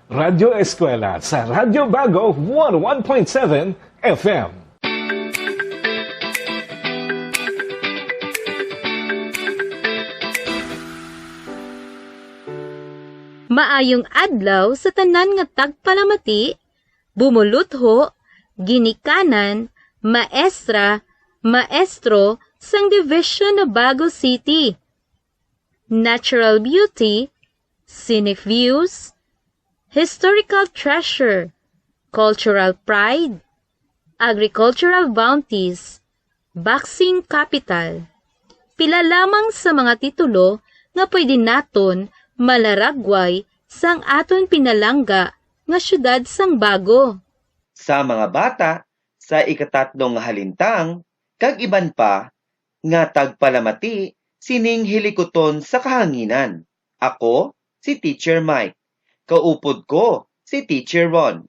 Radyo Eskwela sa Radyo Bago 101.7 FM. Maayong adlaw sa tanan nga tagpalamati, bumulutho, ginikanan, maestra, maestro sang division ng Bago City. Natural beauty, scenic views, historical treasure, cultural pride, agricultural bounties, boxing capital. Pila lamang sa mga titulo nga pwede naton malaragway sang aton pinalangga nga syudad sang Bago. Sa mga bata, sa ikatatlong halintang, kag iban pa, nga tagpalamati, sining hilikoton sa kahanginan. Ako, si Teacher Mike. Kaupod ko, si Teacher Ron.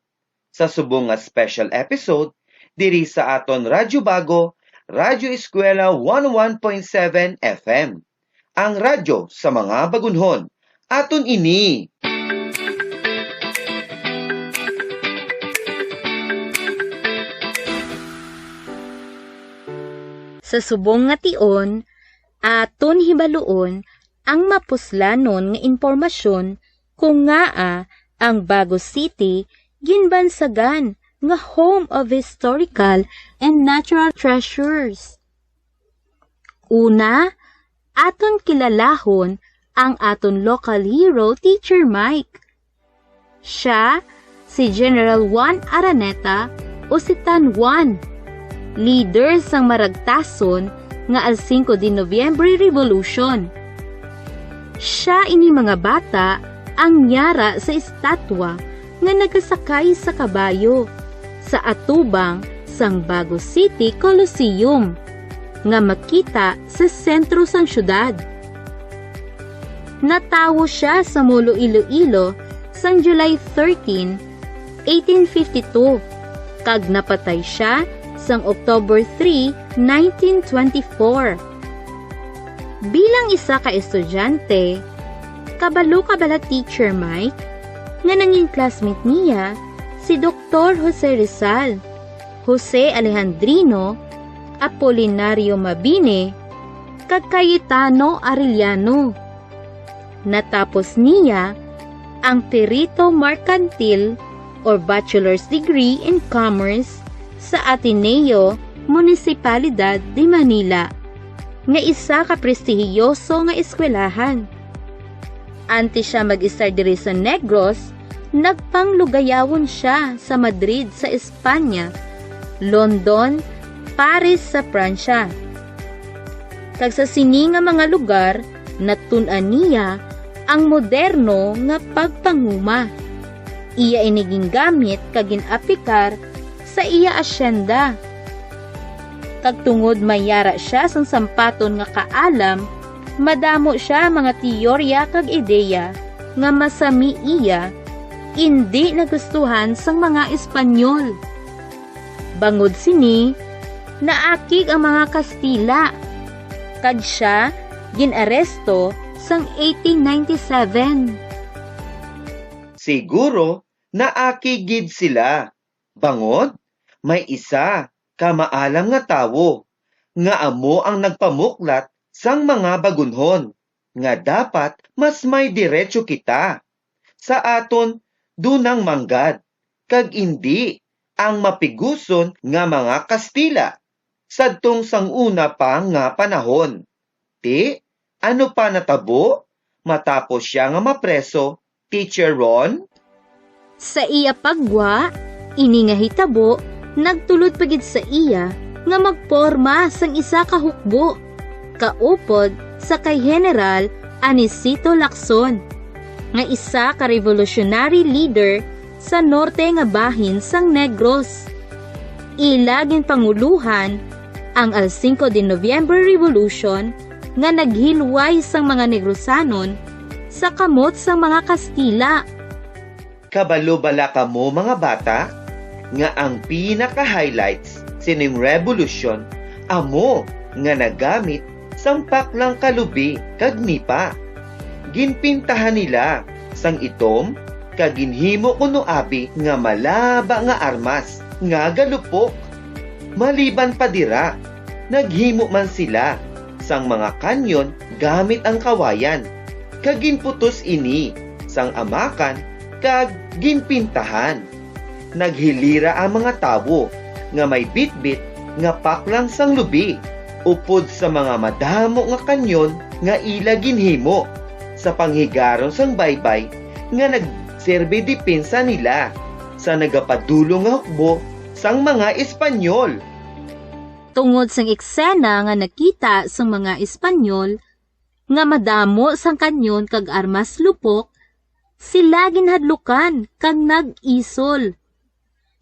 Sa subong nga special episode, diri sa aton Radyo Bago, Radyo Eskwela 101.7 FM. Ang radyo sa mga bagunhon. Aton ini. Sa subong nga tion, aton hibaluon ang mapuslanon nga impormasyon kung nga ang Bago City ginbansagan nga home of historical and natural treasures. Una, aton kilalahon ang aton local hero, Teacher Mike. Siya, si General Juan Araneta o si Tan Juan, leader sang maragtason nga al 5 de Nobyembre Revolution. Siya ini mga bata ang nyara sa estatwa nga nagasakay sa kabayo sa atubang sang Bago City Coliseum nga makita sa sentro sang syudad. Natawo siya sa Molo Iloilo sang July 13, 1852 kag napatay siya sang October 3, 1924. Bilang isa ka estudyante, kabalo Teacher Mike, nga nanging classmate niya si Dr. Jose Rizal, Jose Alejandrino, Apolinario Mabini, kag Cayetano Arellano. Natapos niya ang Perito Mercantil or Bachelor's Degree in Commerce sa Ateneo Municipalidad de Manila, nga isa ka prestihiyoso nga eskwelahan. Antes siya mag-start diri sa Negros, nagpanglugayawon siya sa Madrid sa Espanya, London, Paris sa Pransya. Kag sa sini nga mga lugar, natun-an niya ang moderno nga pagpanguma. Iya iniging gamit kag ginapikar sa iya asyenda. Kag tungod mayara siya sang sampaton nga kaalam, madamo siya mga teorya kag ideya nga masami iya hindi nagustuhan sang mga Espanyol. Bangod sini, naakig ang mga Kastila. Kag siya ginaresto sang 1897. Siguro, naakigid sila. Bangod, may isa ka maalam nga tawo, nga amo ang nagpamuklat sang mga bagunhon, nga dapat mas may diretso kita. Sa aton, dunang manggad, kag indi ang mapiguson nga mga Kastila, sadtong sang una pa nga panahon. Ano pa natabo? Matapos siya nga mapreso, Teacher Ron? Sa iya pagwa, ini nga hitabo, nagtulod pagid sa iya nga magporma sang isa ka hukbo, kaupod sa kay General Anisito Lacson, nga isa ka revolutionary leader sa norte nga bahin sang Negros. Ilagin panguluhan ang al 5 de Nobyembre Revolution nga naghilway sang mga Negrosanon sa kamot sang mga Kastila. Kabalo bala kamo mga bata, nga ang pinaka-highlights sining revolution amo nga nagamit sang paklang kalubi kag nipa. Ginpintahan nila sang itom kaginhimo kuno abi nga malaba nga armas nga galupok. Maliban pa dira, naghimo man sila sang mga kanyon gamit ang kawayan. Kaginputos ini sang amakan kag ginpintahan. Naghilira ang mga tawo nga may bitbit nga paklang sang lubi upod sa mga madamo nga kanyon nga ila ginhimo sa panghigaron sang baybay nga nagserbe depensa nila sa nagapadulong nga hukbo sang mga Espanyol. Tungod sang eksena nga nakita sang mga Espanyol nga madamo sang kanyon kag armas lupok, sila ginhadlukan kag nag-isol.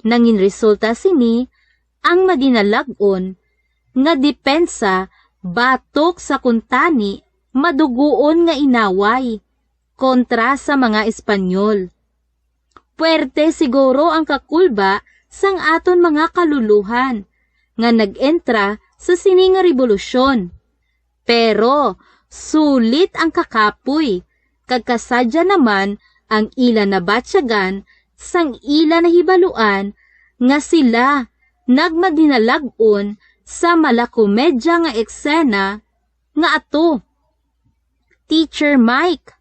Nangin resulta sini ang madinalag-on nga depensa batok sa kuntani maduguon nga inaway kontra sa mga Espanyol. Puwerte siguro ang kakulba sang aton mga kaluluhan nga nag-entra sa sini nga revolusyon. Pero sulit ang kakapoy kag kasadya naman ang ila na batsyagan sang ila na hibaluan nga sila nagmadinalag-on sa malakomedya nga eksena nga ato. Teacher Mike,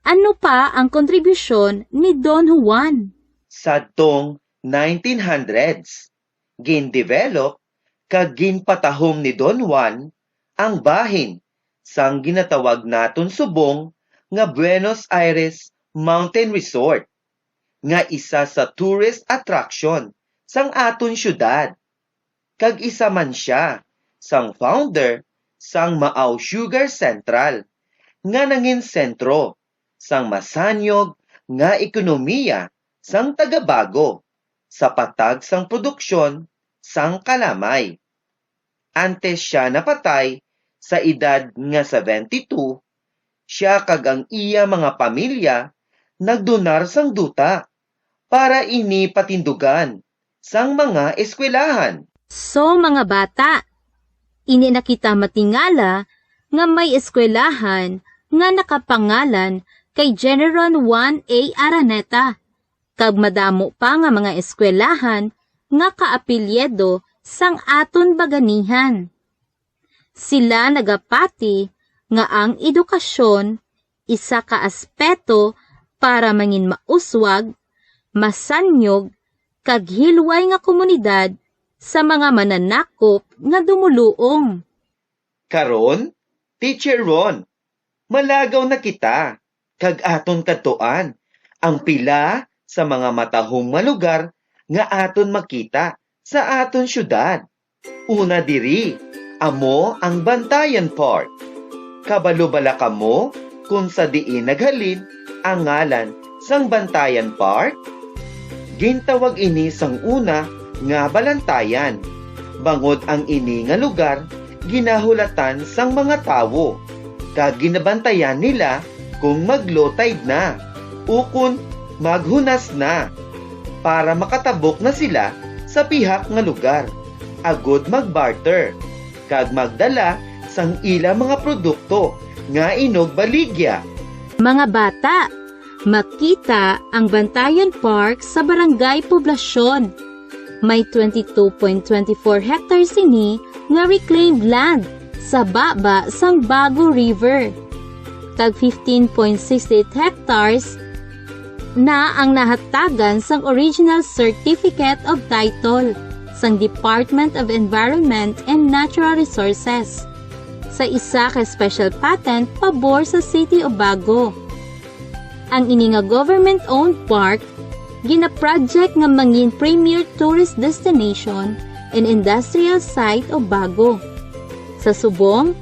ano pa ang kontribusyon ni Don Juan? Sadtong 1900s, gin-develop kag ginpatahom ni Don Juan ang bahin sang ginatawag naton subong nga Buenos Aires Mountain Resort, nga isa sa tourist attraction sang aton syudad. Kag isa man siya sang founder sang Maaw Sugar Central, nga nangin sentro sang masanyog nga ekonomiya sang taga Bago sa patag sang produksyon sang kalamay. Antes siya napatay sa edad nga 72, siya kag ang iya mga pamilya nagdonar sang duta para ini patindugan sang mga eskwelahan. So mga bata, ini na kita matingala nga may eskwelahan nga nakapangalan kay General Juan A. Araneta, kag madamo pa nga mga eskwelahan nga kaapelyedo sang aton baganihan. Sila nagapati nga ang edukasyon isa ka aspeto para mangin mauswag, masanyog, kag hilway nga komunidad sa mga mananakop nga dumuluong. Karon, Teacher Ron, malagaw na kita kag aton katuan ang pila sa mga matahong malugar nga aton makita sa aton syudad. Una diri, amo ang Bantayan Park. Kabalo bala kamo kung sa diin naghalin ang ngalan sang Bantayan Park? Gintawag ini sang una nga Balantayan. Bangod ang ini nga lugar, ginahulatan sang mga tawo, kag ginabantayan nila kung mag-low tide na, ukon maghunas na, para makatabok na sila sa pihak nga lugar, agod mag-barter, kag magdala sang ila mga produkto nga inog baligya. Mga bata, makita ang Bantayan Park sa Barangay Poblasyon. May 22.24 hectares ini nga reclaimed land sa baba sang Bago River. Tag 15.68 hectares na ang nahatagan sang original Certificate of Title sang Department of Environment and Natural Resources sa isa ka special patent pabor sa City of Bago. Ang ini nga government-owned park gina-project nga mangin premier tourist destination and industrial site of Bago. Sa subong,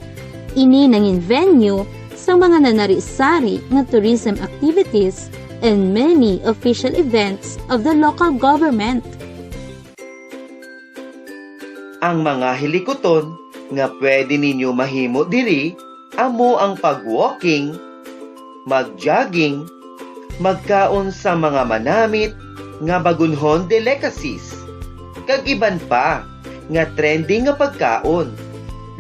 ini nangin venue sa mga nanarisari nga tourism activities and many official events of the local government. Ang mga hilikoton nga pwede ninyo mahimo diri amo ang pag-walking, mag-jogging, magkaon sa mga manamit nga bagunhon delicacies, kag iban pa nga trending nga pagkaon,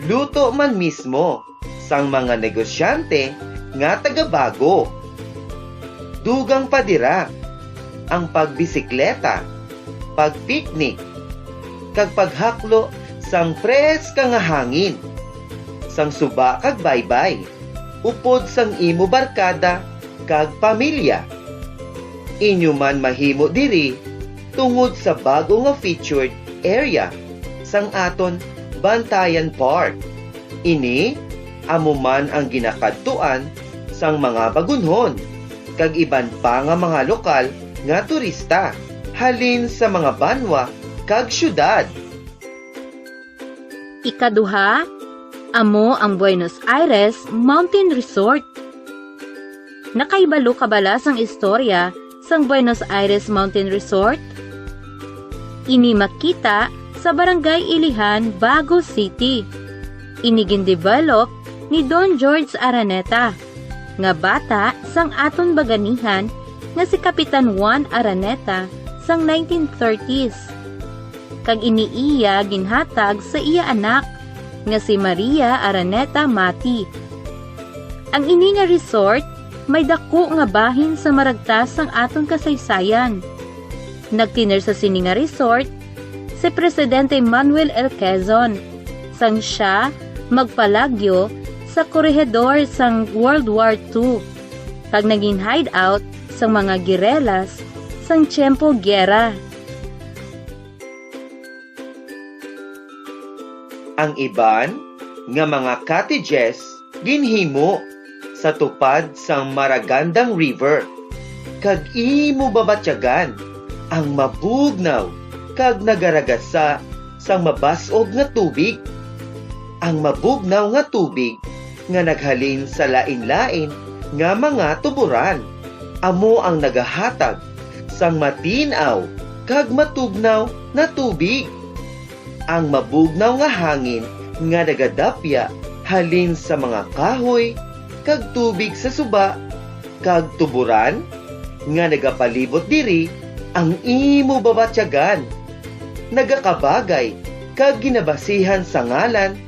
luto man mismo sang mga negosyante nga taga Bago. Dugang pa dira ang pagbisikleta, pagpiknik, kag paghaklo sang preska nga hangin, sang suba kag baybay, upod sang imo barkada kag pamilya. Inyo man mahimo diri tungod sa bago nga featured area sang aton Bantayan Park. Ini amo man ang ginakadtuan sang mga bagunhon kag iban pa nga mga lokal nga turista halin sa mga banwa kag syudad. Ikaduha, amo ang Buenos Aires Mountain Resort. Nakaibalo ka bala sang istorya sang Buenos Aires Mountain Resort? Ini makita sa Barangay Ilihan, Bago City. Ini gin-develop ni Don George Araneta, nga bata sang aton baganihan nga si Kapitan Juan Araneta sang 1930s. Kag iniiya ginhatag sa iya anak nga si Maria Araneta Mati. Ang ini nga resort may dako nga bahin sa maragtas sang aton kasaysayan. Nagtiner sa sini nga resort si Presidente Manuel L. Quezon sang siya magpalagyo sa korehedor sang World War II kag naging hideout sang mga girelas sang tiyempo gyera. Ang iban nga mga cottages ginhimo sa tupad sang Maragandang River kag imo babatyagan ang mabugnaw kag nagaragasa sang mabasog nga tubig. Ang mabugnaw nga tubig nga naghalin sa lain-lain nga mga tuburan amo ang nagahatag sang matinaw kag matugnaw na tubig. Ang mabugnaw nga hangin nga nagadapya halin sa mga kahoy kag tubig sa suba kag tuburan nga nagapalibot diri ang imo babatyagan. Nagakabagay kag ginabasihan sa ngalan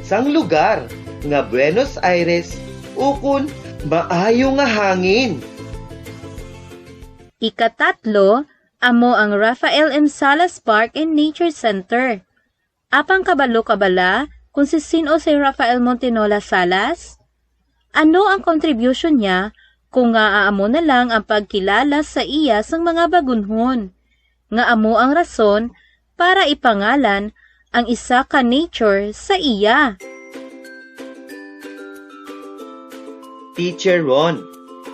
sang lugar nga Buenos Aires ukon maayo nga hangin. Ikatatlo, amo ang Rafael M. Salas Park and Nature Center. Apang kabalo-kabala kung si sino si Rafael Montinola Salas? Ano ang contribution niya kung nga aamo na lang ang pagkilala sa iya sang mga bagunhon? Nga amo ang rason para ipangalan ang isa ka nature sa iya. Teacher Ron,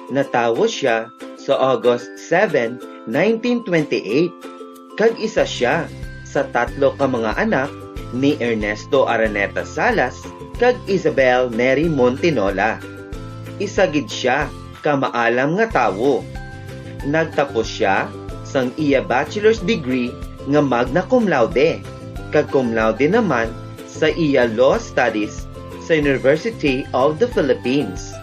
natawo siya sa August 7, 1928, kag isa siya sa tatlo ka mga anak ni Ernesto Araneta Salas kag Isabel Neri Montinola. Isa gid siya ka maalam nga tawo. Nagtapos siya sang iya bachelor's degree nga magna cum laude, kag cum laude naman sa iya law studies sa University of the Philippines.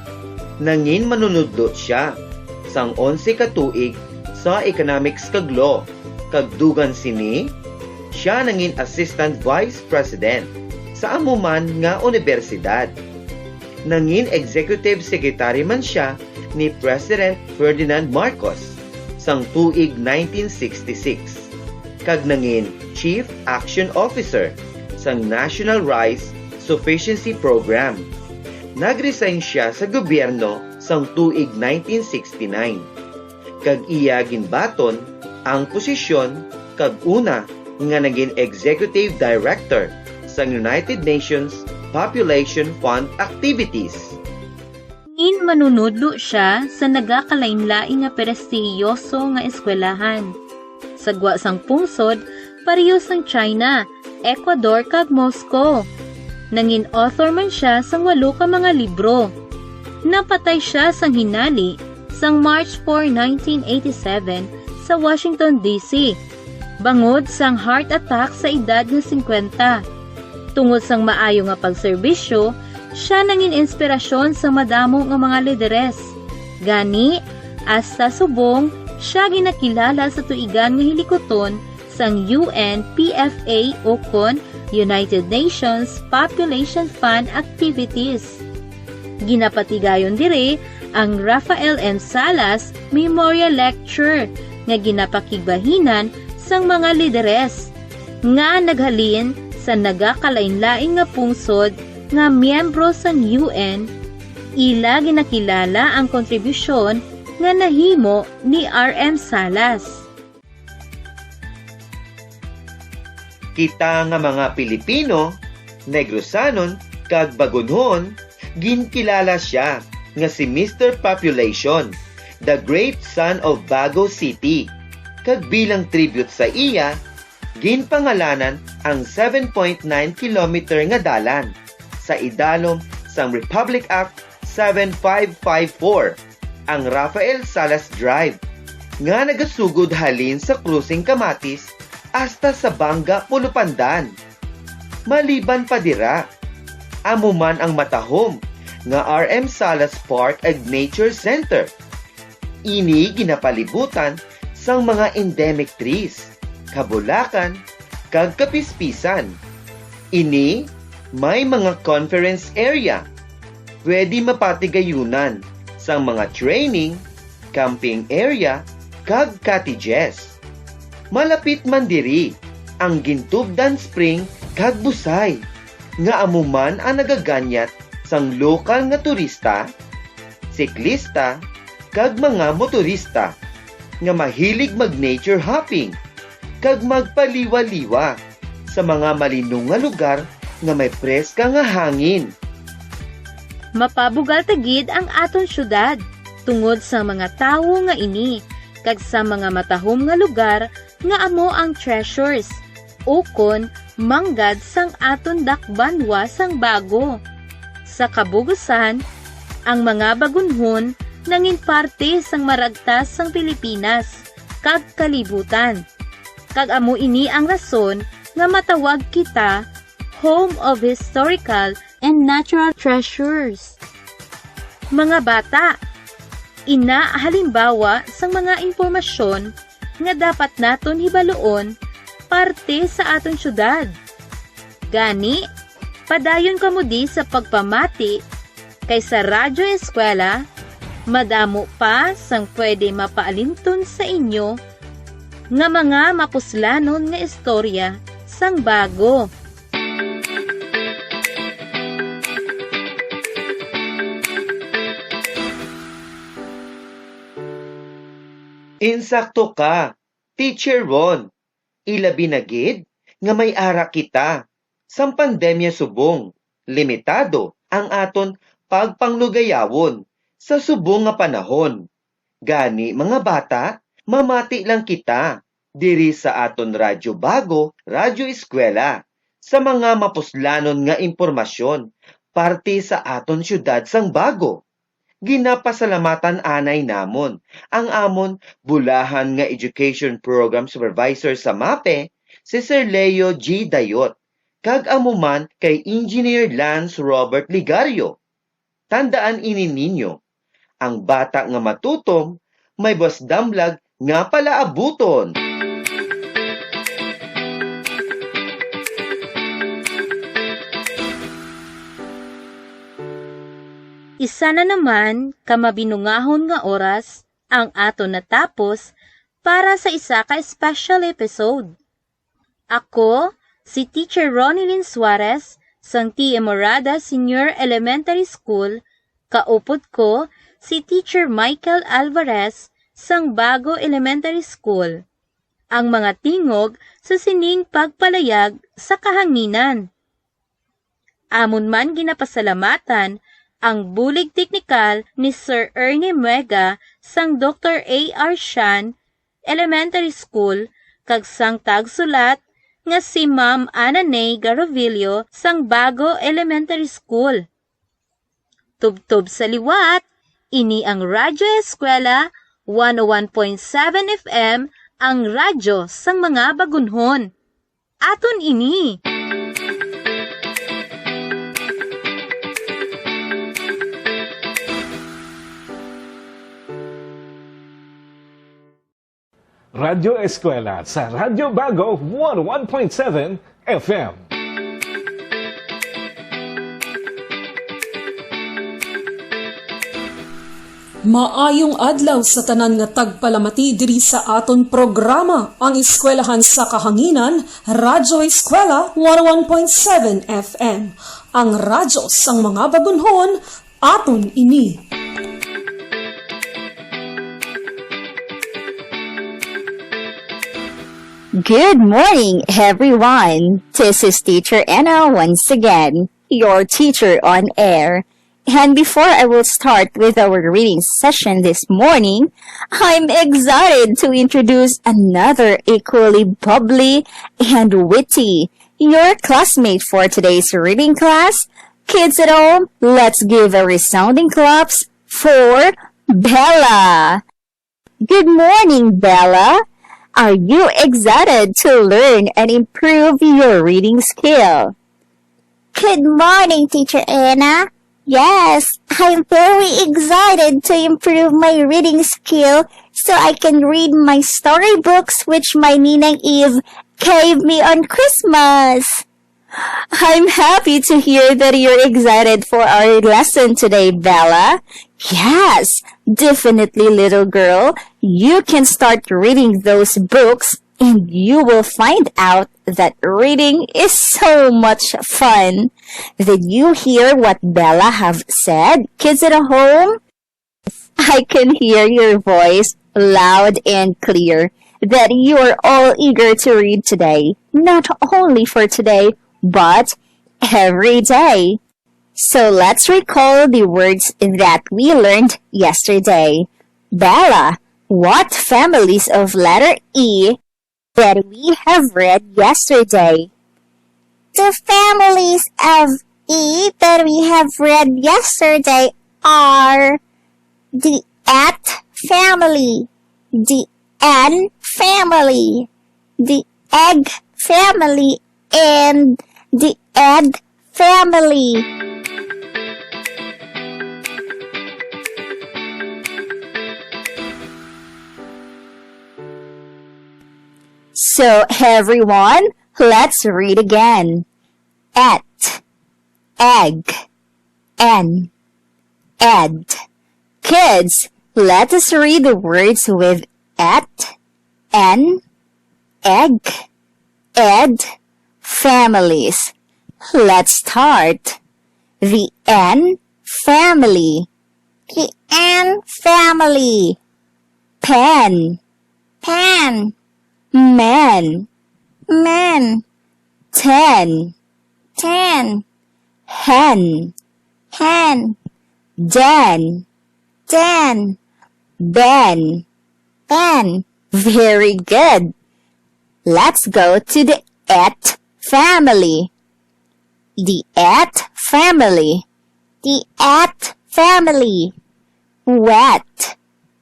Nangin manunudlot siya sang 11 ka tuig sa economics kag law, kag dugan sini siya nangin assistant vice president sa amuman nga universidad. Nangin executive secretary man siya ni President Ferdinand Marcos sang tuig 1966. Kag nangin Chief Action Officer sang National Rice Sufficiency Program. Nagresign siya sa gobyerno sang tuig 1969. Kag iya ginbaton ang posisyon kag una nga naging Executive Director sang United Nations Population Fund Activities. In manunudlo siya sa nagakalain-laing nga prestiyoso nga eskwelahan. Sagwa sang pungsod, pareho sang China, Ecuador kag Moscow. Nangin author man siya sang 8 ka mga libro. Napatay siya sang hinali sang March 4, 1987 sa Washington, D.C. Bangod sang heart attack sa edad nga 50. Tungod sang maayo nga pagserbisyo, siya nangin inspirasyon sa madamo nga mga lideres. Gani, hasta subong, siya ginakilala sa tuigan nga hilikoton sang UNPFA o kon United Nations Population Fund Activities. Ginapatigayon dire ang Rafael M. Salas Memorial Lecture nga ginapakigbahinan sang mga lideres nga naghalin sa nagakalain-lain nga pungsod nga miyembro sang UN. Ila ginakilala ang kontribusyon nga nahimo ni RM Salas. Kita nga mga Pilipino, Negrosanon, kag Bagunhon, ginkilala siya nga si Mr. Population, the great son of Bago City. Kag bilang tribute sa iya, ginpangalanan ang 7.9 kilometer nga dalan sa idalom sang Republic Act 7554, ang Rafael Salas Drive, nga nagasugod halin sa Cruising Kamatis hasta sa Banga, Pulupandan. Maliban pa dira, amuman ang matahom nga RM Salas Park ag Nature Center. Ini ginapalibutan sang mga endemic trees, kabulakan, kag kapispisan. Ini may mga conference area, pwede mapatigayunan sang mga training, camping area, kag cottages. Malapit man diri ang Gintubdan Spring kag Busay, nga amuman ang nagaganyat sang lokal nga turista, siklista, kag mga motorista nga mahilig mag-nature hopping kag magpaliwa-liwa sa mga malinong nga lugar nga may preska nga hangin. Mapabugal tagid ang aton syudad tungod sa mga tawo nga ini kag sa mga matahom nga lugar nga amo ang treasures ukon manggad sang aton dakbanwa sang Bago. Sa kabugusan, ang mga bagunhon nangin parte sang maragtas sang Pilipinas kag kalibutan. Kag amo ini ang rason nga matawag kita home of historical and natural treasures. Mga bata, ina halimbawa sang mga impormasyon nga dapat naton hibaluon parte sa aton syudad. Gani, padayon kamo di sa pagpamati kay sa Radyo Eskwela, madamo pa sang pwede mapaalinton sa inyo nga mga mapuslanon nga istorya sang Bago. Insakto ka, Teacher Ron. Ilabi na gid nga may ara kita. Sang pandemya subong, limitado ang aton pagpanglugayawon sa subong nga panahon. Gani mga bata, mamati lang kita diri sa aton Radyo Bago, Radyo Eskwela sa mga mapuslanon nga impormasyon parte sa aton syudad sang Bago. Ginapasalamatan anay namon ang amon bulahan nga Education Program Supervisor sa MAPE, si Sir Leo G. Dayot, kag amuman kay Engineer Lance Robert Legario. Tandaan ini ninyo, ang bata nga matutom, may damlag nga pala abuton. Isa na naman kamabinungahon nga oras ang ato natapos para sa isa ka special episode. Ako, si Teacher Ronilyn Suarez sang T. Morada Senior Elementary School, kaupod ko si Teacher Michael Alvarez sang Bago Elementary School. Ang mga tingog sa sining pagpalayag sa kahanginan. Amon man ginapasalamatan ang bulig teknikal ni Sir Ernie Muega sang Dr. A.R. Shan Elementary School kag sang tagsulat nga si Ma'am Ananay Garovillo sang Bago Elementary School. Tubtob sa liwat, ini ang Radyo Eskwela 101.7 FM, ang radyo sang mga bagunhon. Aton ini. Radyo Eskwela sa Radyo Bago 101.7 FM. Maayong adlaw sa tanan nga tagpalamati diri sa aton programa ang Eskwelahan sa Kahanginan, Radyo Eskwela 101.7 FM. Ang radyo sang mga bagunhon, aton ini. Good morning, everyone. This is Teacher Anna once again, your teacher on air. And before I will start with our reading session this morning, I'm excited to introduce another equally bubbly and witty, your classmate for today's reading class. Kids at home, let's give a resounding claps for Bella. Good morning, Bella. Are you excited to learn and improve your reading skill? Good morning, Teacher Anna. Yes, I'm very excited to improve my reading skill so I can read my storybooks which my Ninang Eve gave me on Christmas. I'm happy to hear that you're excited for our lesson today, Bella. Yes, definitely, little girl. You can start reading those books and you will find out that reading is so much fun. Did you hear what Bella have said, kids at home? I can hear your voice loud and clear that you are all eager to read today, not only for today, but every day. So let's recall the words that we learned yesterday. Bella, what families of letter E that we have read yesterday? The families of E that we have read yesterday are the at family, the N family, the egg family, and the egg family. So everyone, let's read again. At, egg, N, ed. Kids, let us read the words with at, N, egg, ed, families. Let's start. The N family. The N family. Pen. Pen. Men. Men. 10. 10. Hen. Hen. Den. Den. Ben. Ben. Very good. Let's go to the et family. The et family. The at family. Wet.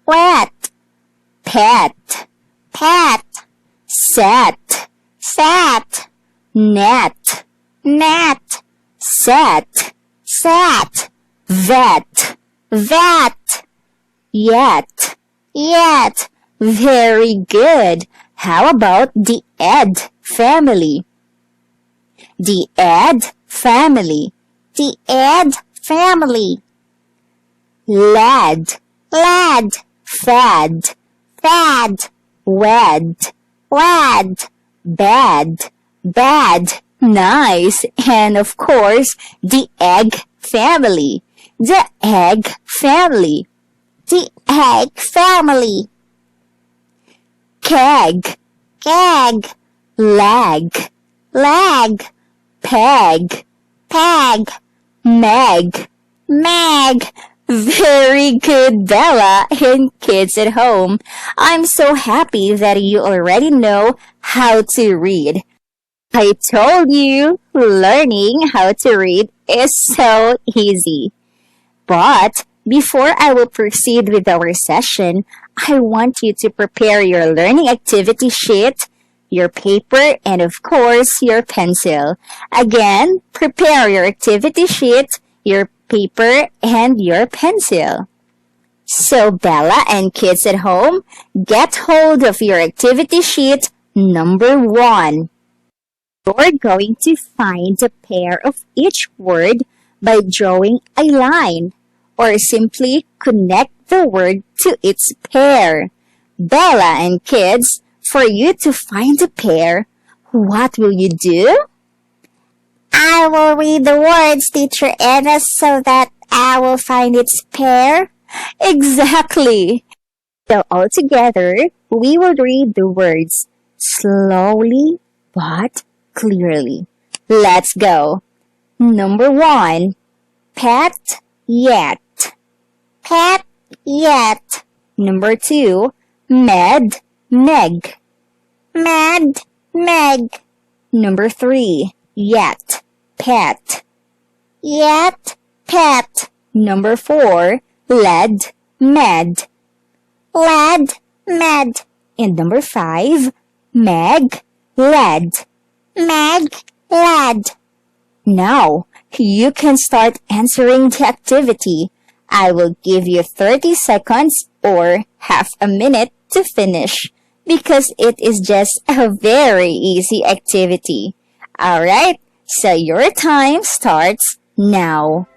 Wet. Pet. Pet. Set. Sat. Net. Net. Set. Sat. Vet. Vet. Yet. Yet. Very good. How about the ed family? The ed family. The ed family. Lad. Lad. Fad. Fad. Wed. Wad. Bad. Bad. Nice. And of course, the egg family. The egg family. The egg family. Keg. Keg. Lag. Lag. Peg. Peg. Meg. Meg. Very good, Bella, and kids at home. I'm so happy that you already know how to read. I told you, learning how to read is so easy. But before I will proceed with our session, I want you to prepare your learning activity sheet, your paper, and of course, your pencil. Again, prepare your activity sheet, your paper, and your pencil. So Bella and kids at home, get hold of your activity sheet number 1. You're going to find a pair of each word by drawing a line or simply connect the word to its pair. Bella and kids, for you to find the pair, what will you do? I will read the words, Teacher Anna, so that I will find its pair. Exactly. So all together, we will read the words slowly but clearly. Let's go. Number 1, pet yet. Pet yet. Number 2, med meg. Med meg. Number 3, yet pet. Yet pet. Number 4, led med. Led med. And number 5, meg led. Meg led. Now, you can start answering the activity. I will give you 30 seconds or half a minute to finish because it is just a very easy activity. Alright, so your time starts now.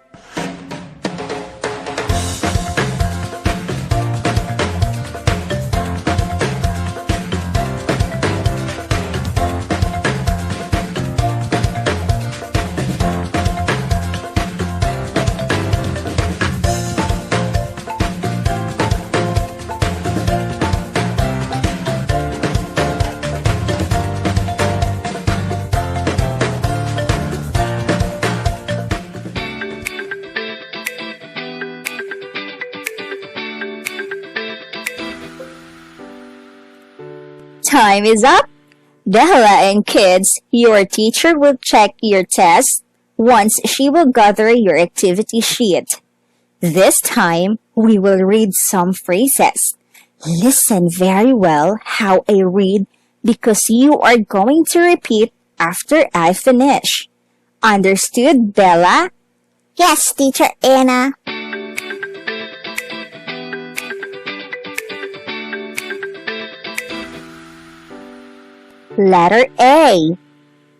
Time is up. Bella and kids, your teacher will check your test once she will gather your activity sheet. This time, we will read some phrases. Listen very well how I read because you are going to repeat after I finish. Understood, Bella? Yes, Teacher Anna. Letter A,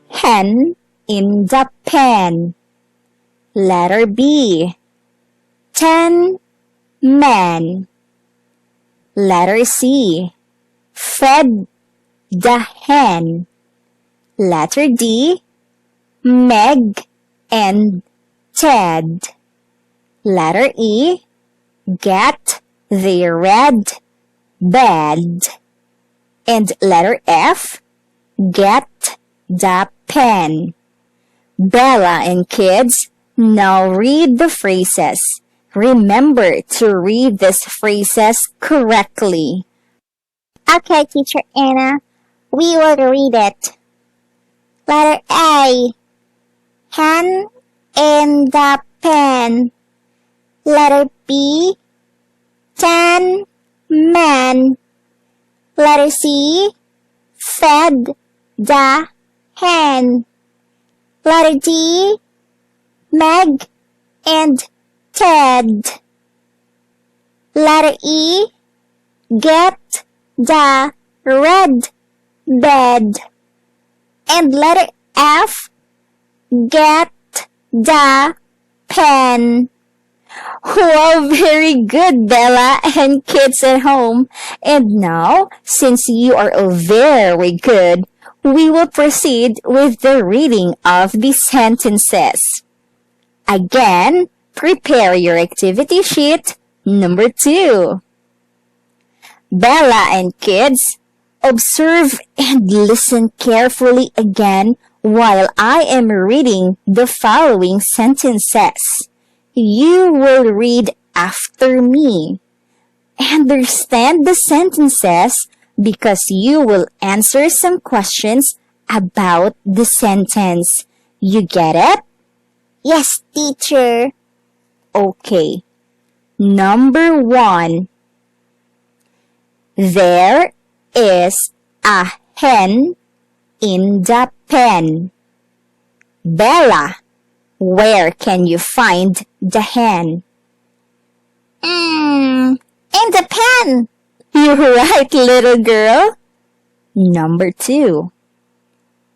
hen in the pen. Letter B, 10 men. Letter C, fed the hen. Letter D, Meg and Ted. Letter E, get the red bed. And letter F, get the pen. Bella and kids, now read the phrases. Remember to read these phrases correctly. Okay, Teacher Anna. We will read it. Letter A, hen in the pen. Letter B, 10 men. Letter C, fed the hen. Letter D, Meg and Ted. Letter E, get the red bed. And letter F, get the pen. Wow, very good, Bella and kids at home. And now, since you are all very good, we will proceed with the reading of the sentences. Again, prepare your activity sheet number 2. Bella and kids, observe and listen carefully again while I am reading the following sentences. You will read after me. Understand the sentences because you will answer some questions about the sentence. You get it? Yes, teacher. Okay. Number 1. There is a hen in the pen. Bella, where can you find the hen? In the pen. You're right, little girl. Number 2.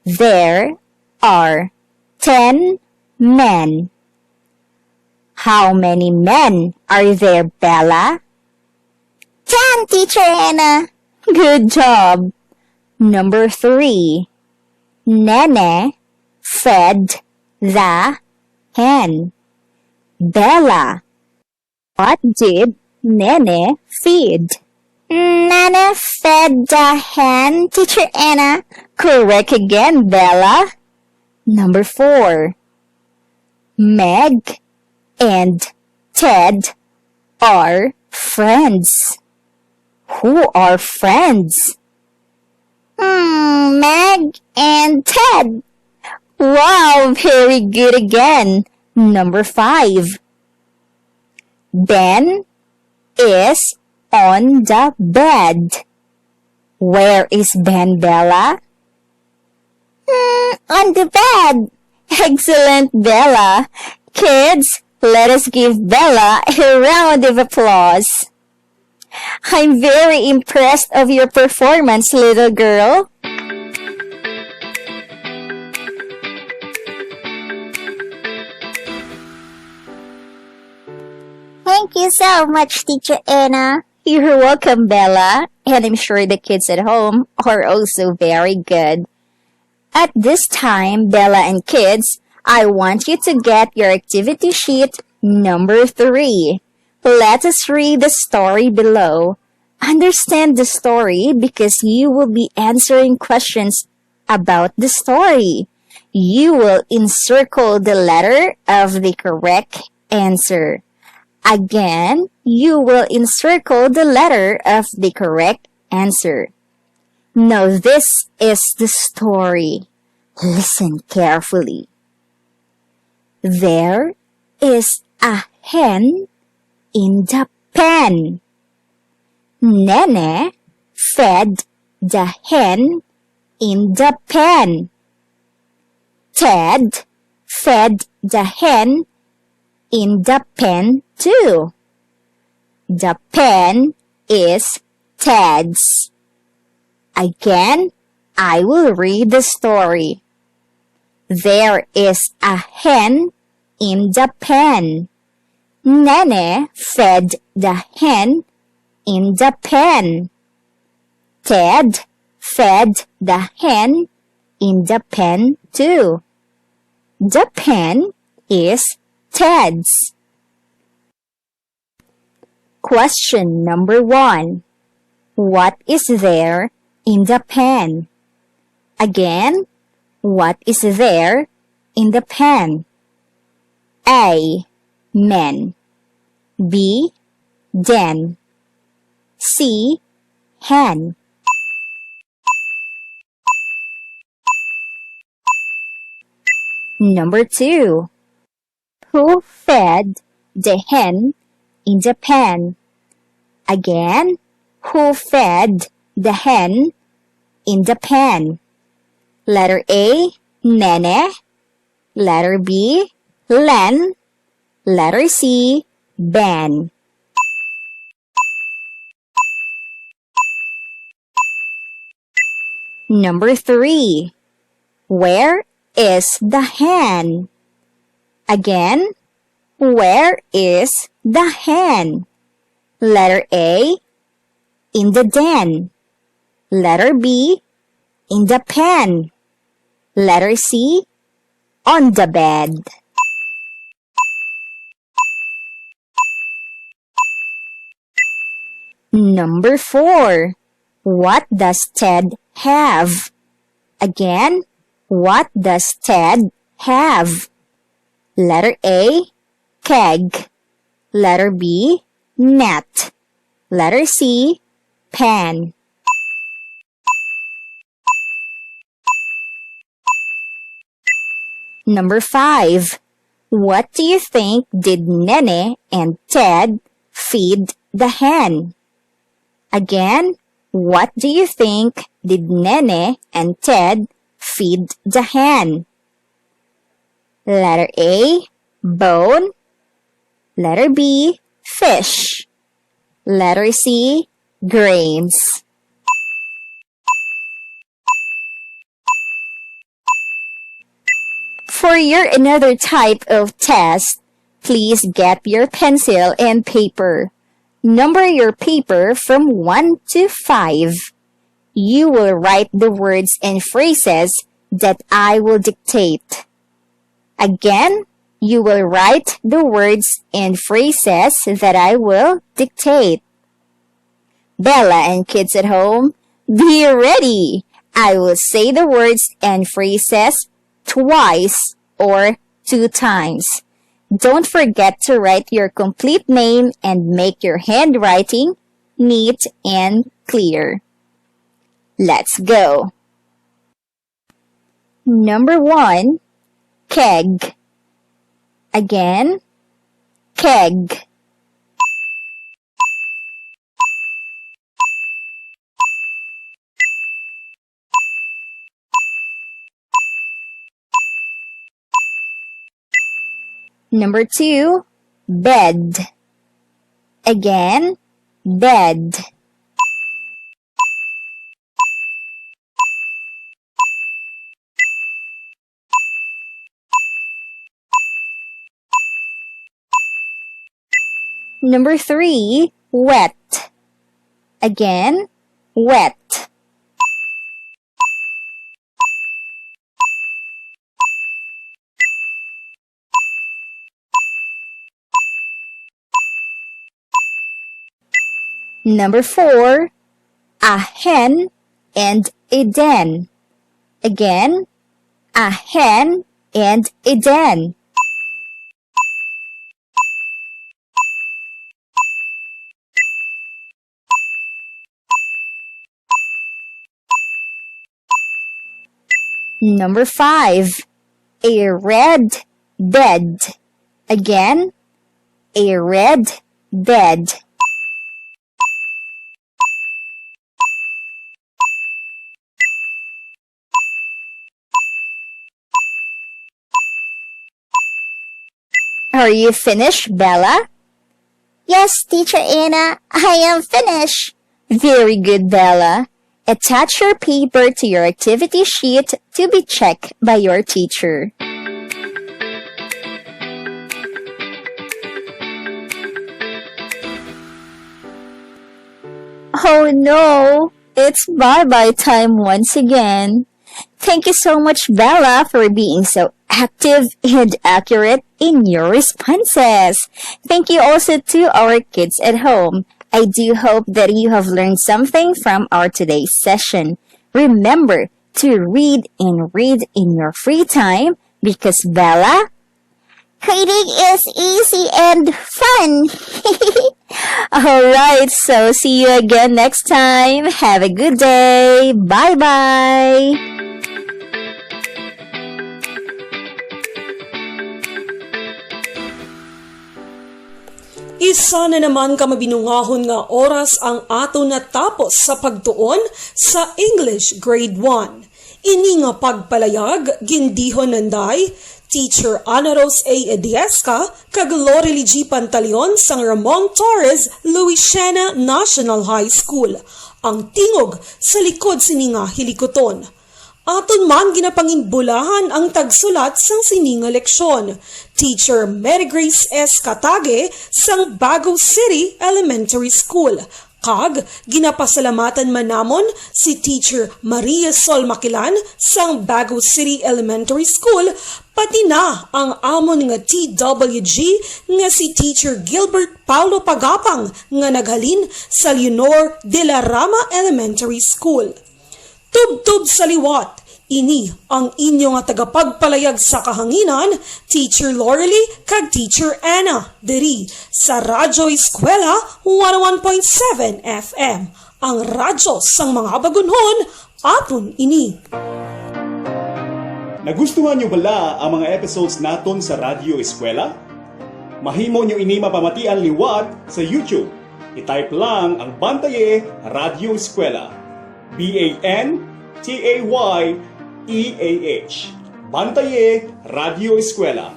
There are 10 men. How many men are there, Bella? 10, Teacher Anna. Good job. Number 3. Nene fed the hen. Bella, what did Nene feed? Nana fed the hen, Teacher Anna. Correct again, Bella. Number 4. Meg and Ted are friends. Who are friends? Meg and Ted. Wow, very good again. Number 5. Ben is on the bed. Where is Ben, Bella? On the bed. Excellent, Bella. Kids, let us give Bella a round of applause. I'm very impressed of your performance, little girl. Thank you so much, Teacher Anna. You're welcome, Bella. And I'm sure the kids at home are also very good. At this time, Bella and kids, I want you to get your activity sheet number 3. Let us read the story below. Understand the story because you will be answering questions about the story. You will encircle the letter of the correct answer. Again, you will encircle the letter of the correct answer. Now this is the story. Listen carefully. There is a hen in the pen. Nene fed the hen in the pen. Ted fed the hen in the pen too. The pen is Ted's. Again, I will read the story. There is a hen in the pen. Nene fed the hen in the pen. Ted fed the hen in the pen too. The pen is Ted's. Question number 1. What is there in the pen? Again, what is there in the pen? A. Men. B. Den. C. Hen. Number 2. Who fed the hen in the pen? Again, who fed the hen in the pen? Letter A, Nene. Letter B, Len. Letter C, Ben. Number 3. Where is the hen? Again, where is the hen? Letter A, in the den. Letter B, in the pen. Letter C, on the bed. Number 4. What does Ted have? Again, what does Ted have? Letter A, keg. Letter B, net. Letter C, pan. Number 5. What do you think did Nene and Ted feed the hen? Again, what do you think did Nene and Ted feed the hen? Letter A, bone. Letter B, fish. Letter C, grains. For your another type of test, please get your pencil and paper. Number your paper from 1 to 5. You will write the words and phrases that I will dictate. Again, you will write the words and phrases that I will dictate. Bella and kids at home, be ready! I will say the words and phrases twice or 2 times. Don't forget to write your complete name and make your handwriting neat and clear. Let's go. Number 1, keg. Again, keg. Number 2, bed. Again, bed. Number 3, wet. Again, wet. Number 4, a hen and a den. Again, a hen and a den. Number 5, a red bed. Again, a red bed. Are you finished, Bella? Yes, Teacher Anna, I am finished. Very good, Bella. Attach your paper to your activity sheet to be checked by your teacher. Oh no! It's bye-bye time once again. Thank you so much, Bella, for being so active and accurate in your responses. Thank you also to our kids at home. I do hope that you have learned something from our today's session. Remember to read in your free time because Bella, Reading is easy and fun. alright, so see you again next time. Have a good day. Bye-bye. Isa na naman ka mabinungahon nga oras ang ato natapos sa pagtuon sa English Grade 1. Ini nga pagpalayag, gindihon nanday, Teacher Ana Rose A. Ediesca, kag Lorely G. Pantaleon sang Ramon Torres, Louisiana National High School. Ang tingog sa likod sininga hilikoton. Aton man ginapanginbulahan ang tagsulat sang sininga leksyon. Teacher Mary Grace S. Katage sang Bago City Elementary School. Kag ginapasalamatan man namon si Teacher Maria Sol Makilan sang Bago City Elementary School, pati na ang amon nga TWG nga si Teacher Gilbert Paulo Pagapang nga naghalin sa Leonor de la Rama Elementary School. Tubtub sa liwat, ini ang inyo nga tagapagpalayag sa kahanginan, Teacher Lorely kag Teacher Anna, diri sa Radyo Eskwela 101.7 FM, ang radyo sang mga bagunhon, aton ini. Nagustuhan niyo bala ang mga episodes naton sa Radyo Eskwela? Mahimo niyo ini mapamatian liwat sa YouTube. I-type lang ang Bantaye Radyo Eskwela. BANTAYEAH. Bantaye Radyo Eskwela.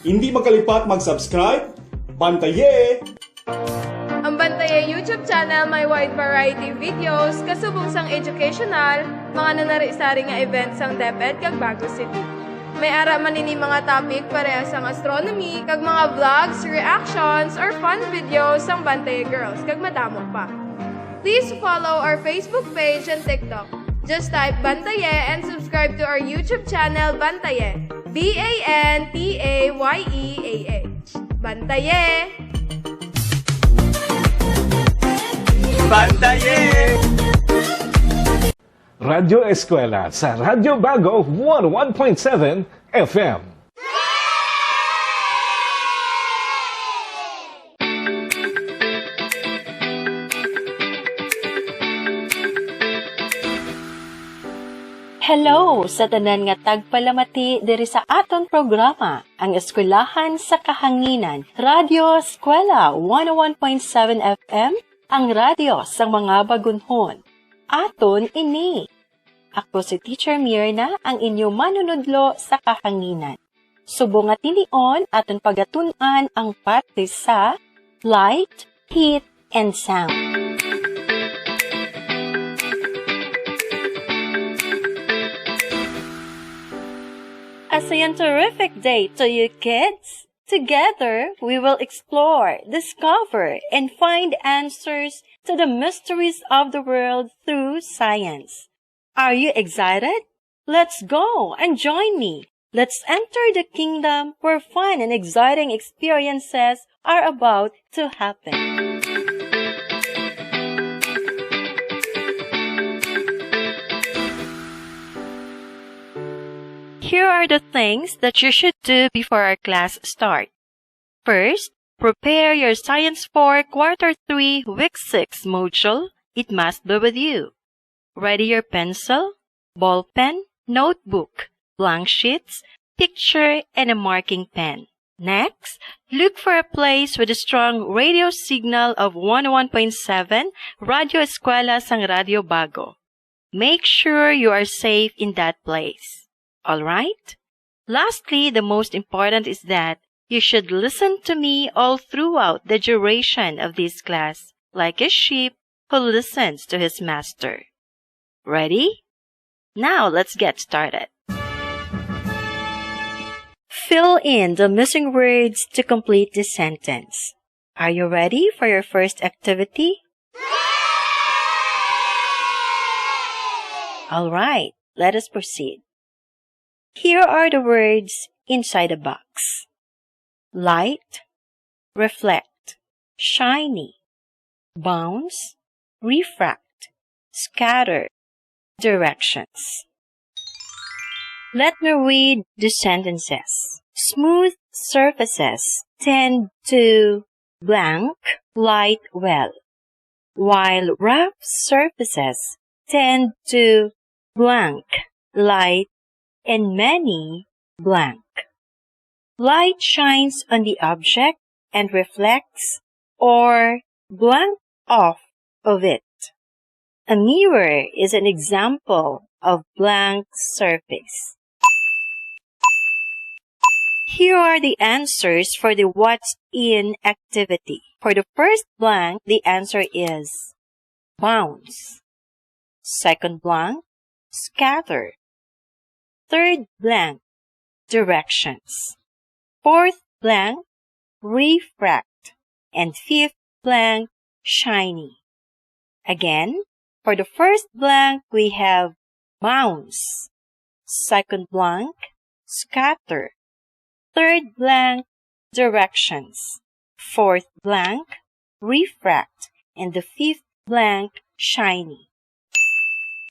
Hindi magkalipat mag-subscribe. Bantaye! Ang Bantaye YouTube channel may wide variety videos, kasubong sang educational, mga nanari-sari nga events sang DepEd kag Bago City. May ara man ini mga topic parehas ang astronomy, kag mga vlogs, reactions, or fun videos ang Bantaye Girls, kag madamo pa. Please follow our Facebook page and TikTok. Just type Bantaye and subscribe to our YouTube channel, Bantaye. BANTAYEAH. Bantaye! Bantaye! Radyo Eskwela sa Radyo Bago 101.7 FM. Hello sa tanan nga tagpalamati diri sa aton programa, ang Eskwelahan sa Kahanginan, Radyo Eskwela 101.7 FM, ang radyo sa mga bagunhon. Aton ini. Ako si Teacher Mirna, ang inyong manunudlo sa kahanginan. Subong nga tinion aton pagatunan ang parte sa light, heat, and sound. A scientific day to you kids! Together, we will explore, discover, and find answers to the mysteries of the world through science. Are you excited? Let's go and join me. Let's enter the kingdom where fun and exciting experiences are about to happen. Here are the things that you should do before our class starts. First, prepare your Science 4 Quarter 3 Week 6 module. It must be with you. Ready your pencil, ball pen, notebook, blank sheets, picture, and a marking pen. Next, look for a place with a strong radio signal of 101.7 Radyo Eskwela sang Radyo Bago. Make sure you are safe in that place. Alright? Lastly, the most important is that you should listen to me all throughout the duration of this class, like a sheep who listens to his master. Ready? Now let's get started. Fill in the missing words to complete the sentence. Are you ready for your first activity? Alright, let us proceed. Here are the words inside the box. Light, reflect, shiny, bounce, refract, scatter, directions. Let me read the sentences. Smooth surfaces tend to blank light well, while rough surfaces tend to blank light and many blank. Light shines on the object and reflects or blank off of it. A mirror is an example of blank surface. Here are the answers for the what's in activity. For the first blank, the answer is bounce. Second blank, scatter. Third blank, directions. Fourth blank, refract. And fifth blank, shiny. Again, for the first blank, we have bounce. Second blank, scatter. Third blank, directions. Fourth blank, refract. And the fifth blank, shiny.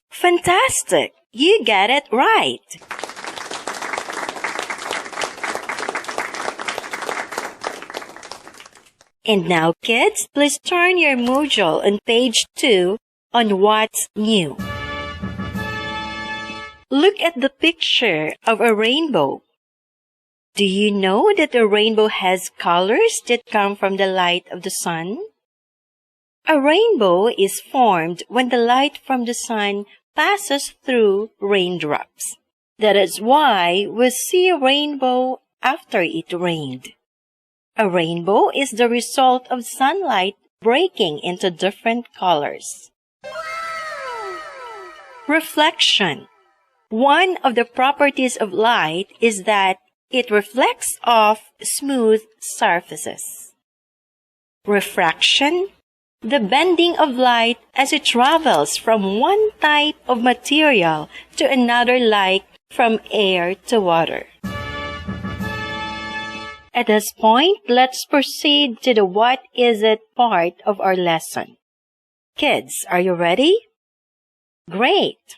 Fantastic! You got it right! And now, kids, please turn your module on page 2 on what's new. Look at the picture of a rainbow. Do you know that a rainbow has colors that come from the light of the sun? A rainbow is formed when the light from the sun passes through raindrops. That is why we see a rainbow after it rained. A rainbow is the result of sunlight breaking into different colors. Reflection. One of the properties of light is that it reflects off smooth surfaces. Refraction, the bending of light as it travels from one type of material to another, like from air to water. At this point, let's proceed to the what is it part of our lesson. Kids, are you ready? Great!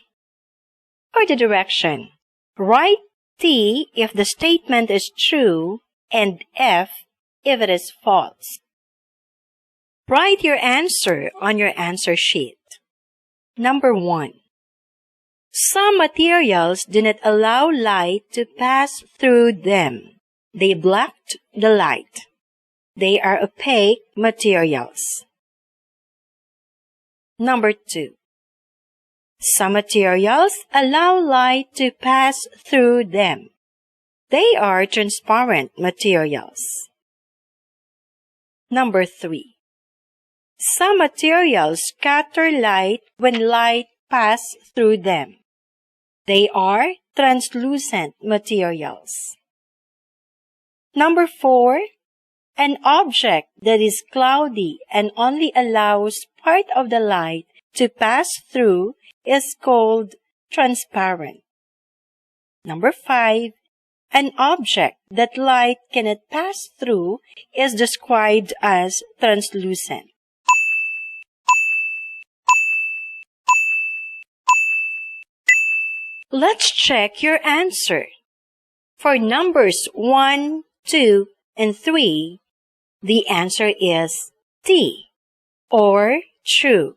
For the direction, write T if the statement is true and F if it is false. Write your answer on your answer sheet. Number 1. Some materials do not allow light to pass through them. They block the light. They are opaque materials. Number 2. Some materials allow light to pass through them. They are transparent materials. Number 3. Some materials scatter light when light passes through them. They are translucent materials. Number 4. An object that is cloudy and only allows part of the light to pass through is called transparent. Number 5. An object that light cannot pass through is described as translucent. Let's check your answer. For numbers 1, 2, and 3, the answer is T, or true.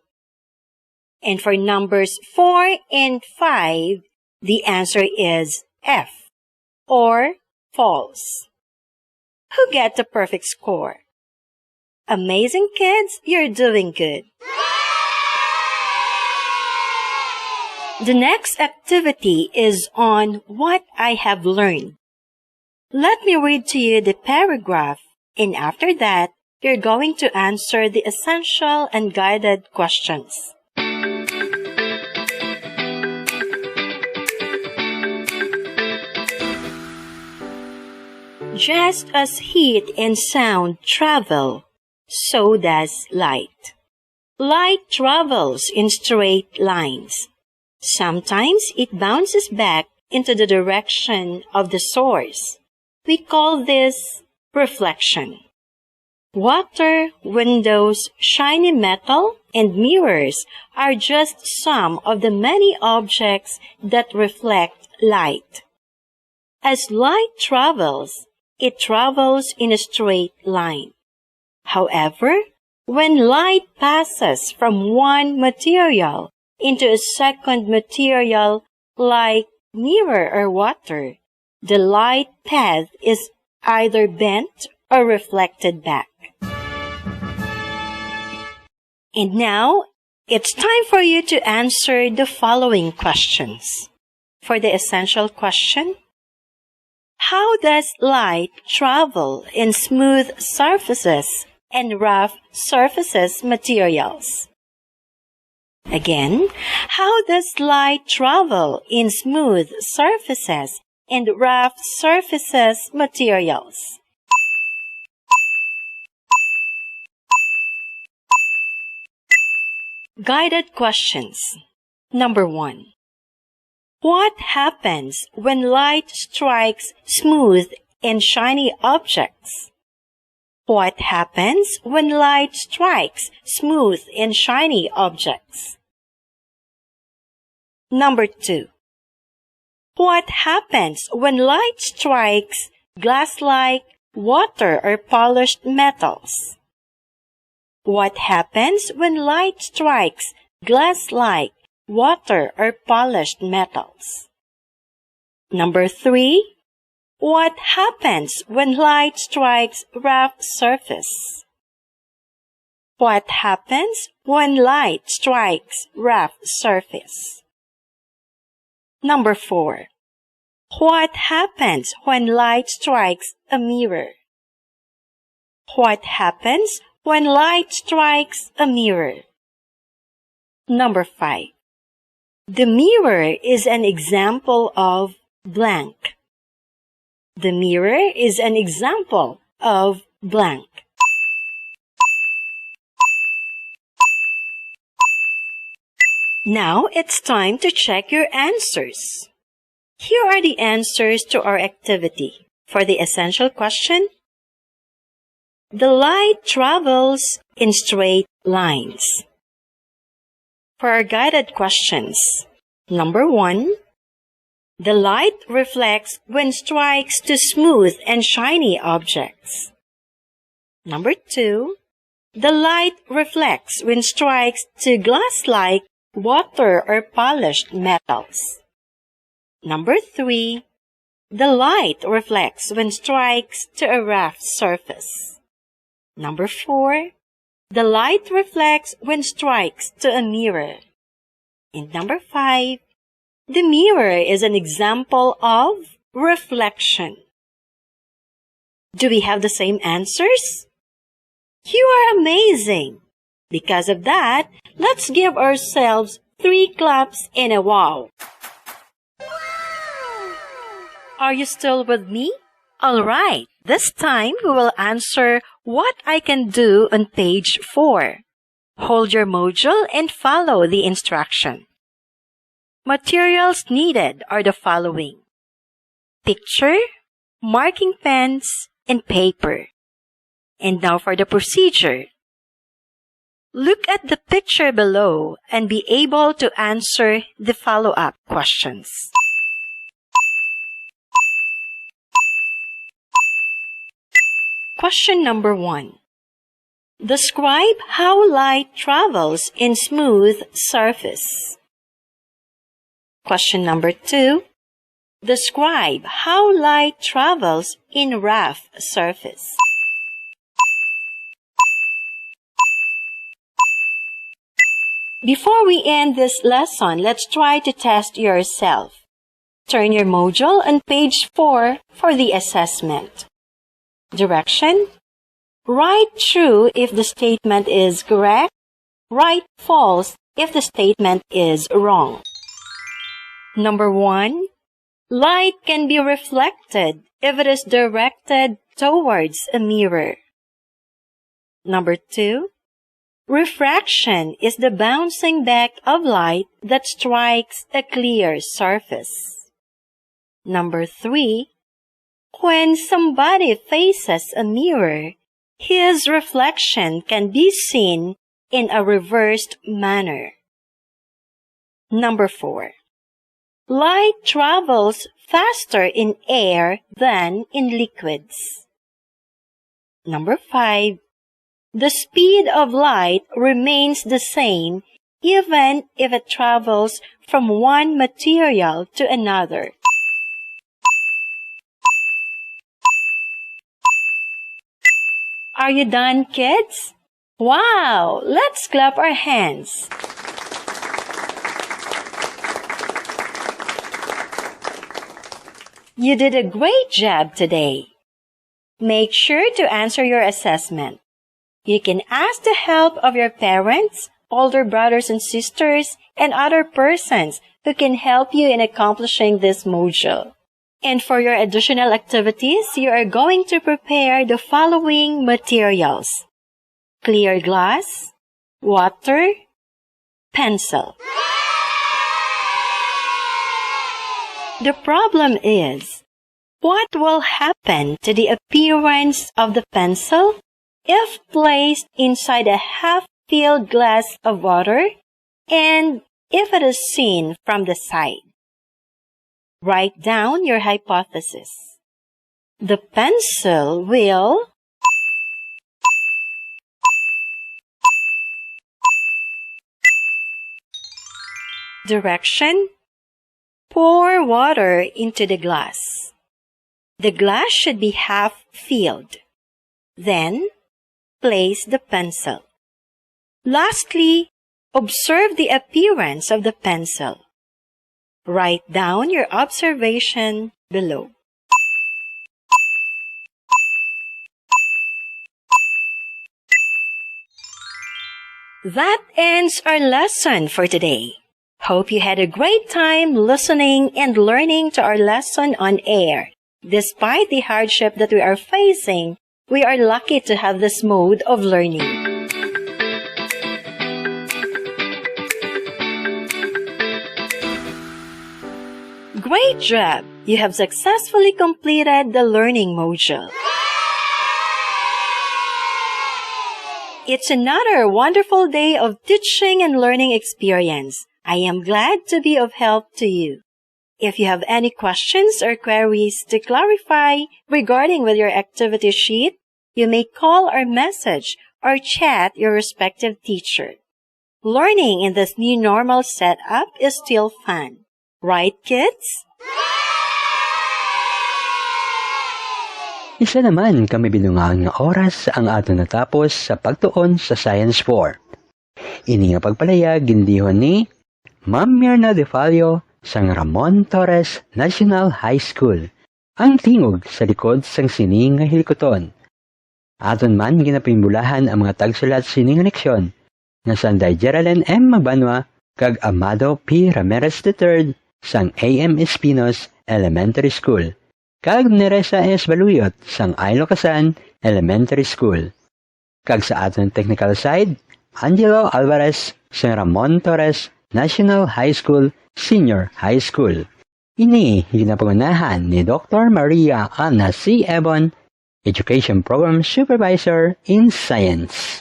And for numbers 4 and 5, the answer is F, or false. Who got the perfect score? Amazing, kids, you're doing good. The next activity is on what I have learned. Let me read to you the paragraph, and after that, you're going to answer the essential and guided questions. Just as heat and sound travel, so does light. Light travels in straight lines. Sometimes it bounces back into the direction of the source. We call this reflection. Water, windows, shiny metal, and mirrors are just some of the many objects that reflect light. As light travels, it travels in a straight line. However, when light passes from one material into a second material like mirror or water, the light path is either bent or reflected back. And now, it's time for you to answer the following questions. For the essential question, how does light travel in smooth surfaces and rough surfaces materials? Again, how does light travel in smooth surfaces and rough surfaces materials? Guided questions. Number 1. What happens when light strikes smooth and shiny objects? What happens when light strikes smooth and shiny objects? Number 2. What happens when light strikes glass-like, water, or polished metals? What happens when light strikes glass-like, water, or polished metals? Number 3. What happens when light strikes rough surface? What happens when light strikes rough surface? Number 4. What happens when light strikes a mirror? What happens when light strikes a mirror? Number 5. The mirror is an example of blank. The mirror is an example of blank. Now it's time to check your answers. Here are the answers to our activity. For the essential question, the light travels in straight lines. For our guided questions, number 1, the light reflects when strikes to smooth and shiny objects. Number 2, the light reflects when strikes to glass-like, water or polished metals. Number 3, the light reflects when strikes to a rough surface. Number 4, the light reflects when strikes to a mirror. And number 5, the mirror is an example of reflection. Do we have the same answers? You are amazing! Because of that, let's give ourselves 3 claps and a wow. Are you still with me? All right, this time we will answer what I can do on page 4. Hold your module and follow the instruction. Materials needed are the following: picture, marking pens, and paper. And now for the procedure. Look at the picture below and be able to answer the follow-up questions. Question number 1. Describe how light travels in smooth surface. Question number 2. Describe how light travels in rough surface. Before we end this lesson, let's try to test yourself. Turn your module on page 4 for the assessment. Direction: write true if the statement is correct, write false if the statement is wrong. Number 1, light can be reflected if it is directed towards a mirror. Number 2, refraction is the bouncing back of light that strikes a clear surface. Number 3, when somebody faces a mirror, his reflection can be seen in a reversed manner. Number 4, light travels faster in air than in liquids. Number 5, the speed of light remains the same even if it travels from one material to another. Are you done, kids? Wow! Let's clap our hands. You did a great job today. Make sure to answer your assessment. You can ask the help of your parents, older brothers and sisters, and other persons who can help you in accomplishing this module. And for your additional activities, you are going to prepare the following materials: clear glass, water, pencil. The problem is, what will happen to the appearance of the pencil if placed inside a half-filled glass of water and if it is seen from the side? Write down your hypothesis. The pencil will Direction: pour water into the glass. The glass should be half filled. Then, place the pencil. Lastly, observe the appearance of the pencil. Write down your observation below. That ends our lesson for today. Hope you had a great time listening and learning to our lesson on air. Despite the hardship that we are facing, we are lucky to have this mode of learning. Great job! You have successfully completed the learning module. It's another wonderful day of teaching and learning experience. I am glad to be of help to you. If you have any questions or queries to clarify regarding with your activity sheet, you may call or message or chat your respective teacher. Learning in this new normal setup is still fun. Right, kids? Isa naman kami bilungan nga oras ang ato natapos sa pagtuon sa Science 4. Ini nga pagpalayag gindihon ni Ma'am Mirna De Fallo sang Ramon Torres National High School, ang tingog sa likod sang sining nga hilikoton. Aton man ginapimbulahan ang mga tagsulat sining nga leksyon nga Sanday Geraldine M. Mabanwa kag Amado P. Ramirez III sang A.M. Espinos Elementary School, kag Neresa S. Baluyot sang Ailocasan Elementary School. Kag sa aton technical side, Angelo Alvarez sang Ramon Torres National High School, Senior High School. Ini ginapangunahan ni Dr. Maria Ana C. Ebon, Education Program Supervisor in Science.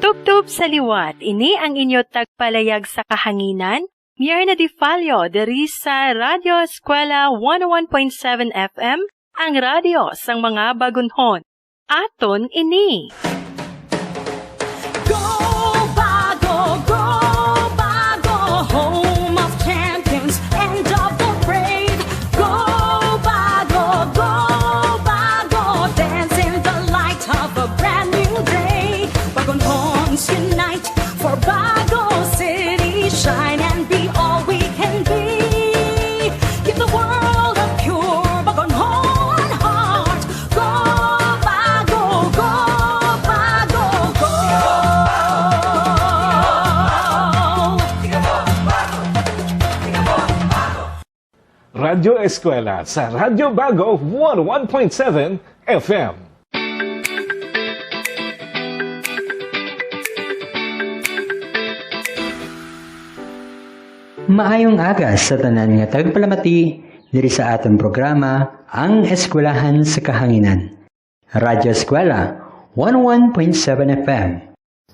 Tub-tub sa liwat, ini ang inyo tagpalayag sa kahanginan, Mirna De Fallo, diri sa Radyo Eskwela 101.7 FM, ang radyo sang mga bagunhon. Aton ini. Go Bago, home of champions and double parade. Go Bago, dance in the light of a brand new day. Bagunhons unite for Bago City, shine and be all we can be. Give the world a pure bagunhon heart. Go Bago, go. Radyo Eskwela sa Radyo Bago 101.7 FM. Maayong aga sa tanan nga tagpalamati diri sa atong programa ang Eskwelahan sa Kahanginan. Radyo Eskwela 101.7 FM.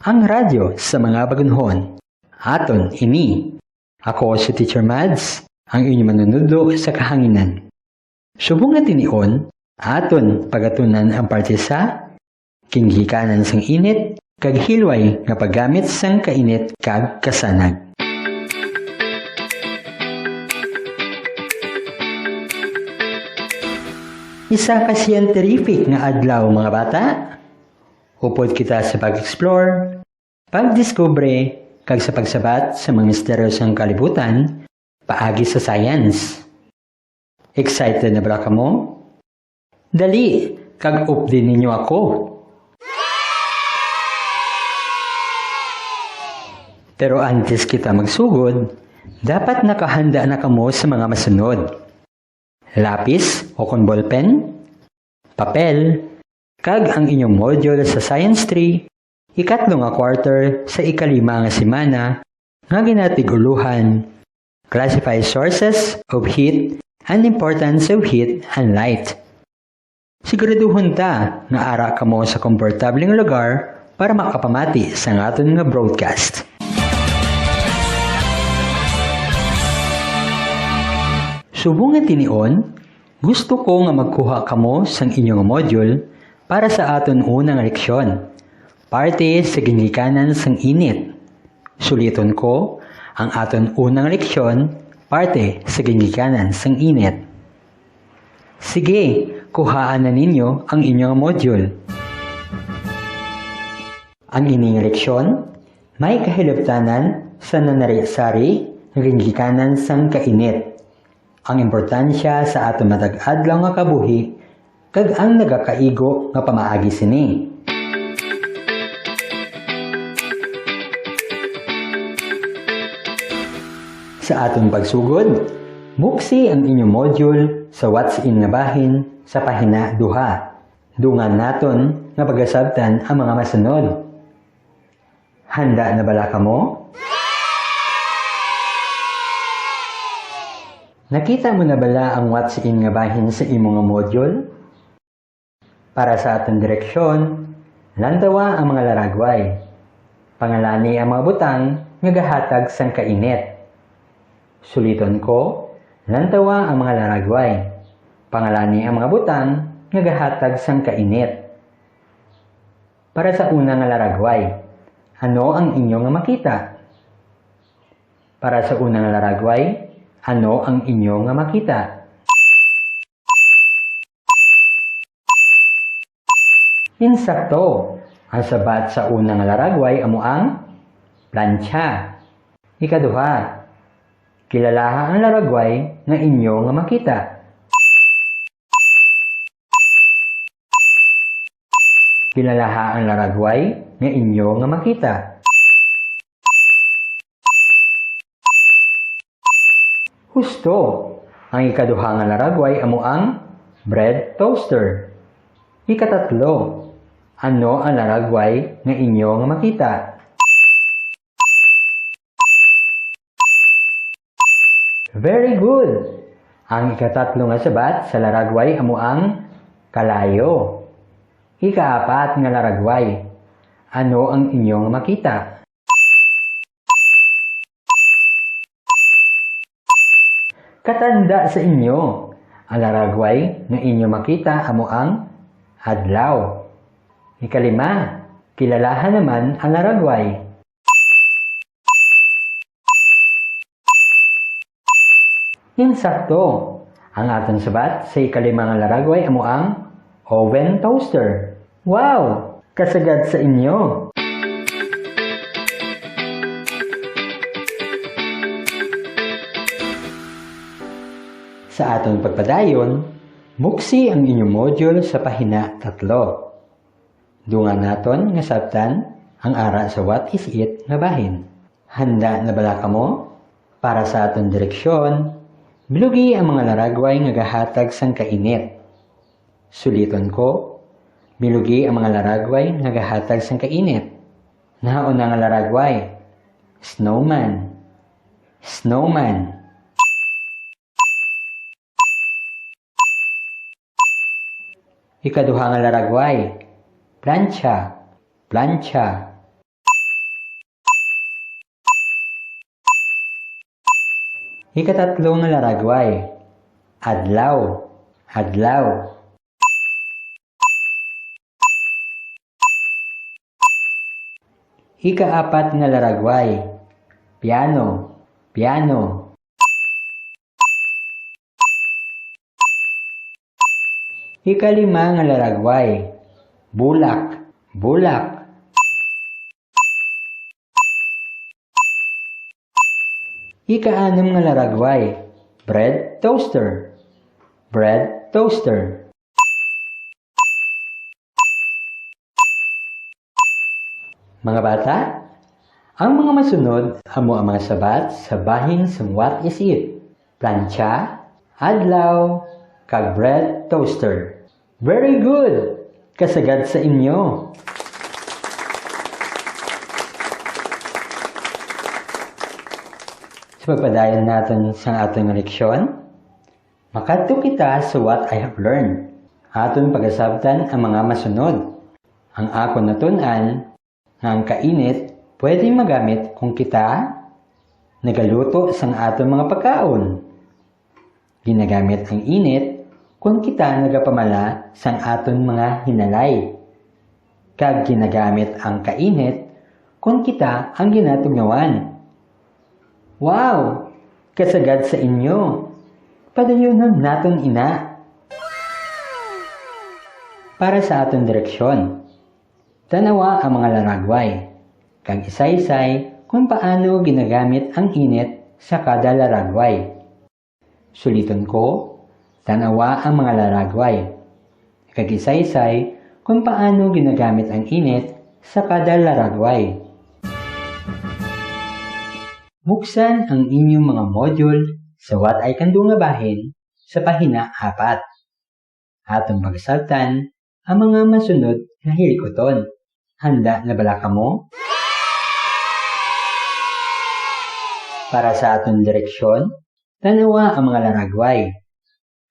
Ang radyo sa mga bagunhon. Aton ini. Ako si Teacher Mads, ang inyong manunudlo sa kahanginan. Subong nga tinion, aton pagatunan ang parte sa kinghikanan sang init, kag hilway nga paggamit sang kainit kag kasanag. Isa ka scientific nga adlaw mga bata. Upod kita sa pag-explore, pagdiskubre, kag sa pagsabat sa mga misteryo sang kalibutan, paagi sa science. Excited na ba ka mo? Dali, kag update ninyo ako. Pero antes kita magsugod, dapat nakahanda na kamo sa mga masunod. Lapis o kon ballpen, papel, kag ang inyong module sa Science 3, ikatlong nga quarter sa ikalima nga semana, nga ginatiguluhan, classify sources of heat and importance of heat and light. Siguraduhon ta nga ara ka mo sa komportableng lugar para makapamati sa aton nga broadcast. Subong nga tinion, gusto ko nga magkuha kamo sang inyong module para sa aton unang leksyon. Parte sa ginikanan sang init. Suliton ko, ang aton unang leksyon, parte sa ginikanan sang init. Sige, kuhaan na ninyo ang inyong module. Ang inyong leksyon, may kahilabtanan sa nanari-sari ng ginikanan sang kainit. Ang importansya sa aton matag-adlaw nga kabuhi kag ang nagakaigo nga pamaagi sini. Sa atong pagsugod, muksi ang inyong module sa What's in nga bahin sa pahina 2. Dungan naton nga pagasabtan ang mga masunod. Handa na bala kamo? Nakita mo na bala ang What's in nga bahin sa imong nga module? Para sa atong direksyon, lantawa ang mga laragway. Pangalani ang mga butang nga gahatag sang kainit. Suliton ko, lantawa ang mga laragway. Pangalani ang mga butang nga gahatag sang kainit. Para sa unang nga laragway, ano ang inyong nga makita? Para sa unang nga laragway, ano ang inyong nga makita? Insakto, ang sabat sa unang nga laragway amo ang plancha. Ikaduha, kilalaha ang laragway nga inyo nga makita. Kilalaha ang laragway nga inyo nga makita. Husto, ang ikaduha nga laragway amo ang bread toaster. Ikatatlo, ano ang laragway nga inyo nga makita? Very good! Ang ikatatlo nga sabat sa laragway amo ang kalayo. Ikaapat nga laragway, ano ang inyong makita? Katanda sa inyo, ang laragway nga inyong makita amo ang adlaw. Ikalima, kilalahan naman ang laragway. Insakto, ang atong sabat sa ikalima nga laragway amo ang oven toaster. Wow! Kasagad sa inyo! Sa atong pagpadayon, muksi ang inyong module sa pahina 3. Dungan naton nga sabtan ang ara sa what is it nga bahin. Handa na bala kamo? Para sa atong direksyon, bilugi ang mga laragway nga gahatag sang kainit. Suliton ko, bilugi ang mga laragway nga gahatag sang kainit. Nauna nga laragway, snowman, snowman. Ikaduha nga laragway, plancha, plancha. Ikatatlo nga laragway, adlaw, adlaw. Ikaapat nga laragway, piano, piano. Ikalima nga laragway, bulak, bulak. Ikaanim nga laragway, bread toaster, bread toaster. Mga bata, ang mga masunod amo ang mga sabat sa bahin sa what is it? Plancha, adlaw, kag bread toaster. Very good! Kasagad sa inyo. Sa pagpadayon natin sa ating leksyon, makadto kita sa what I have learned. Aton pagasabtan ang mga masunod. Ang akon natun-an nga ang kainit pwede magamit kung kita nagaluto sang atong mga pagkaon. Ginagamit ang init kung kita nagapamala sang aton mga hinalay. Kag ginagamit ang kainit kung kita ang ginatugnawan. Wow! Kasagad sa inyo. Padayunan naton ina. Para sa aton direksyon, tanawa ang mga laragway, kag isaysay kung paano ginagamit ang init sa kada laragway. Suliton ko, tanawa ang mga laragway. Kag-isaysay kung paano ginagamit ang init sa kada laragway. Buksan ang inyong mga module sa What I Can Do nga bahin sa pahina 4. Atong pagsabtan ang mga masunod na hilikoton. Handa na bala ka mo? Para sa atong direksyon, tanawa ang mga laragway.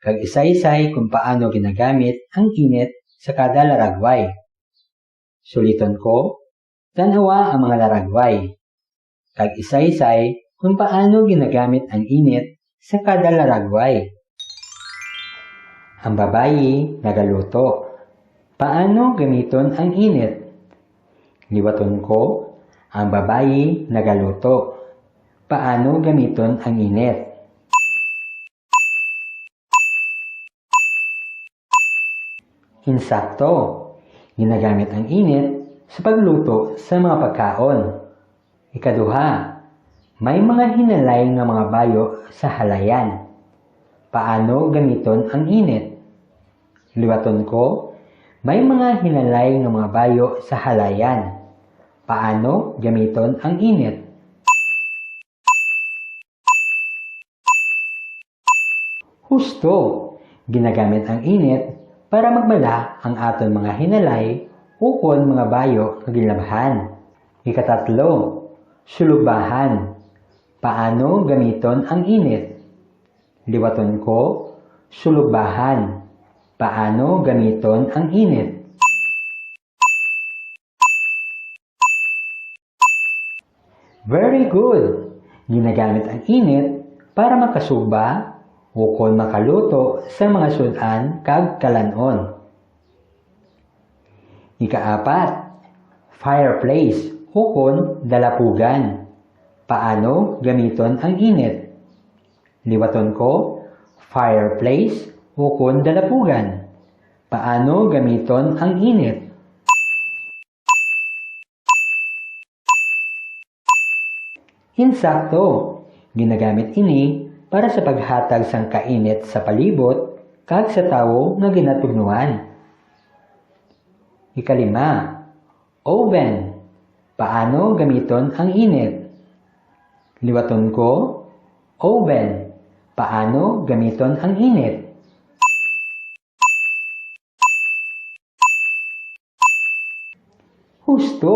Kag-isaysay kung paano ginagamit ang init sa kada laragway. Suliton ko, tanawa ang mga laragway. Kag-isaysay kung paano ginagamit ang init sa kada laragway. Ang babayi nagaluto. Paano gamiton ang init? Liwaton ko, ang babayi nagaluto. Paano gamiton ang init? Insakto, ginagamit ang init sa pagluto sa mga pagkaon. Ikaduha, may mga hinalay ng mga bayo sa halayan. Paano gamiton ang init? Liwaton ko, may mga hinalay ng mga bayo sa halayan. Paano gamiton ang init? Husto, ginagamit ang init para magmala ang aton mga hinalay ukon mga bayo nga ginlabhan. Ikatatlo, sulubahan. Paano gamiton ang init? Liwaton ko, sulubahan. Paano gamiton ang init? Very good! Ginagamit ang init para makasuba ukon makaluto sa mga sudan kag kalanon. Ika-4, fireplace ukon dalapugan. Paano gamiton ang init? Liwaton ko, fireplace ukon dalapugan. Paano gamiton ang init? Insakto, ginagamit ini para sa paghatag sang kainit sa palibot kag sa tawo nga ginatugnuan. Ika-5, oven. Paano gamiton ang init? Liwaton ko, oven. Paano gamiton ang init? Husto,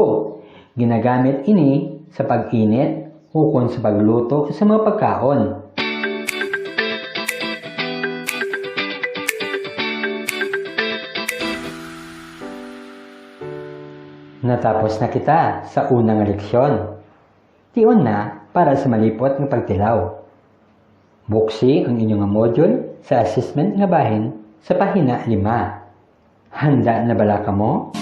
ginagamit ini sa pag-init ukon sa pagluto sa mga pagkaon. Natapos na kita sa unang leksyon. Tion na para sa malipot ng pagtilaw. Buksi ang inyong module sa assessment nga bahin sa pahina 5. Handa na bala ka mo?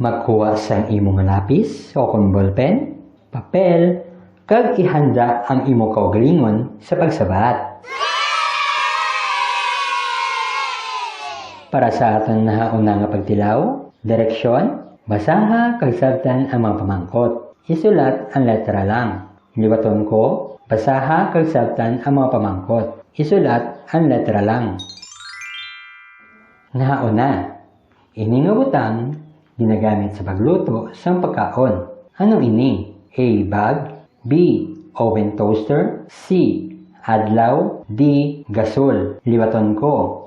Magkuha sa imong lapis o kung ballpen, papel, kag ihanda ang imong kaugalingon sa pagsabat. Para sa aton nahauna nga pagtilaw, direksyon, basaha kag sabtan ang mga pamangkot. Isulat ang letra lang. Liwaton ko, basaha kag sabtan ang mga pamangkot. Isulat ang letra lang. Nahauna, ini nga butang ginagamit sa pagluto sa pagkaon. Ano ini? A. Bag. B. Oven toaster. C. Adlaw. D. Gasol. Liwaton ko.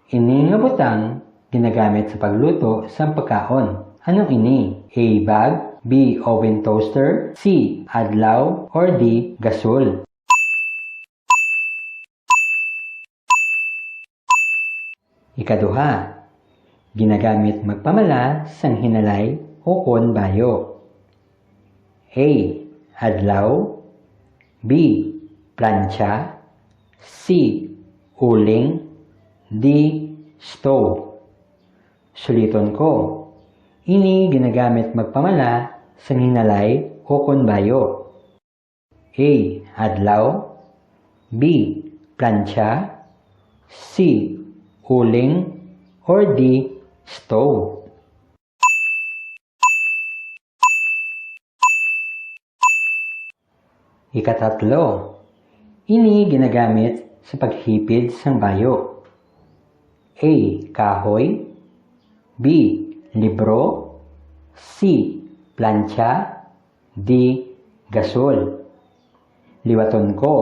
Ini nga butang ginagamit sa pagluto sa pagkaon. Ano ini? A. Bag. B. Oven toaster. C. Adlaw. Or D. Gasol. Ikaduha, ginagamit magpamala sang hinalay o kon bayo. A. Adlaw. B. Plancha. C. Uling. D. Stove. Suliton ko. Ini ginagamit magpamala sang hinalay o kon bayo. A. Adlaw. B. Plancha. C. Uling. Or D. Stove. Ikatatlo, Ini ginagamit sa paghipid sang bayo. A. Kahoy. B. Libro. C. Plancha. D. Gasol. Liwaton ko.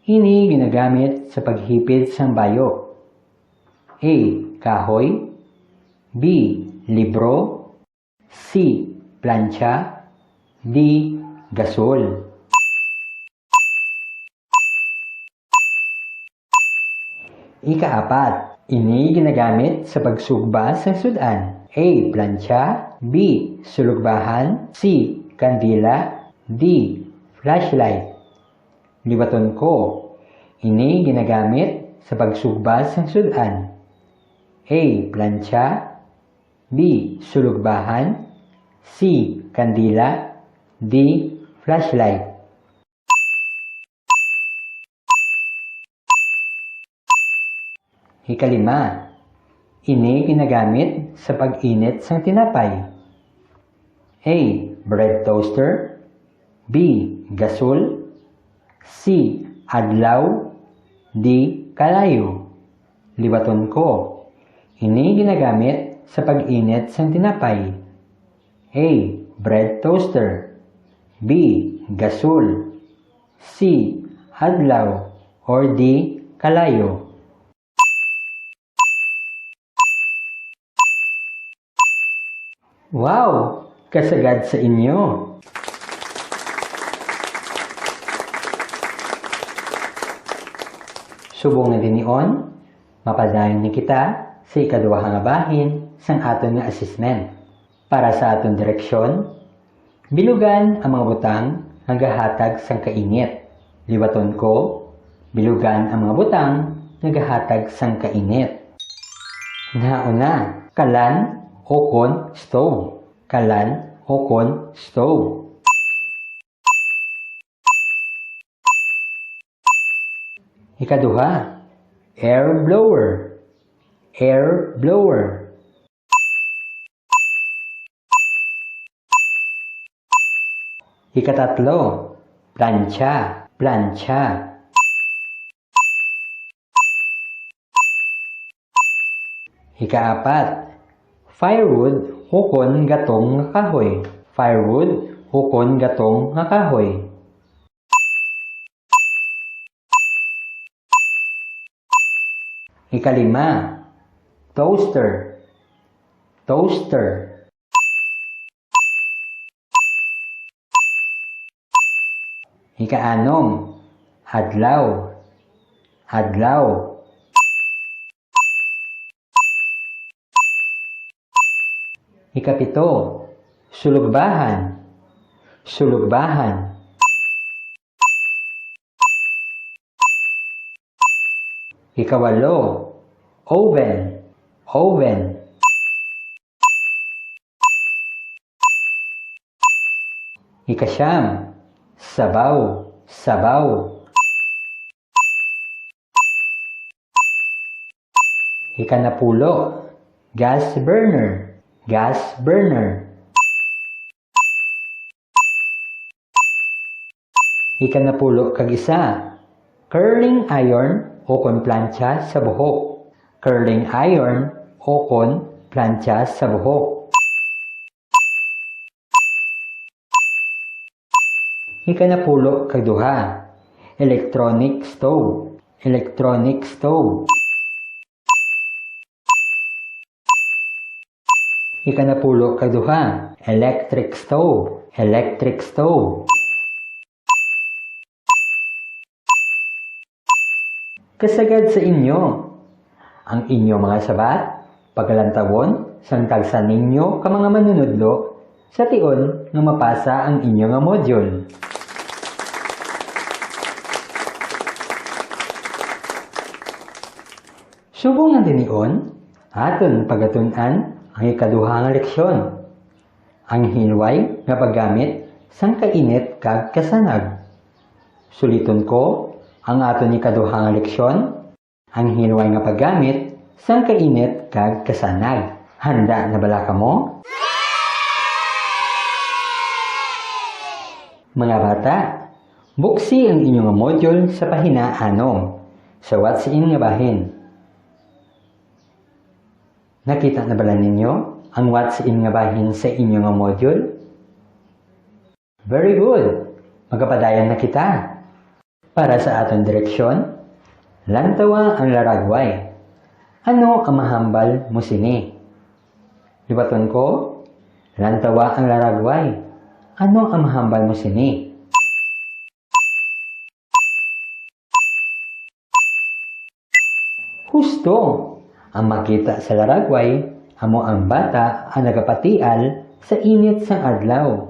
Ini ginagamit sa paghipid sang bayo. A. Kahoy. B. Libro. C. Plancha. D. Gasol. Ika-4. Ini ginagamit sa pagsugba sa sudan. A. Plancha. B. Sulugbahan. C. Kandila. D. Flashlight. Liwaton ko. Ini ginagamit sa pagsugba sa sudan. A. Plancha. B. Sulugbahan. C. Kandila. D. Flashlight. Ika-5. Ini ginagamit sa pag-init sang tinapay. A. Bread toaster. B. Gasol. C. Adlaw. D. Kalayo. Liwaton ko. Ini ginagamit sa pag-init sang tinapay. A. Bread toaster. B. Gasol. C. Adlaw. Or D. Kalayo. Wow! Kasagad sa inyo! Subong na dinion, mapadayon ni kita sa ikaduha nga bahin sang aton nga assessment. Para sa aton direksyon, bilugan ang mga butang nga gahatag sang kainit. Liwaton ko, bilugan ang mga butang nga gahatag sang kainit. Nauna, kalan o kon stove. Kalan o kon stove. Ikaduha, air blower. Air blower. Ikatatlo, plancha. Plancha. Ikaapat, firewood o kon gatong nga kahoy. Firewood o kon gatong nga kahoy. Ikalima, toaster. Toaster. Ikaanom, adlaw. Adlaw. Ikapito, sulugbahan. Sulugbahan. Ikawalo, oven. Oven. Ikasyam, sabaw. Sabaw. Ikanapulo, gas burner. Gas burner. Ikanapulo kag isa, curling iron o kon plancha sa buhok. Curling iron o kon plancha sa buhok. Ikanapulo kag duha, electronic stove. Electronic stove. Ikanapulo kag duha, electric stove. Electric stove. Kasagad sa inyo, ang inyo mga sabat, pagalantawon, sang tagsa ninyo ka mga manunudlo, sa tion nga mapasa ang inyo nga module. Subong nga dinion, aton pagatunan ang ikaduha nga leksyon. Ang hilway nga paggamit sang kainit kag kasanag. Suliton ko ang aton ikaduha nga leksyon, ang hilway nga paggamit sang kainit kag kasanag. Handa na bala kamo? Mga bata, Buksi ang inyong module sa pahina 6 sa what's in nga bahin. Nakita na bala ninyo ang what's in nga bahin sa inyong module? Very good! Magapadayon na kita. Para sa aton direksyon, lantawa ang laragway. Ano ang mahambal mo sini? Libaton ko, lantawa ang laragway. Ano ang mahambal mo sini? Husto! Ang makita sa laragway, amo ang bata ang nagapatial sa init sang adlaw.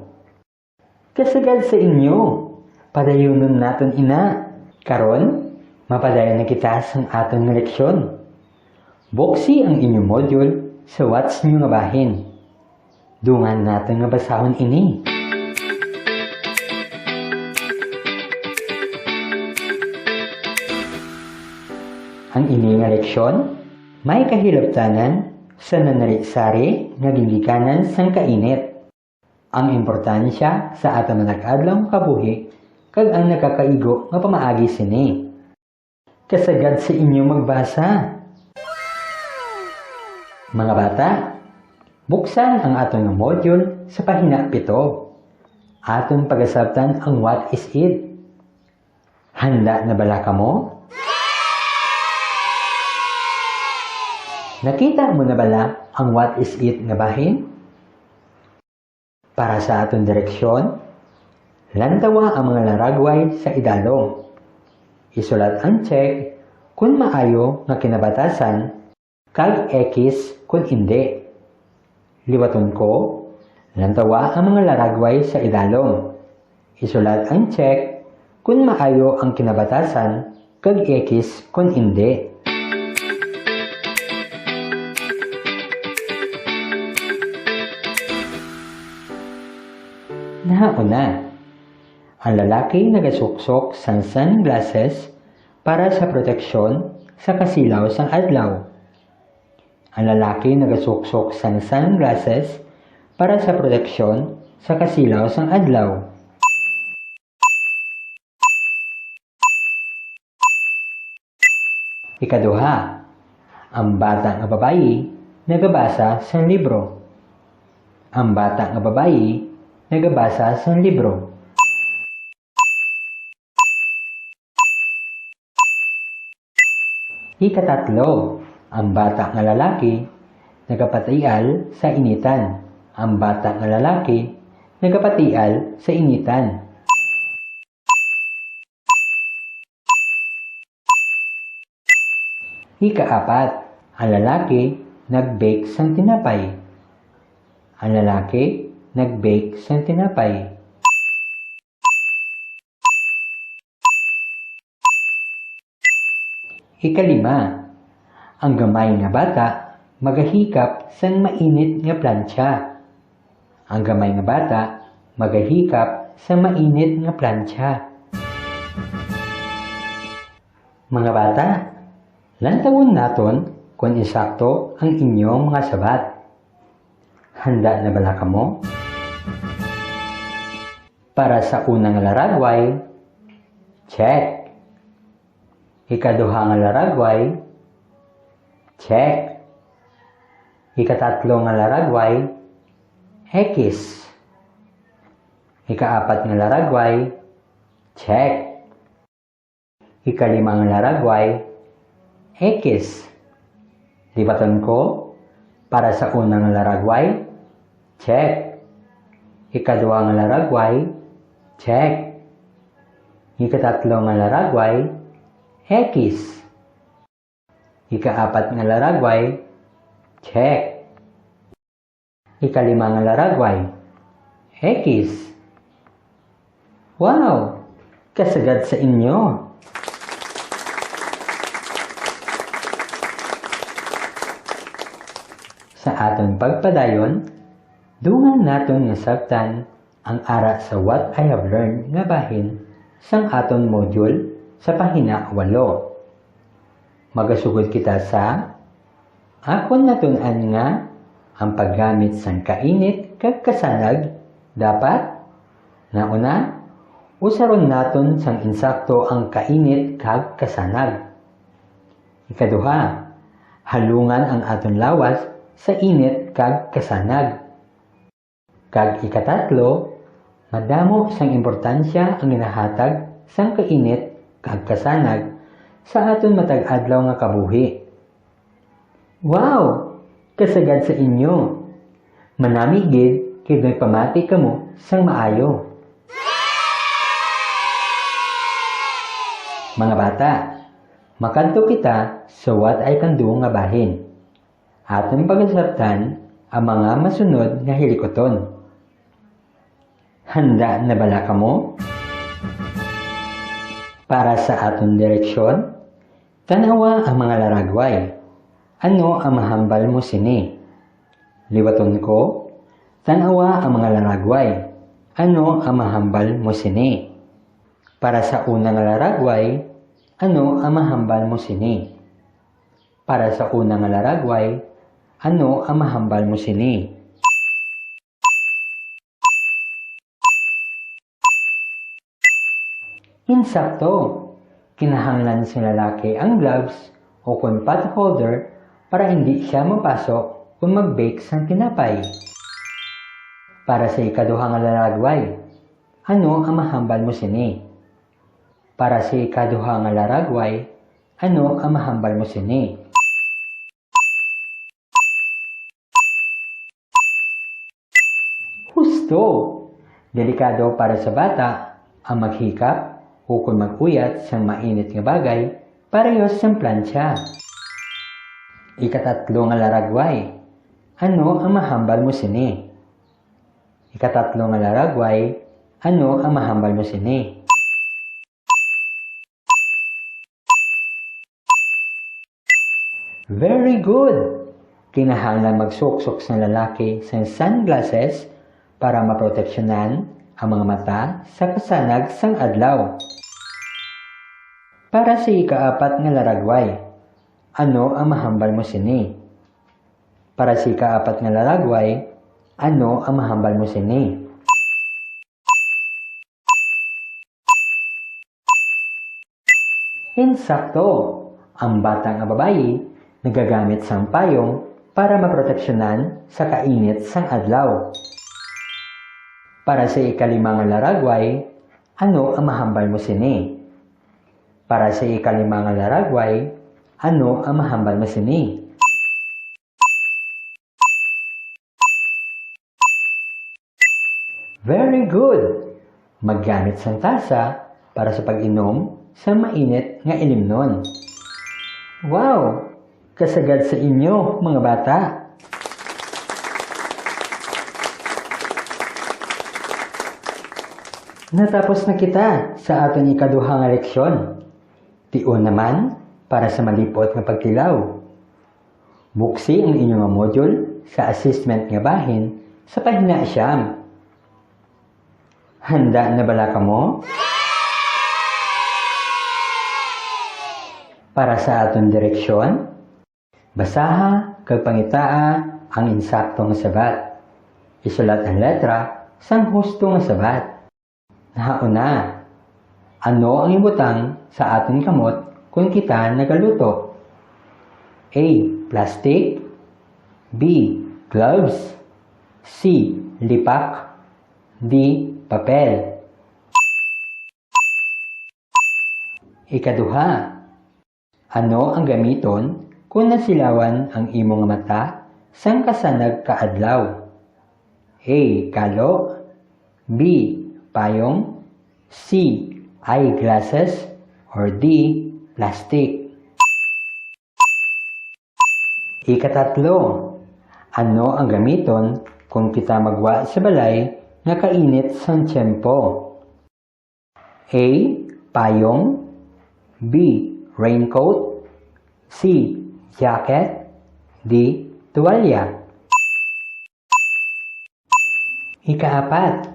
Kasagad sa inyo, padayunon naton ina. Karon, mapadayon na kita sa aton nga leksyon. Buksi ang inyong module sa what's nyo nga bahin. Dungan natin nga basahon ini. Ang ini nga leksyon, may kahilabtanan sa nanari-sari nga ginggikanan sang kainit. Ang importansya sa aton nag-adlaw kabuhi kag ang nakakaigo nga pamaagi sini. Kasagad sa inyo magbasa. Mga bata, buksan ang aton nga module sa pahina 7. Aton pagasabtan ang what is it. Handa na bala kamo? Nakita mo na bala ang what is it nga bahin? Para sa aton direksyon, lantawa ang mga laragway sa idalong. Isulat ang check kung maayo nga kinabatasan kag X kung hindi. Liwaton ko, lantawa ang mga laragway sa idalong. Isulat ang check kung maayo ang kinabatasan kag X kung hindi. Nauna, ang lalaki nagasuksok sang sunglasses para sa proteksyon sa kasilaw sang adlaw. Ang lalaki nagasuksok sang sunglasses para sa proteksyon sa kasilaw sang adlaw. Ikaduha, ang bata nga babayi nagabasa sang libro. Ang bata nga babayi nagabasa sang libro. Ikatatlo, ang bata nga lalaki nagapatial sa initan. Ang bata nga lalaki nagapatial sa initan. Ikaapat, ang lalaki nag-bake sang tinapay. Ang lalaki nag-bake sang tinapay. Ikalima, ang gamay nga bata magahikap sang mainit nga plancha. Ang gamay nga bata magahikap sang mainit nga plancha. Mga bata, lantawon naton kung insakto ang inyong mga sabat. Handa na bala kamo? Para sa unang laragway, check. Ikaduha nga laragway, check. Ikatatlo nga laragway, X. Ikaapat nga laragway, check. Ikalima nga laragway, X. Libaton ko, para sa unang laragway, check. Ikaduha nga laragway, check. Ikatatlo nga laragway, X. Ikaapat nga laragway, check. Ikalima nga laragway, X. Wow! Kasagad sa inyo! Sa aton pagpadayon, dungan naton nga sabtan ang ara sa what I have learned nga bahin sang aton module sa pahina 8. Magasugod kita sa akon natun-an nga ang paggamit sang kainit kag kasanag dapat nauna Usaron naton sang insakto ang kainit kag kasanag. Ikaduha, halungan ang aton lawas sa init kag kasanag. Kag ikatatlo, madamo sang importansya ang ginahatag sang kainit kag kasanag sa aton matag adlaw nga kabuhi. Wow! Kasagad sa inyo. Manami gid kay nagpamati kamo sang maayo. Mga bata, makadto kita sa what ay kandu nga bahin. Aton pagasabtan ang mga masunod nga hilikoton. Handa na bala kamo? Para sa aton direksyon, tanawa ang mga laragway. Ano ang mahambal mo sini? Liwaton ko, tanawa ang mga laragway. Ano ang mahambal mo sini? Para sa unang laragway, ano ang mahambal mo sini? Para sa unang laragway, ano ang mahambal mo sini? Insakto, kinahanglan sa lalaki ang gloves o kung pot holder para hindi siya mapasok kung mag-bake sang tinapay. Para sa ikaduhang laragway, ano ang mahambal mo sini? Para sa ikaduhang laragway, ano ang mahambal mo sini? Husto! Delikado para sa bata ang maghikap o kung mag-uyat sa mainit nga bagay parehas sang plancha. Ikatatlo nga laragway, ano ang mahambal mo sini? Ikatatlo nga laragway, ano ang mahambal mo sini? Very good! Kinahanglan magsuksok sa lalaki sa sunglasses para maproteksyonan ang mga mata sa kasanag sang adlaw. Para sa ikaapat nga laragway, ano ang mahambal mo sini? Para sa ikaapat nga laragway, ano ang mahambal mo sini? Insakto! Ang batang nga babayi nagagamit sang payong para maproteksyonan sa kainit sang adlaw. Para sa ikalima nga laragway, ano ang mahambal mo sini? Para sa ikalima nga laragway, ano ang mahambal mo sini? Very good! Maggamit sang tasa para sa pag-inom sa mainit nga ilimnon. Wow! Kasagad sa inyo, mga bata! Natapos na kita sa aton ikaduhang leksyon. Tion naman para sa malipot nga pagtilaw. Buksi ang inyong module sa assessment nga bahin sa pahina siyam. Handa na bala kamo? Para sa aton direksyon, basaha kag pangitaa ang insaktong sabat. Isulat ang letra sang husto nga sabat. Nahauna, ano ang ibutang sa aton kamot kung kita nagaluto? A. Plastic. B. Gloves. C. Lipak. D. Papel. Ikaduha, ano ang gamiton kung nasilawan ang imong mata sang kasanag kaadlaw? A. Kalo. B. Payong. C. Eyeglasses. Or D. Plastic. Ikatatlo, ano ang gamiton kung kita magwa sa balay nga kainit sang tiyempo? A. Payong. B. Raincoat. C. Jacket. D. Tuwalya. Ikaapat,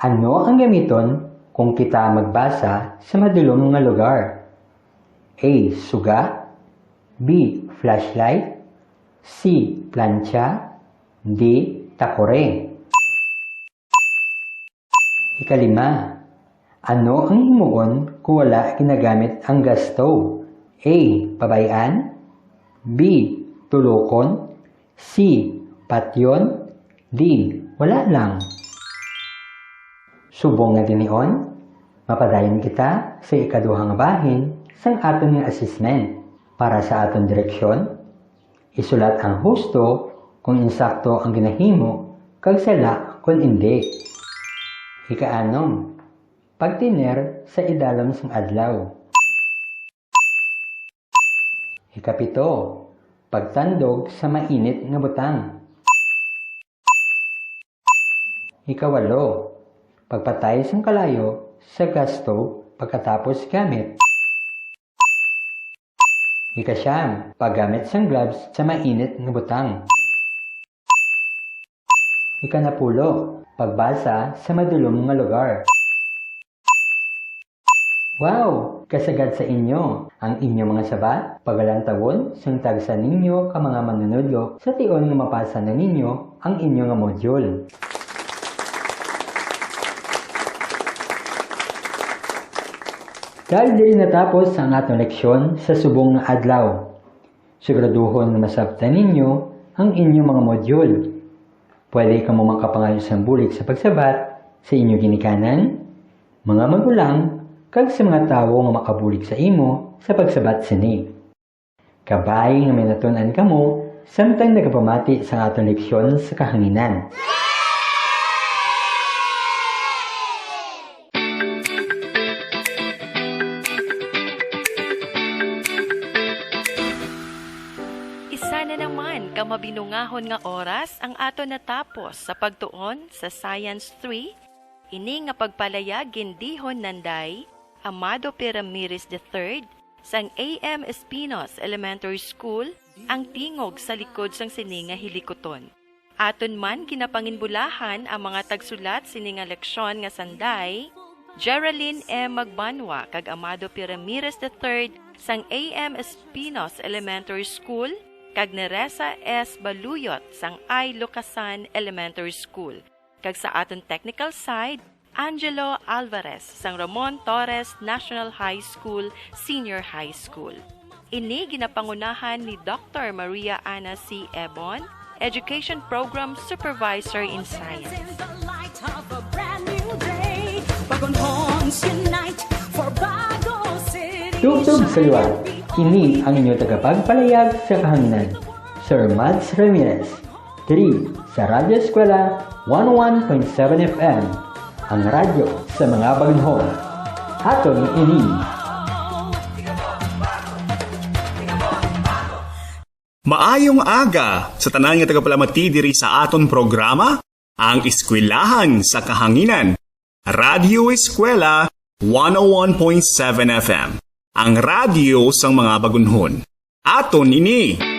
ano ang gamiton kung kita magbasa sa madulom nga lugar? A. Suga. B. Flashlight. C. Plancha. D. Takore. Ikalima, Ano ang himuon kung wala ginagamit ang gas stove? A. Pabayaan, B. Tulokon, C. Patyon, D. Wala lang. Subong nga dinion, mapadayon kita sa ikaduhang bahin sang aton nga assessment. Para sa aton direksyon, isulat ang husto kung insakto ang ginahimo kag sala kung hindi. Ikaanom, pagtiner sa idalom sang adlaw. Ikapito, pagtandog sa mainit nga butang. Ikawalo, pagpatay sang kalayo sa gas stove pagkatapos gamit. Ikasyam, paggamit sang gloves sa mainit nga butang. Ikanapulo, pagbasa sa madulom nga lugar. Wow! Kasagad sa inyo ang inyong mga sabat, pagalantawon, sang tagsa ninyo ka mga manunudlo sa tion nga mapasa na ninyo ang inyong nga module. Dahil diri natapos ang atong leksyon sa subong nga adlaw, siguraduhon na masabtan ninyo ang inyong mga module. Pwede ka mo makapangayos ang bulik sa pagsabat sa inyong ginikanan, mga magulang, kag sa mga tawo nga makabulik sa imo sa pagsabat sini. Kabay nga may natunan kamo samtang nagapamati sa atong leksyon sa kahanginan. Isa na naman kamabinungahon nga oras ang ato natapos sa pagtuon sa Science 3, ini nga pagpalayag gindihon nanday Amado P. Ramirez III sang AM Espinos Elementary School ang tingog sa likod sang sininga hilikoton. Aton man ginapanginbulahan ang mga tagsulat sininga leksyon nga sanday, Geraldine M. Magbanwa kag Amado P. Ramirez III sang AM Espinos Elementary School kag Neresa S. Baluyot sang I. Lucasan Elementary School. Kag sa aton technical side, Angelo Alvarez sang Ramon Torres National High School, Senior High School. Ini ginapangunahan ni Dr. Maria Ana C. Ebon, Education Program Supervisor in Science. Tugtog sa liwan, ini ang inyong tagapagpalayag sa kahanginan, Sir Mads Ramirez, 3 sa Radyo Eskwela 101.7 FM. Ang radyo sa mga bagunhon. Aton ini. Maayong aga sa tanan nga tagapalamati diri sa aton programa, ang Eskwelahan sa Kahanginan. Radyo Eskwela 101.7 FM. Ang radyo sa mga bagunhon. Aton ini.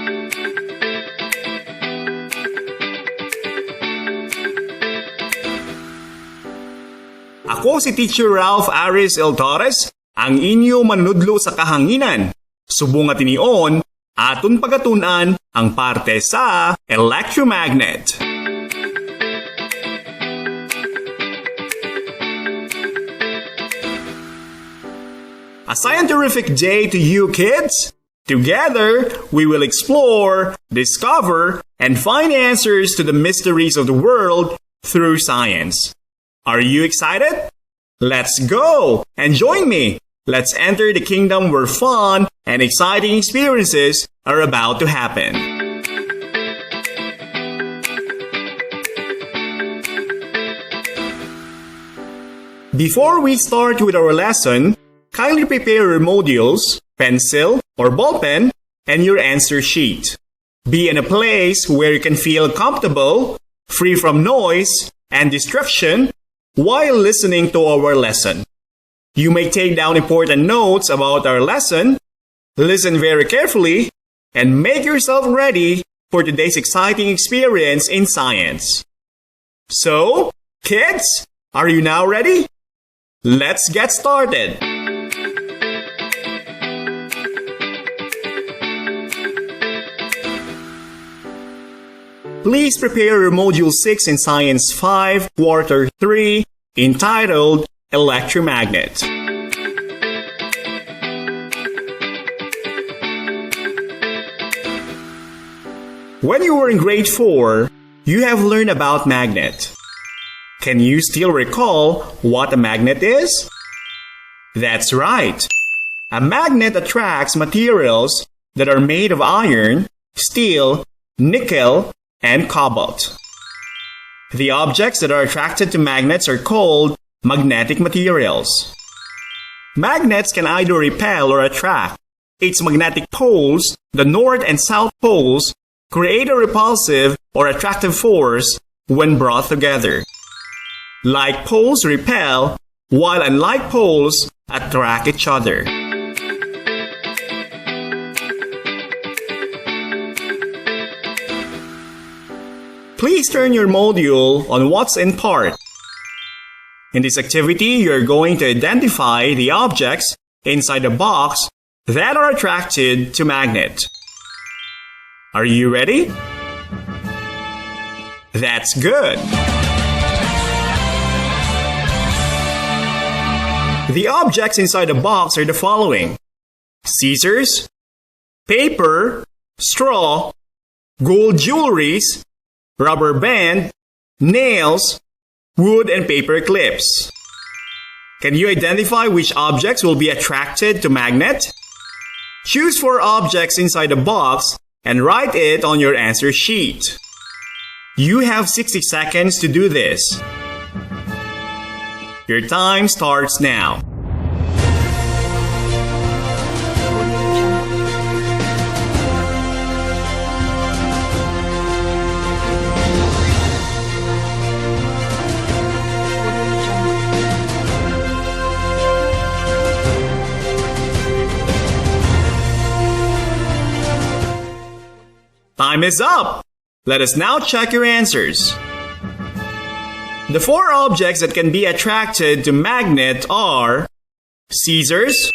Ako si Teacher Ralph Aris L. Torres, ang inyo manunudlo sa kahanginan. Subong at inion, aton pagatunan ang parte sa electromagnet. A scientific day to you kids! Together, we will explore, discover, and find answers to the mysteries of the world through science. Are you excited? Let's go and join me. Let's enter the kingdom where fun and exciting experiences are about to happen. Before we start with our lesson, kindly prepare your modules, pencil or ballpen, and your answer sheet. Be in a place where you can feel comfortable, free from noise and distraction, while listening to our lesson. You may take down important notes about our lesson, listen very carefully, and make yourself ready for today's exciting experience in science. So, kids, are you now ready? Let's get started! Please prepare your Module 6 in Science 5, Quarter 3, entitled electromagnet. When you were in grade 4, you have learned about magnet. Can you still recall what a magnet is? That's right. A magnet attracts materials that are made of iron, steel, nickel, and cobalt. The objects that are attracted to magnets are called magnetic materials. Magnets can either repel or attract. Its magnetic poles, the north and south poles, create a repulsive or attractive force when brought together. Like poles repel, while unlike poles attract each other. Please turn your module on what's in part. In this activity, you're going to identify the objects inside the box that are attracted to magnet. Are you ready? That's good. The objects inside the box are the following: scissors, paper, straw, gold jewelries, rubber band, nails, wood, and paper clips. Can you identify which objects will be attracted to magnet? Choose 4 objects inside the box and write it on your answer sheet. You have 60 seconds to do this. Your time starts now. Time is up! Let us now check your answers. The 4 objects that can be attracted to magnet are scissors,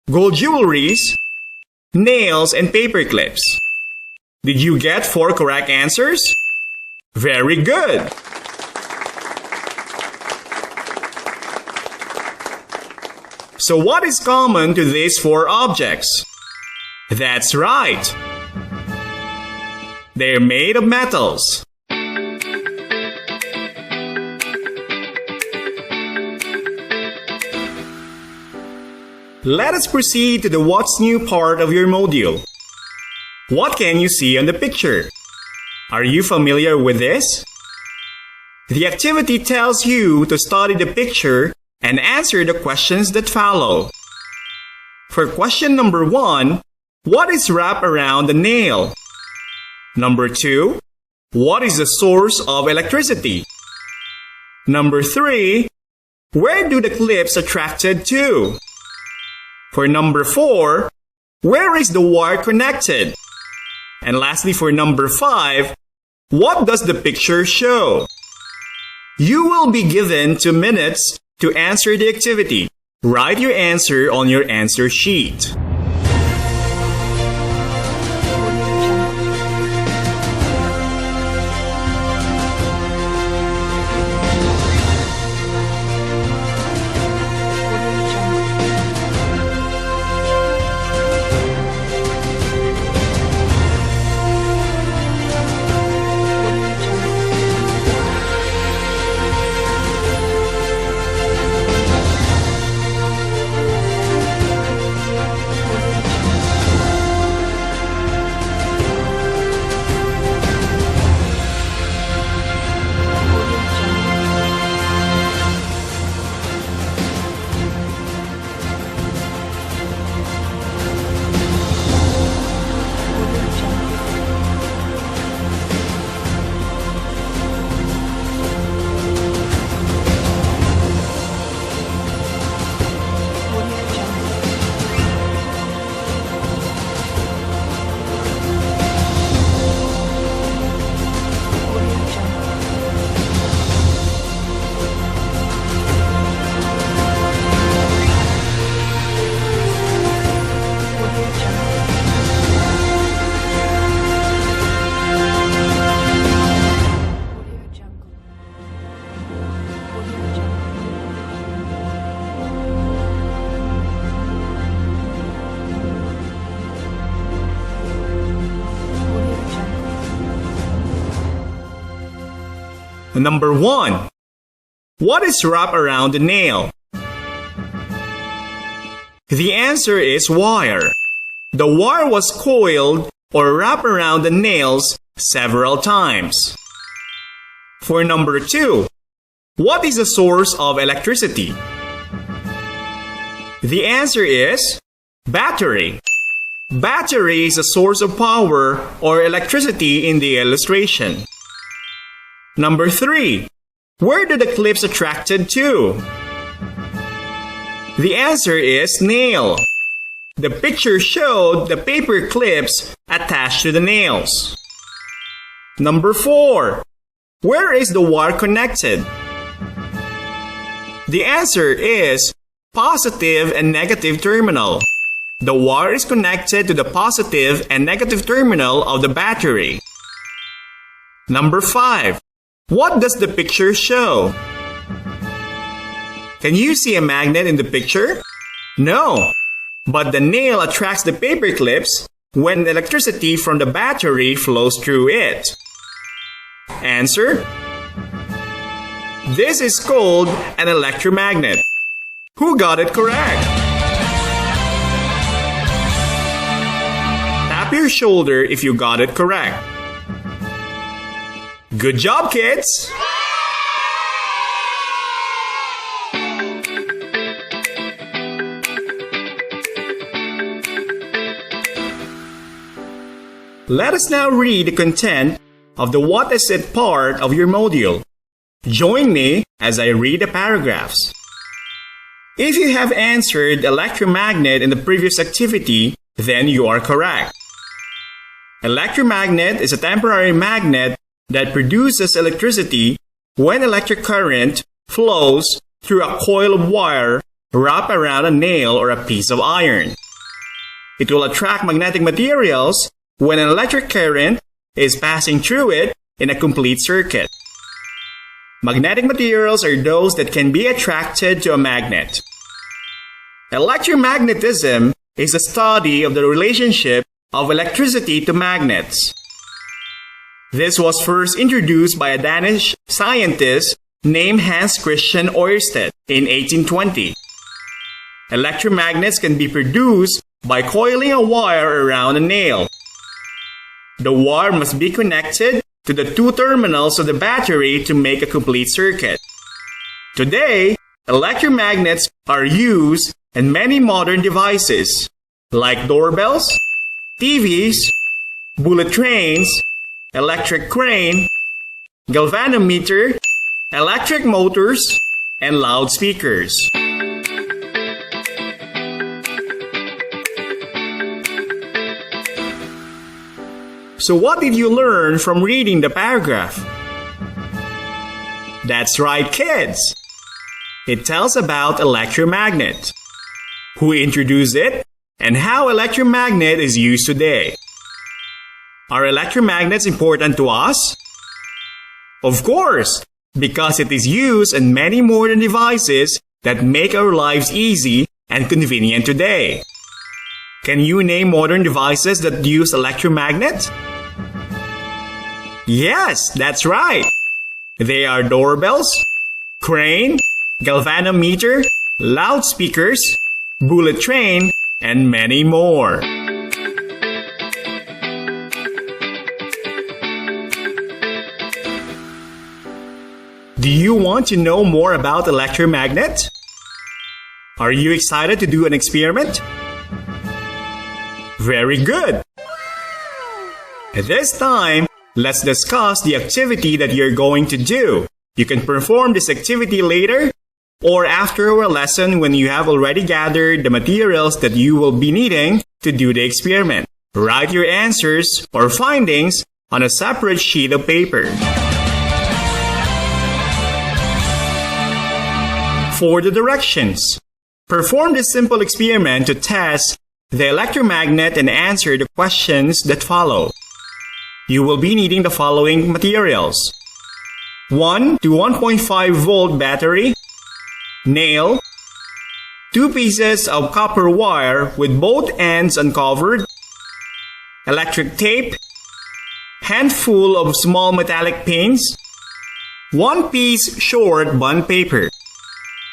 gold jewelries, nails, and paper clips. Did you get 4 correct answers? Very good! So what is common to these 4 objects? That's right! They're made of metals. Let us proceed to the What's New part of your module. What can you see on the picture? Are you familiar with this? The activity tells you to study the picture and answer the questions that follow. For question number 1, what is wrapped around the nail? Number 2, what is the source of electricity? Number 3, where do the clips attracted to? For number 4, where is the wire connected? And lastly, for number 5, what does the picture show? You will be given 2 minutes to answer the activity. Write your answer on your answer sheet. Number 1. What is wrapped around the nail? The answer is wire. The wire was coiled or wrapped around the nails several times. For number 2, what is the source of electricity? The answer is battery. Battery is a source of power or electricity in the illustration. Number 3, where do the clips attracted to? The answer is nail. The picture showed the paper clips attached to the nails. Number 4, where is the wire connected? The answer is positive and negative terminal. The wire is connected to the positive and negative terminal of the battery. Number 5, what does the picture show? Can you see a magnet in the picture? No, but the nail attracts the paper clips when electricity from the battery flows through it. Answer? This is called an electromagnet. Who got it correct? Tap your shoulder if you got it correct. Good job, kids! Let us now read the content of the What Is It part of your module. Join me as I read the paragraphs. If you have answered electromagnet in the previous activity, then you are correct. Electromagnet is a temporary magnet that produces electricity when electric current flows through a coil of wire wrapped around a nail or a piece of iron. It will attract magnetic materials when an electric current is passing through it in a complete circuit. Magnetic materials are those that can be attracted to a magnet. Electromagnetism is the study of the relationship of electricity to magnets. This was first introduced by a Danish scientist named Hans Christian Ørsted in 1820. Electromagnets can be produced by coiling a wire around a nail. The wire must be connected to the two terminals of the battery to make a complete circuit. Today, electromagnets are used in many modern devices like doorbells, TVs, bullet trains, electric crane, galvanometer, electric motors, and loudspeakers. So what did you learn from reading the paragraph? That's right, kids! It tells about electromagnet, who introduced it, and how electromagnet is used today. Are electromagnets important to us? Of course, because it is used in many modern devices that make our lives easy and convenient today. Can you name modern devices that use electromagnet? Yes, that's right. They are doorbells, crane, galvanometer, loudspeakers, bullet train, and many more. Do you want to know more about electromagnet? Are you excited to do an experiment? Very good! At this time, let's discuss the activity that you're going to do. You can perform this activity later or after our lesson when you have already gathered the materials that you will be needing to do the experiment. Write your answers or findings on a separate sheet of paper. For the directions, perform this simple experiment to test the electromagnet and answer the questions that follow. You will be needing the following materials: 1 to 1.5 volt battery, nail, 2 pieces of copper wire with both ends uncovered, electric tape, handful of small metallic pins, 1-piece short bond paper.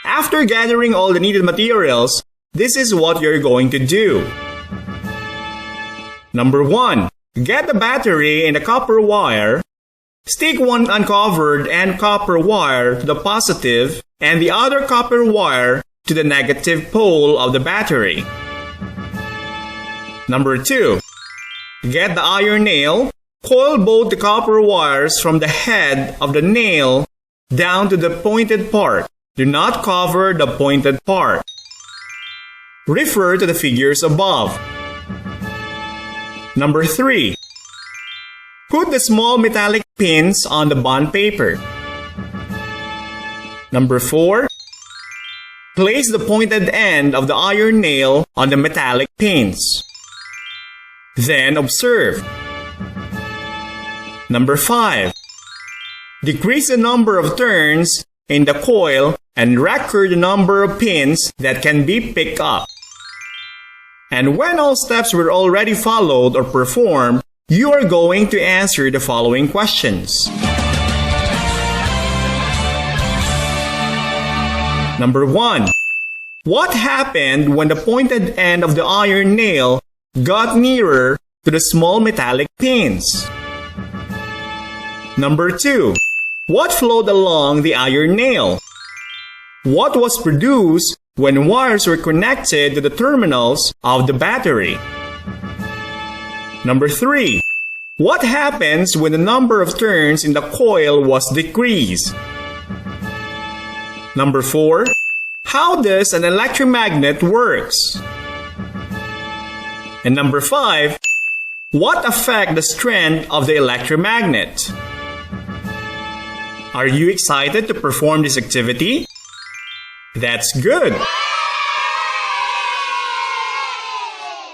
After gathering all the needed materials, this is what you're going to do. Number 1. Get the battery and the copper wire. Stick one uncovered end copper wire to the positive and the other copper wire to the negative pole of the battery. Number 2. Get the iron nail. Coil both the copper wires from the head of the nail down to the pointed part. Do not cover the pointed part. Refer to the figures above. Number 3. Put the small metallic pins on the bond paper. Number 4. Place the pointed end of the iron nail on the metallic pins. Then observe. Number 5. Decrease the number of turns in the coil and record the number of pins that can be picked up. And when all steps were already followed or performed, you are going to answer the following questions. Number 1. What happened when the pointed end of the iron nail got nearer to the small metallic pins? Number 2. What flowed along the iron nail? What was produced when wires were connected to the terminals of the battery? Number 3. What happens when the number of turns in the coil was decreased? Number 4. How does an electromagnet works? And number 5. What affect the strength of the electromagnet? Are you excited to perform this activity? That's good!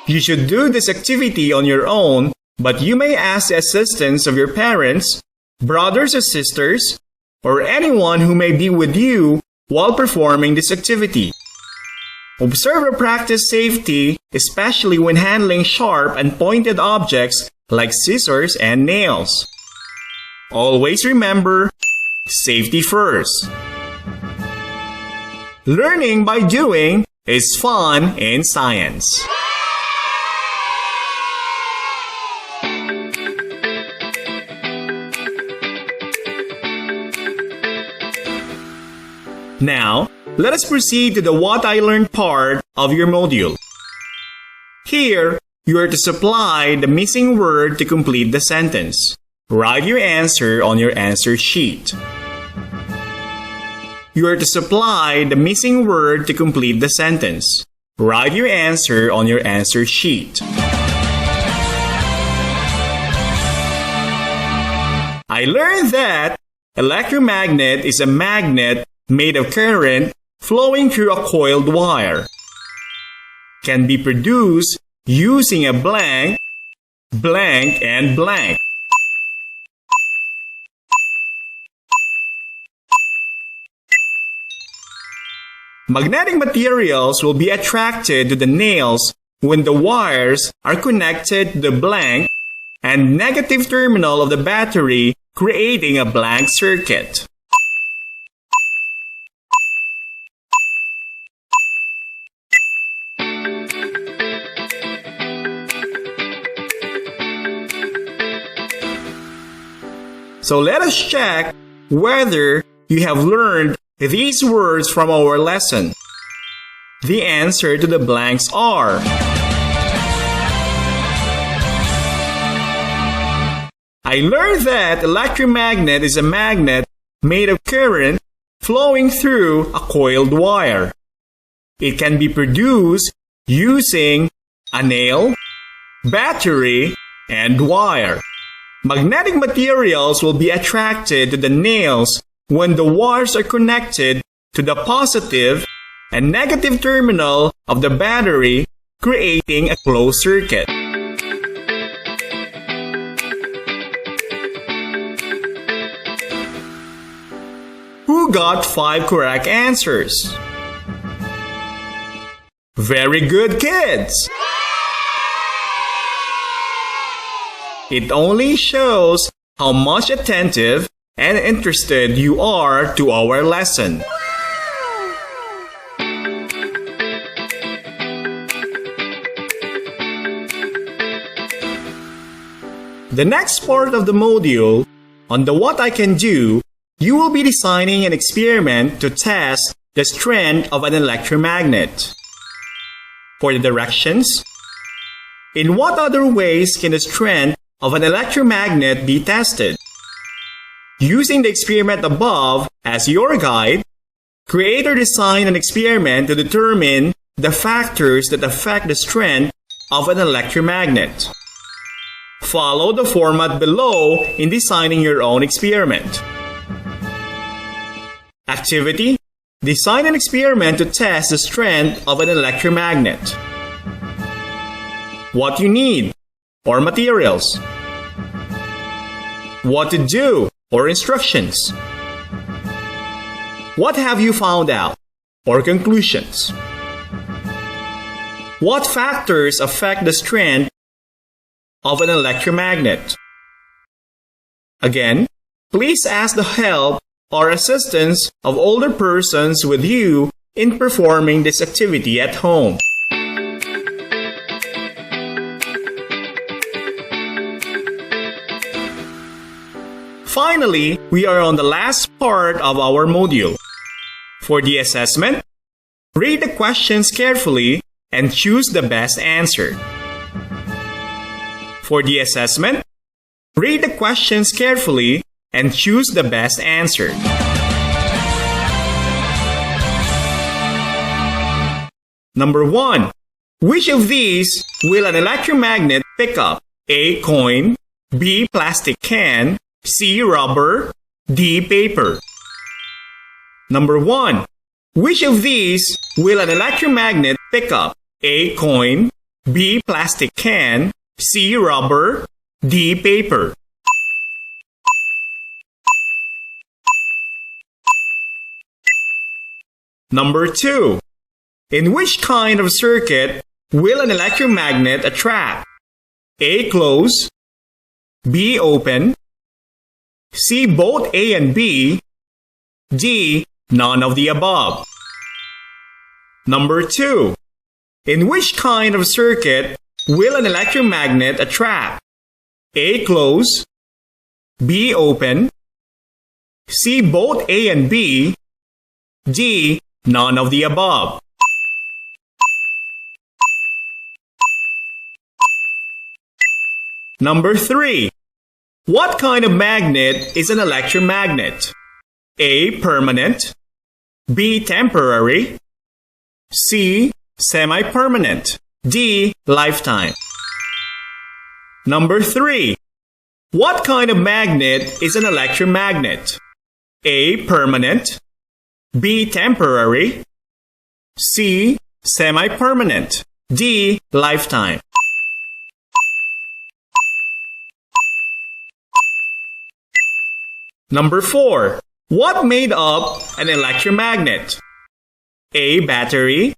You should do this activity on your own, but you may ask the assistance of your parents, brothers or sisters, or anyone who may be with you while performing this activity. Observe or practice safety, especially when handling sharp and pointed objects like scissors and nails. Always remember, safety first. Learning by doing is fun in science. Now, let us proceed to the What I Learned part of your module. Here, you are to supply the missing word to complete the sentence. Write your answer on your answer sheet. You are to supply the missing word to complete the sentence. Write your answer on your answer sheet. I learned that electromagnet is a magnet made of current flowing through a coiled wire. Can be produced using a blank, blank, and blank. Magnetic materials will be attracted to the nails when the wires are connected to the blank and negative terminal of the battery, creating a blank circuit. So let us check whether you have learned these words from our lesson. The answer to the blanks are: I learned that electromagnet is a magnet made of current flowing through a coiled wire. It can be produced using a nail, battery, and wire. Magnetic materials will be attracted to the nails when the wires are connected to the positive and negative terminal of the battery, creating a closed circuit. Who got 5 correct answers? Very good, kids! It only shows how much attentive and interested you are to our lesson. The next part of the module, on the What I Can Do, you will be designing an experiment to test the strength of an electromagnet. For the directions, in what other ways can the strength of an electromagnet be tested? Using the experiment above as your guide, create or design an experiment to determine the factors that affect the strength of an electromagnet. Follow the format below in designing your own experiment. Activity: design an experiment to test the strength of an electromagnet. What you need or materials. What to do or instructions. What have you found out or conclusions. What factors affect the strength of an electromagnet? Again, please ask the help or assistance of older persons with you in performing this activity at home. Finally, we are on the last part of our module. For the assessment, read the questions carefully and choose the best answer. For the assessment, read the questions carefully and choose the best answer. Number 1. Which of these will an electromagnet pick up? A. Coin, B. Plastic can, C. Rubber, D. Paper. Number 1. Which of these will an electromagnet pick up? A. Coin, B. Plastic can, C. Rubber, D. Paper. Number 2. In which kind of circuit will an electromagnet attract? A. Closed, B. Open, C. Both A and B, D. None of the above. Number 2. In which kind of circuit will an electromagnet attract? A. Closed, B. Open, C. Both A and B, D. None of the above. Number 3. What kind of magnet is an electromagnet? A. Permanent, B. Temporary, C. Semi-permanent, D. Lifetime. Number 3. What kind of magnet is an electromagnet? A. Permanent, B. Temporary, C. Semi-permanent, D. Lifetime. Number 4. What made up an electromagnet? A. Battery,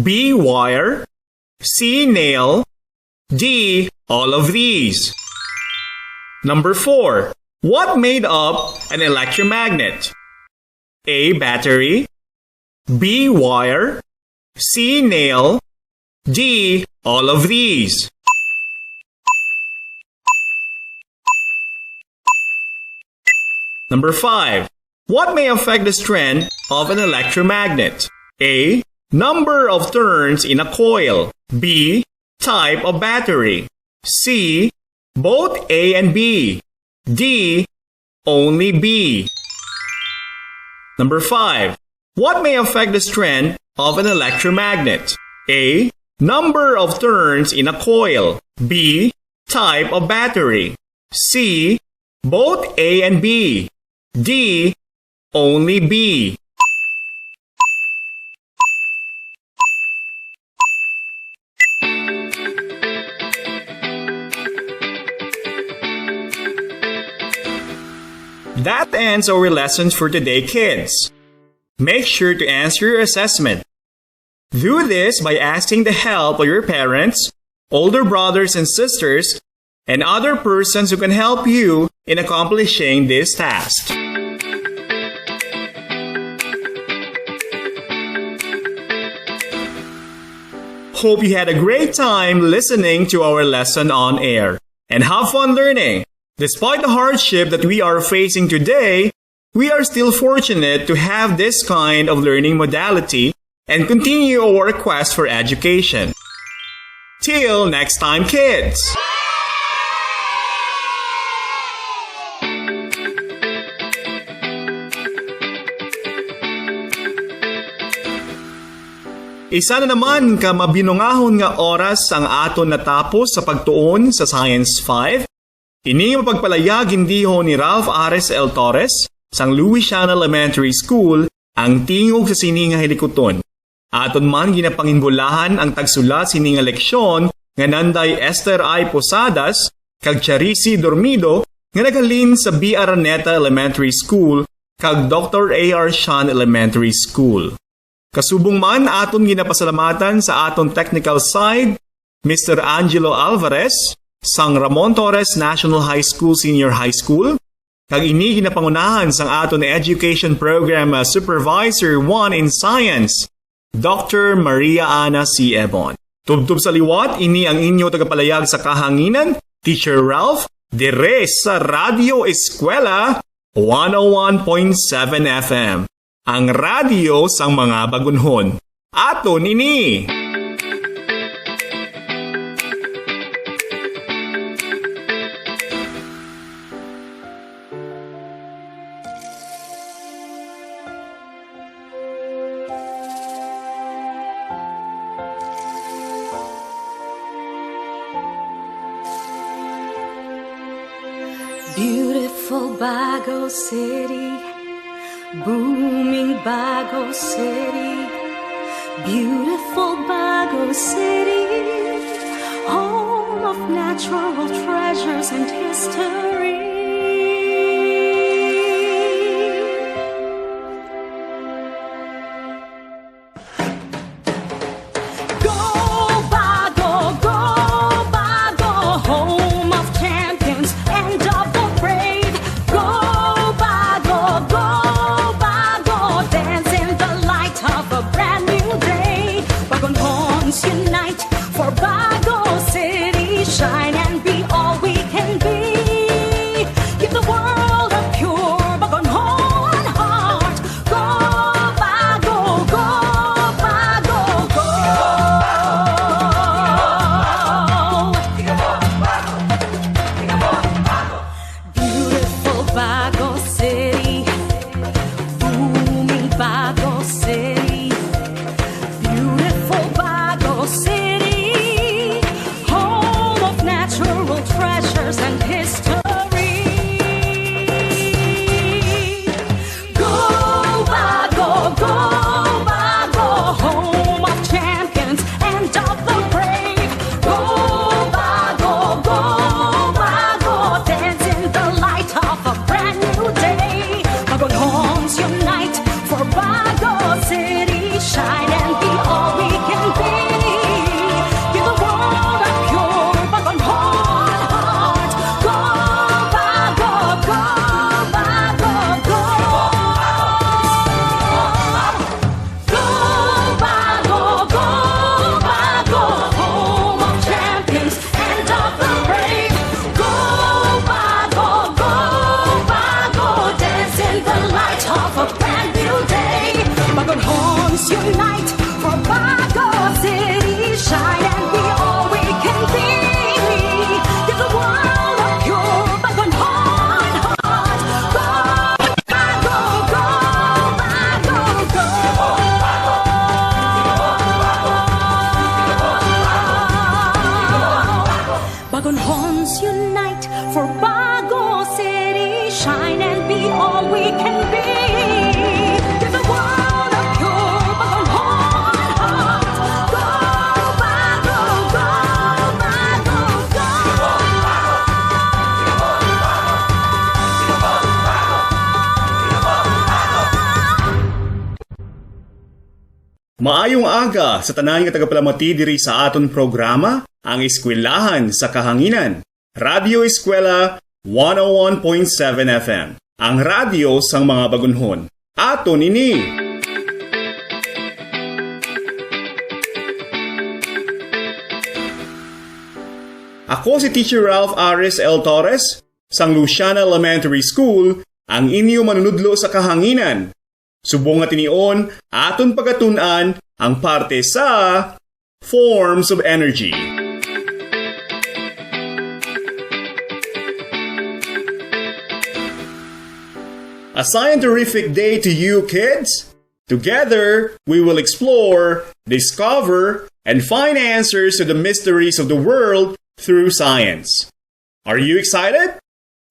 B. Wire, C. Nail, D. All of these. Number 4. What made up an electromagnet? A. Battery, B. Wire, C. Nail, D. All of these. Number 5. What may affect the strength of an electromagnet? A. Number of turns in a coil. B. Type of battery. C. Both A and B. D. Only B. Number 5. What may affect the strength of an electromagnet? A. Number of turns in a coil. B. Type of battery. C. Both A and B. D. Only B. That ends our lessons for today, kids. Make sure to answer your assessment. Do this by asking the help of your parents, older brothers and sisters, and other persons who can help you in accomplishing this task. Hope you had a great time listening to our lesson on air and have fun learning. Despite the hardship that we are facing today, we are still fortunate to have this kind of learning modality and continue our quest for education. Till next time, kids! Isa na naman ka mabinungahon nga oras ang aton natapos sa pagtuon sa Science 5. Ini mapagpalayag indiho ni Ralph Ares L. Torres sang Louisiana Elementary School ang tingog sa sini nga hilikuton. Aton man ginapanginbulahan ang tagsulat sini nga leksyon nga nanday Esther I. Posadas kag Charisi Dormido nga naghalin sa B. Araneta Elementary School kag Dr. A.R. Shan Elementary School. Kasubong man aton ginapasalamatan sa aton technical side, Mr. Angelo Alvarez, sang Ramon Torres National High School Senior High School, kag ini ginapangunahan sang aton Education Program Supervisor 1 in Science, Dr. Maria Ana C. Ebon. Tubtub sa liwat, ini ang inyo tagapalayag sa kahanginan, Teacher Ralph, dire sa Radyo Eskwela, 101.7 FM. Ang radyo sang mga bagunhon. Aton ini! Beautiful Bago City, booming Bago City, beautiful Bago City, home of natural treasures and history. Go Bago, go Bago, home of champions and of the brave. Go Bago, go Bago, dance in the light of a brand new day. Bagon horns unite for Bago City, shine and be all we can be. Give the world a pure Bagon horn heart. Go Bago, go Bago, go. Beautiful Bago City, booming Bago City, beautiful Bago City, home of natural treasures and history. Go Bago, go Bago, home of champions and of the brave. Go Bago, go Bago, dance in the light of a brand new day. Bagon horns unite for Bago City, shine and be all we can be. Give the world a pure Bagon horn heart. Go Bago, go Bago, go. Go Bago, go Bago, home of champions and of the brave. Go Bago, dance in the light of a brand new day. Bagon horns unite for Bago City, shine and be all we can be. Give the world a pure Bagon horn heart. Go Bago, go Bago, go. Bagon horns unite for Bago City, shine and be all we can be. Give the world a pure Bagon horn heart. Go Bago, go Bago, go. Maayong aga sa tanan nga tagapalamati diri sa aton programa, ang Eskwelahan sa Kahanginan. Radyo Eskwela 101.7 FM. Ang radyo sang mga bagunhon. Aton ini. Ako si Teacher Ralph Ares L. Torres, sang Luciana Elementary School, ang inyo manunudlo sa kahanginan. Subong nga tinion, aton pagatunan ang parte sa forms of energy. A scientific day to you, kids! Together, we will explore, discover, and find answers to the mysteries of the world through science. Are you excited?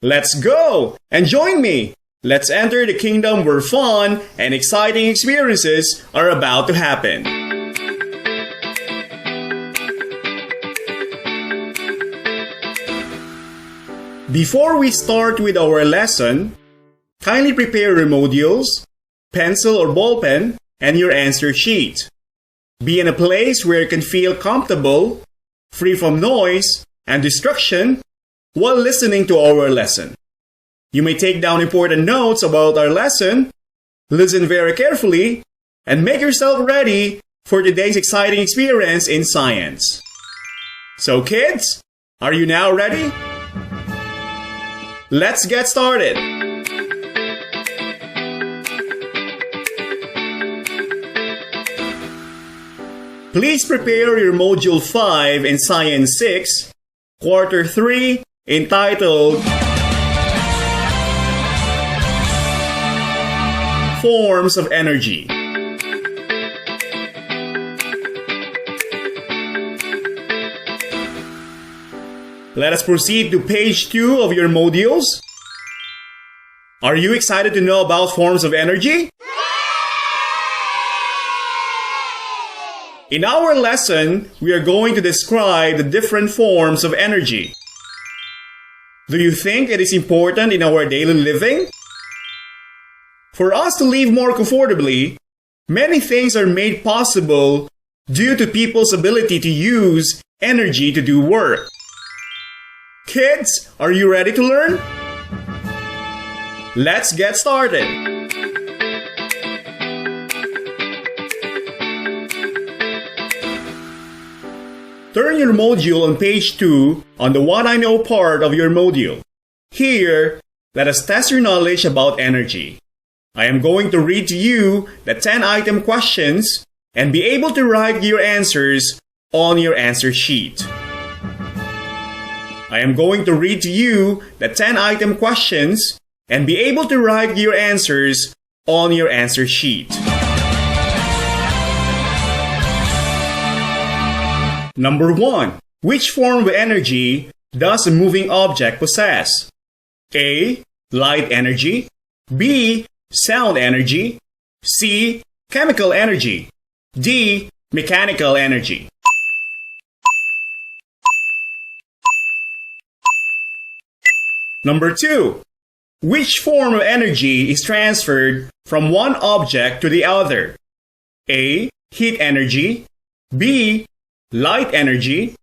Let's go and join me. Let's enter the kingdom where fun and exciting experiences are about to happen. Before we start with our lesson, kindly prepare your modules, pencil or ball pen, and your answer sheet. Be in a place where you can feel comfortable, free from noise and distraction while listening to our lesson. You may take down important notes about our lesson, listen very carefully, and make yourself ready for today's exciting experience in science. So kids, are you now ready? Let's get started! Please prepare your Module 5 in Science 6, Quarter 3, entitled Forms of Energy. Let us proceed to page 2 of your modules. Are you excited to know about forms of energy? In our lesson, we are going to describe the different forms of energy. Do you think it is important in our daily living? For us to live more comfortably, many things are made possible due to people's ability to use energy to do work. Kids, are you ready to learn? Let's get started. Turn your module on page 2 on the What I Know part of your module. Here, let us test your knowledge about energy. I am going to read to you the 10-item questions and be able to write your answers on your answer sheet. I am going to read to you the 10-item questions and be able to write your answers on your answer sheet. Number 1. Which form of energy does a moving object possess? A. Light energy. B. Sound energy. C. Chemical energy. D. Mechanical energy. Number 2. Which form of energy is transferred from one object to the other? A. Heat energy. B. Light energy.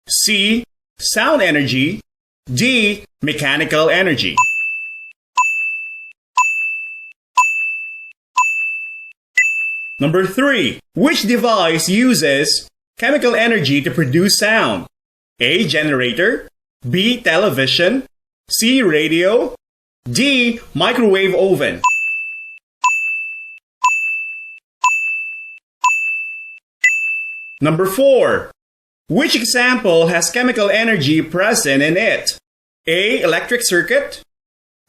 C. Sound energy. D. Mechanical energy. Number 3. Which device uses chemical energy to produce sound? A. Generator. B. Television. C. Radio. D. Microwave oven. Number 4. Which example has chemical energy present in it? A. Electric circuit.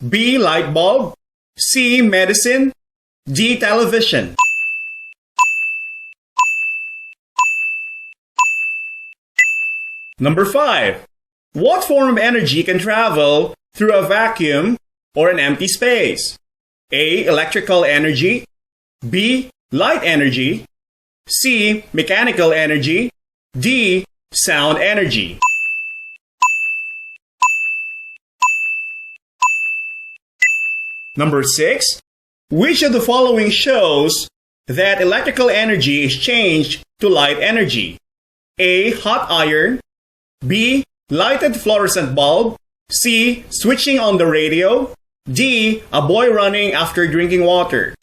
B. Light bulb. C. Medicine. D. Television. Number 5. What form of energy can travel through a vacuum or an empty space? A. Electrical energy. B. Light energy. C. Mechanical energy. D. Sound energy. Number 6. Which of the following shows that electrical energy is changed to light energy? A. Hot iron. B. lighted fluorescent bulb. C. Switching on the radio. D. A boy running after drinking water.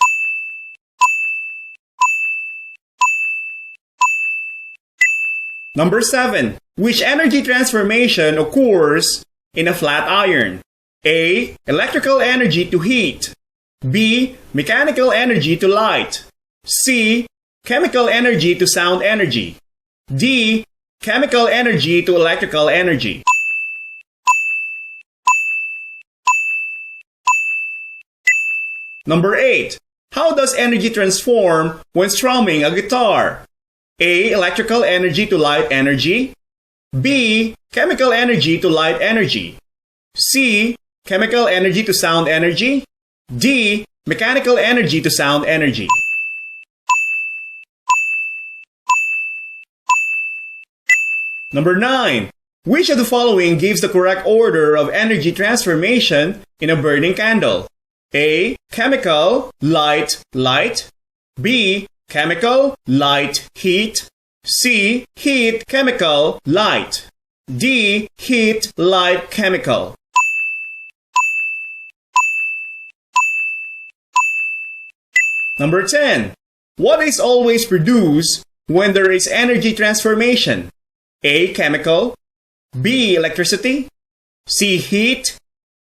Number 7. Which energy transformation occurs in a flat iron? A. Electrical energy to heat. B. Mechanical energy to light. C. Chemical energy to sound energy. D. Chemical energy to electrical energy. Number 8. How does energy transform when strumming a guitar? A. Electrical energy to light energy. B. Chemical energy to light energy. C. Chemical energy to sound energy. D. Mechanical energy to sound energy. Number 9. Which of the following gives the correct order of energy transformation in a burning candle? A. Chemical, light, light. B. Chemical, light, heat. C. Heat, chemical, light. D. Heat, light, chemical. Number 10. What is always produced when there is energy transformation? A. Chemical. B. Electricity. C. Heat.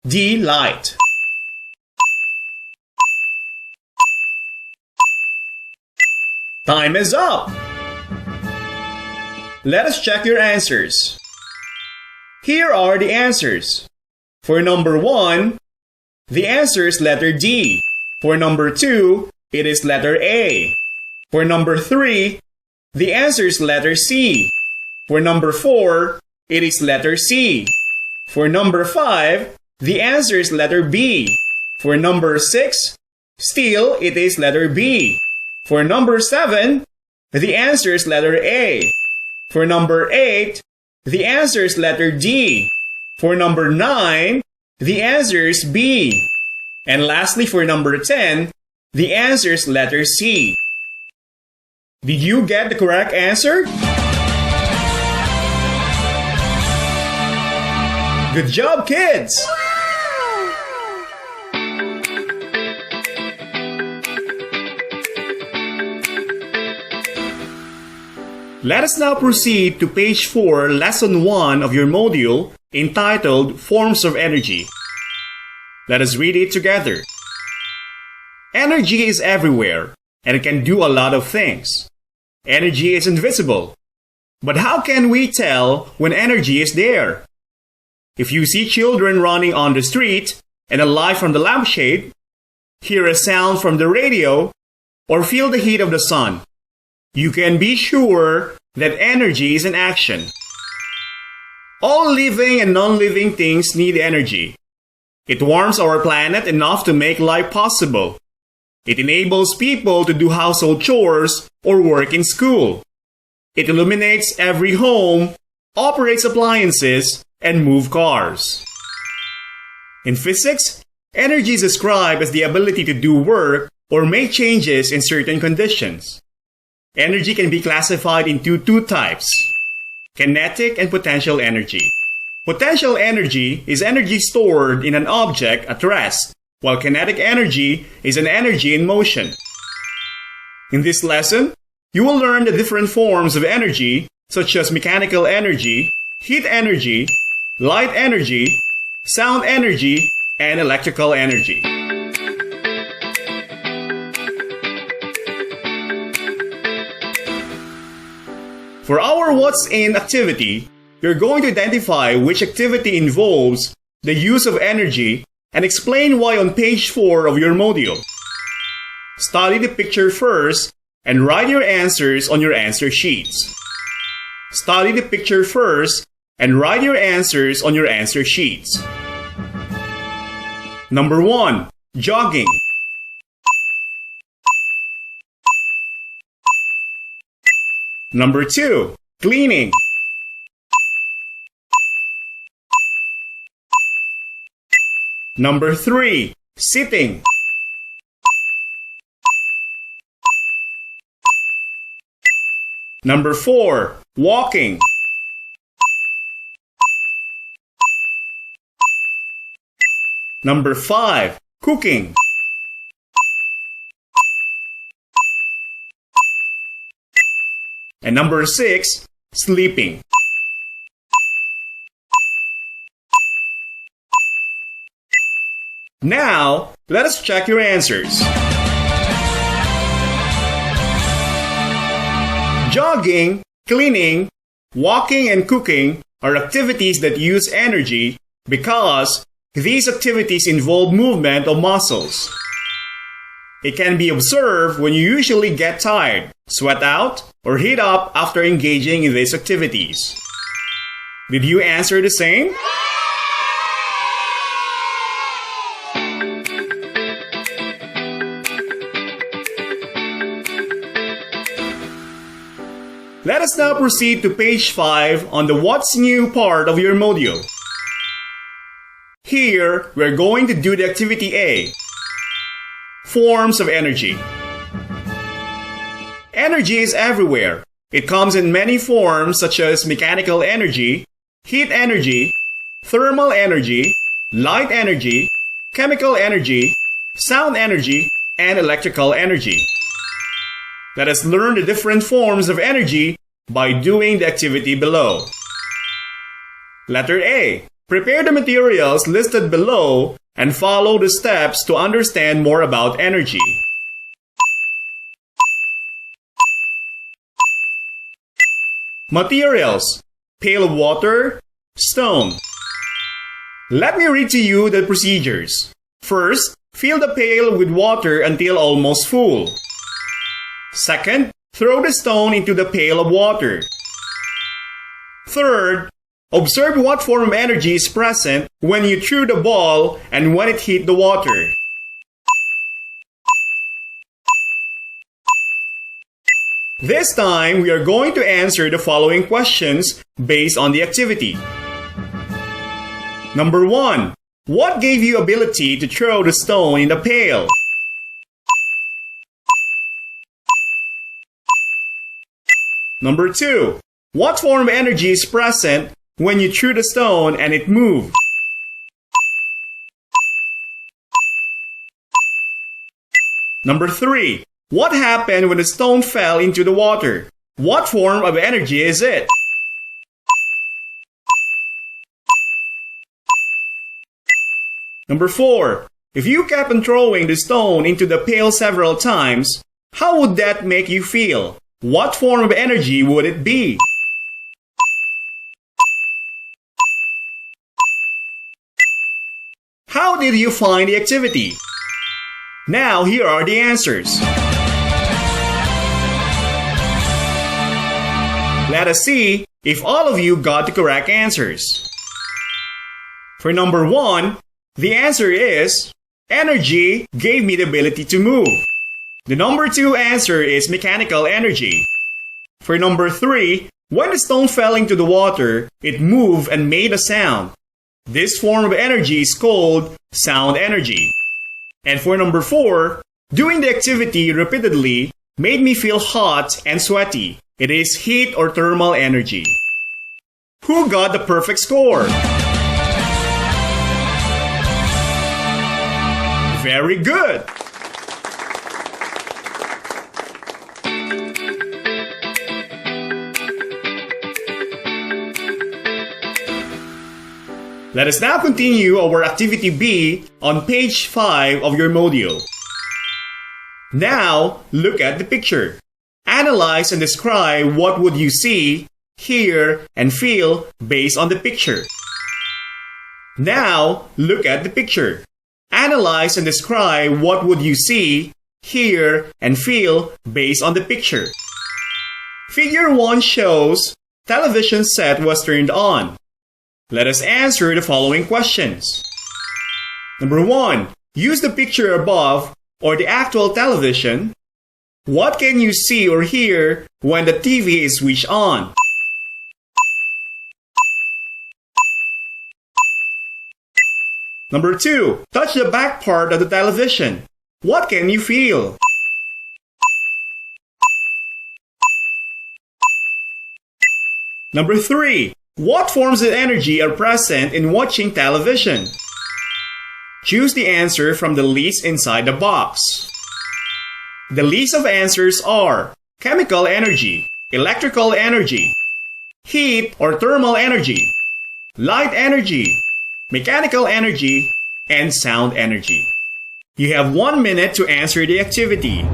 D. Light. Time is up! Let us check your answers. Here are the answers. For number 1, the answer is letter D. For number 2, it is letter A. For number 3, the answer is letter C. For number 4, it is letter C. For number 5, the answer is letter B. For number 6, still it is letter B. For number 7, the answer is letter A. For number 8, the answer is letter D. For number 9, the answer is B. And lastly, for number 10, the answer is letter C. Did you get the correct answer? Good job, kids! Let us now proceed to page 4, lesson 1 of your module entitled Forms of Energy. Let us read it together. Energy is everywhere, and it can do a lot of things. Energy is invisible. But how can we tell when energy is there? If you see children running on the street and a light from the lampshade, hear a sound from the radio, or feel the heat of the sun, you can be sure that energy is in action. All living and non-living things need energy. It warms our planet enough to make life possible. It enables people to do household chores or work in school. It illuminates every home, operates appliances, and moves cars. In physics, energy is described as the ability to do work or make changes in certain conditions. Energy can be classified into two types: kinetic and potential energy. Potential energy is energy stored in an object at rest, while kinetic energy is an energy in motion. In this lesson, you will learn the different forms of energy, such as mechanical energy, heat energy, light energy, sound energy, and electrical energy. For our What's In activity, you're going to identify which activity involves the use of energy and explain why on page 4 of your module. Study the picture first and write your answers on your answer sheets. Study the picture first and write your answers on your answer sheets. Number 1. Jogging. Number 2. Cleaning. Number 3. Sitting. Number 4. Walking. Number 5, cooking. And number 6, sleeping. Now, let us check your answers. Jogging, cleaning, walking, and cooking are activities that use energy because these activities involve movement of muscles. It can be observed when you usually get tired, sweat out, or heat up after engaging in these activities. Did you answer the same? Let us now proceed to page 5 on the What's New part of your module. Here, we're going to do the activity A, Forms of Energy. Energy is everywhere. It comes in many forms such as mechanical energy, heat energy, thermal energy, light energy, chemical energy, sound energy, and electrical energy. Let us learn the different forms of energy by doing the activity below. Letter A. Prepare the materials listed below and follow the steps to understand more about energy. Materials: pail of water, stone. Let me read to you the procedures. First, fill the pail with water until almost full. Second, throw the stone into the pail of water. Third, observe what form of energy is present when you threw the ball and when it hit the water. This time, we are going to answer the following questions based on the activity. Number 1. What gave you ability to throw the stone in the pail? Number 2. What form of energy is present when you threw the stone and it moved? Number 3. What happened when the stone fell into the water? What form of energy is it? Number 4. If you kept on throwing the stone into the pail several times, how would that make you feel? What form of energy would it be? How did you find the activity? Now, here are the answers. Let us see if all of you got the correct answers. For number 1, the answer is, energy gave me the ability to move. The number 2 answer is mechanical energy. For number 3, when the stone fell into the water, it moved and made a sound. This form of energy is called sound energy. And for number 4, doing the activity repeatedly made me feel hot and sweaty. It is heat or thermal energy. Who got the perfect score? Very good! Let us now continue our activity B on page 5 of your module. Now, look at the picture. Analyze and describe what would you see, hear, and feel based on the picture. Now, look at the picture. Analyze and describe what would you see, hear, and feel based on the picture. Figure 1 shows television set was turned on. Let us answer the following questions. Number 1. Use the picture above or the actual television. What can you see or hear when the TV is switched on? Number 2. Touch the back part of the television. What can you feel? Number 3. What forms of energy are present in watching television? Choose the answer from the list inside the box. The list of answers are chemical energy, electrical energy, heat or thermal energy, light energy, mechanical energy, and sound energy. You have 1 minute to answer the activity.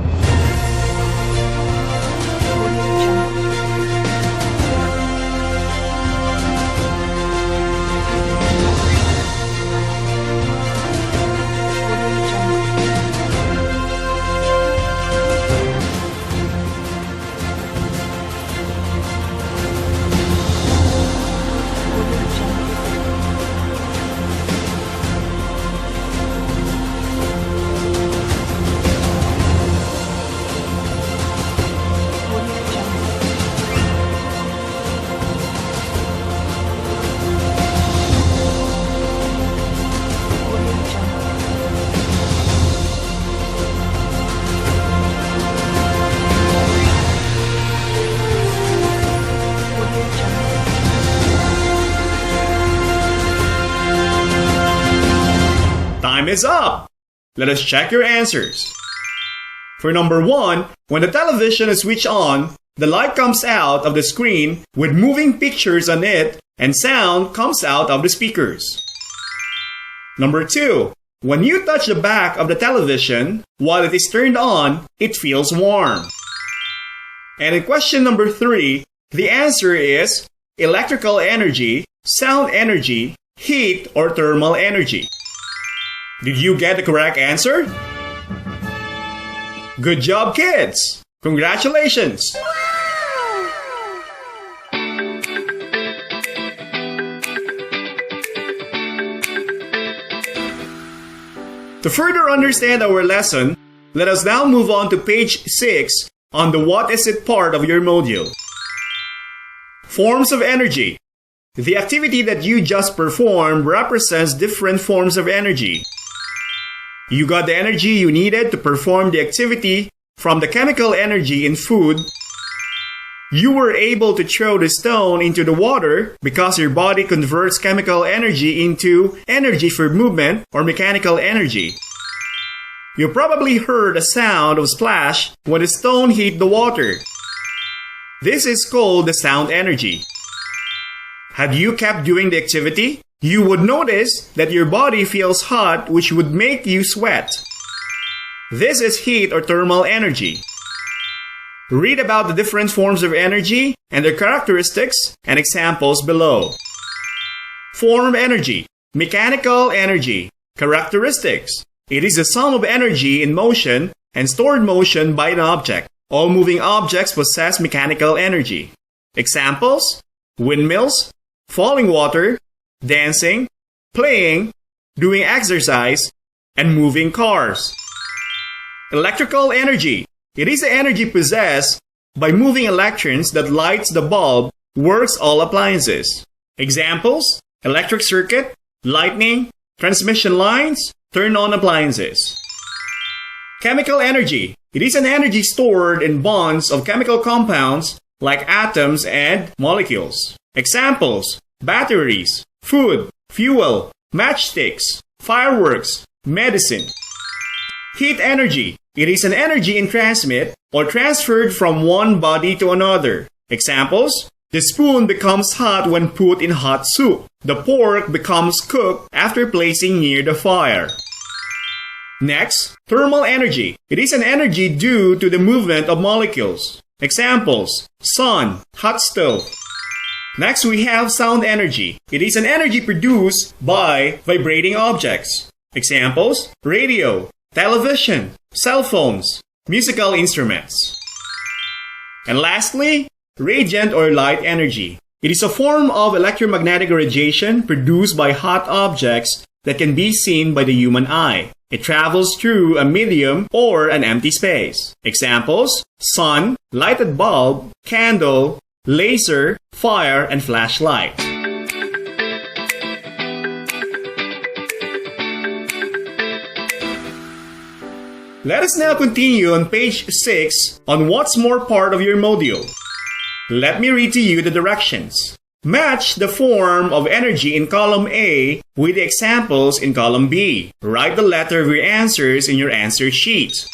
Time is up! Let us check your answers. For number 1, when the television is switched on, the light comes out of the screen with moving pictures on it and sound comes out of the speakers. Number 2, when you touch the back of the television while it is turned on, it feels warm. And in question number 3, the answer is electrical energy, sound energy, heat or thermal energy. Did you get the correct answer? Good job, kids! Congratulations! To further understand our lesson, let us now move on to page 6 on the What Is It part of your module. Forms of energy. The activity that you just performed represents different forms of energy. You got the energy you needed to perform the activity from the chemical energy in food. You were able to throw the stone into the water because your body converts chemical energy into energy for movement or mechanical energy. You probably heard a sound of splash when the stone hit the water. This is called the sound energy. Had you kept doing the activity, you would notice that your body feels hot, which would make you sweat. This is heat or thermal energy. Read about the different forms of energy and their characteristics and examples below. Form energy. Mechanical energy. Characteristics. It is the sum of energy in motion and stored motion by an object. All moving objects possess mechanical energy. Examples: windmills, falling water, dancing, playing, doing exercise, and moving cars. Electrical energy. It is the energy possessed by moving electrons that lights the bulb, works all appliances. Examples: electric circuit, lightning, transmission lines, turn-on appliances. Chemical energy. It is an energy stored in bonds of chemical compounds like atoms and molecules. Examples: batteries, food, fuel, matchsticks, fireworks, medicine. Heat energy. It is an energy in transmit or transferred from one body to another. Examples: the spoon becomes hot when put in hot soup. The pork becomes cooked after placing near the fire. Next, thermal energy. It is an energy due to the movement of molecules. Examples: sun, hot stove. Next, we have sound energy. It is an energy produced by vibrating objects. Examples: radio, television, cell phones, musical instruments. And lastly, radiant or light energy. It is a form of electromagnetic radiation produced by hot objects that can be seen by the human eye. It travels through a medium or an empty space. Examples: sun, lighted bulb, candle, laser, fire, and flashlight. Let us now continue on page 6 on what's more part of your module. Let me read to you the directions. Match the form of energy in column A with the examples in column B. Write the letter of your answers in your answer sheet.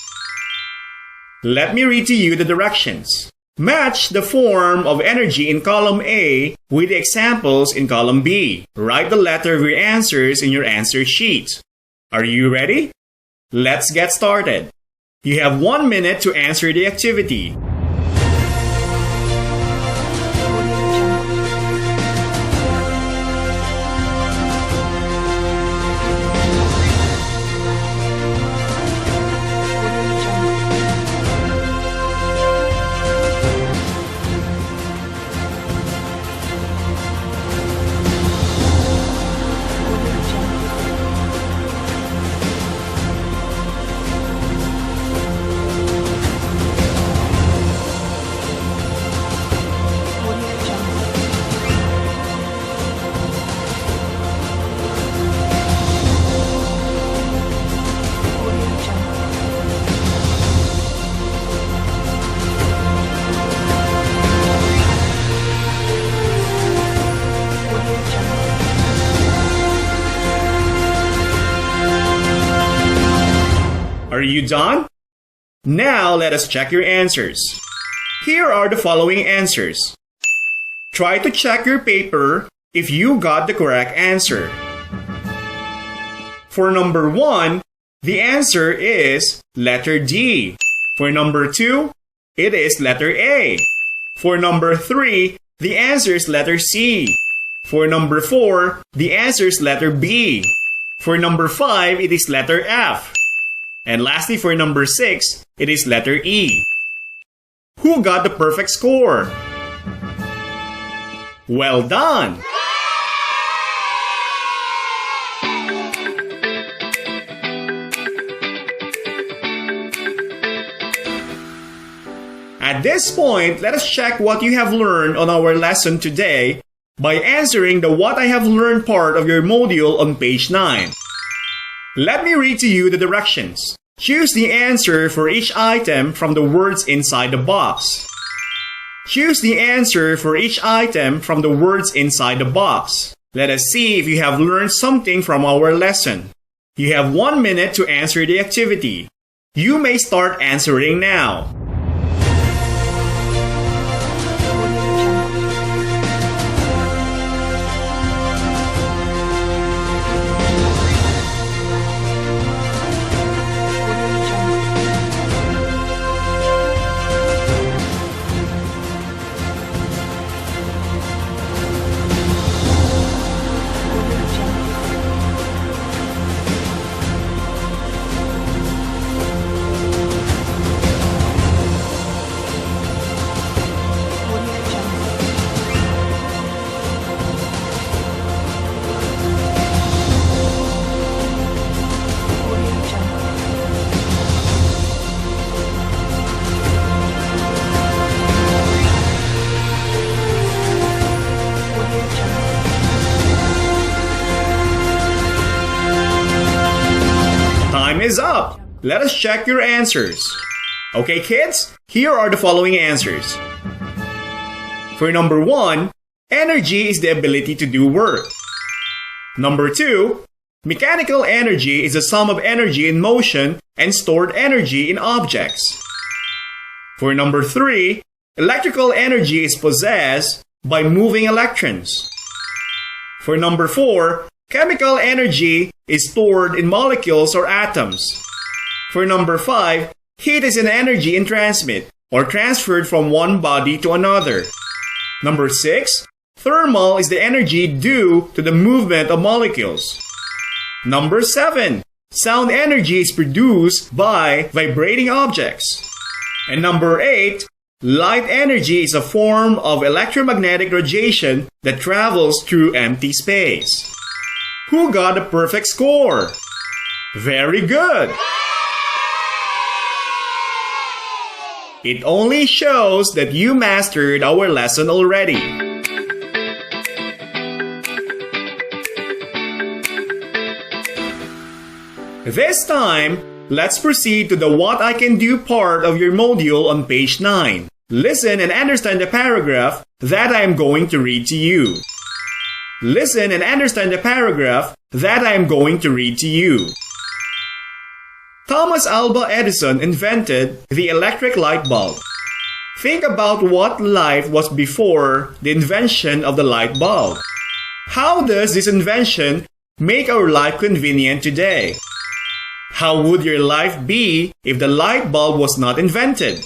Let me read to you the directions. Match the form of energy in column A with the examples in column B. Write the letter of your answers in your answer sheet. Are you ready? Let's get started. You have 1 minute to answer the activity. Are you done? Now let us check your answers. Here are the following answers. Try to check your paper if you got the correct answer. For number 1, the answer is letter D. For number 2, it is letter A. For number 3, the answer is letter C. For number 4, the answer is letter B. For number 5, it is letter F. And lastly, for number 6, it is letter E. Who got the perfect score? Well done! At this point, let us check what you have learned on our lesson today by answering the What I Have Learned part of your module on page 9. Let me read to you the directions. Choose the answer for each item from the words inside the box. Choose the answer for each item from the words inside the box. Let us see if you have learned something from our lesson. You have 1 minute to answer the activity. You may start answering now. Time is up! Let us check your answers. Okay, kids, here are the following answers. For number 1, energy is the ability to do work. Number 2, mechanical energy is the sum of energy in motion and stored energy in objects. For number 3, electrical energy is possessed by moving electrons. For number 4, chemical energy is stored in molecules or atoms. For number 5, heat is an energy in transmit or transferred from one body to another. Number 6, thermal is the energy due to the movement of molecules. Number 7, sound energy is produced by vibrating objects. And number 8, light energy is a form of electromagnetic radiation that travels through empty space. Who got a perfect score? Very good! It only shows that you mastered our lesson already. This time, let's proceed to the What I Can Do part of your module on page 9. Listen and understand the paragraph that I am going to read to you. Listen and understand the paragraph that I am going to read to you. Thomas Alva Edison invented the electric light bulb. Think about what life was before the invention of the light bulb. How does this invention make our life convenient today? How would your life be if the light bulb was not invented?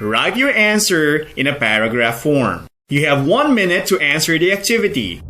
Write your answer in a paragraph form. You have 1 minute to answer the activity.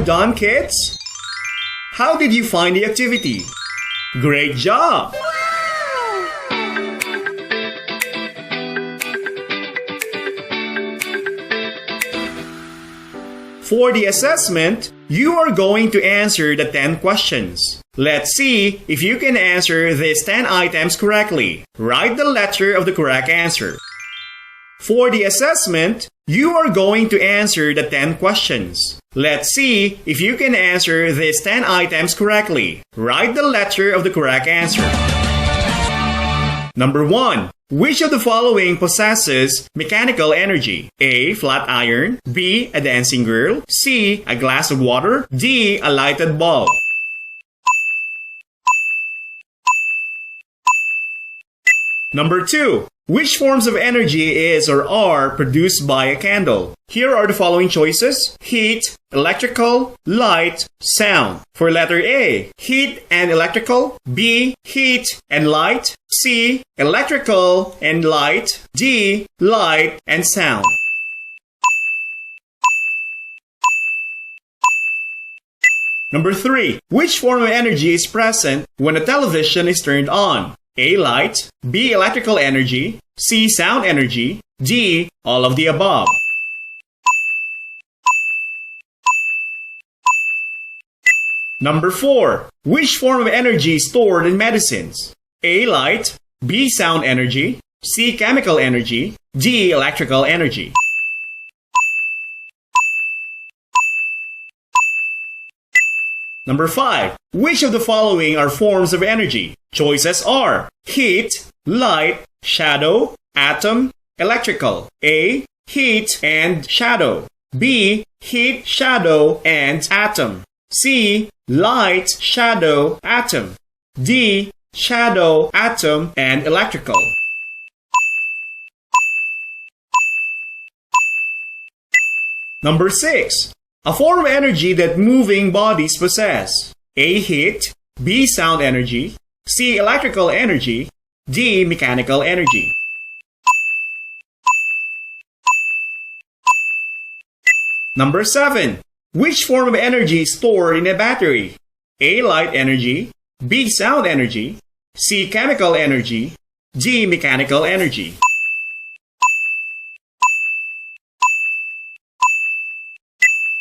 Done, kids? How did you find the activity? Great job! For the assessment, you are going to answer the 10 questions. Let's see if you can answer these 10 items correctly. Write the letter of the correct answer. For the assessment, you are going to answer the 10 questions. Let's see if you can answer these 10 items correctly. Write the letter of the correct answer. Number 1. Which of the following possesses mechanical energy? A. Flat iron. B. A dancing girl. C. A glass of water. D. A lighted bulb. Number 2. Which forms of energy is or are produced by a candle? Here are the following choices: heat, electrical, light, sound. For letter A, heat and electrical. B, heat and light. C, electrical and light. D, light and sound. Number 3. Which form of energy is present when a television is turned on? A. Light. B. Electrical energy. C. Sound energy. D. All of the above. Number 4. Which form of energy is stored in medicines? A. Light. B. Sound energy. C. Chemical energy. D. Electrical energy. Number 5. Which of the following are forms of energy? Choices are heat, light, shadow, atom, electrical. A. Heat and shadow. B. Heat, shadow, and atom. C. Light, shadow, atom. D. Shadow, atom, and electrical. Number 6. A form of energy that moving bodies possess. A. Heat. B. Sound energy. C. Electrical energy. D. Mechanical energy. Number 7. Which form of energy is stored in a battery? A. Light energy. B. Sound energy. C. Chemical energy. D. Mechanical energy.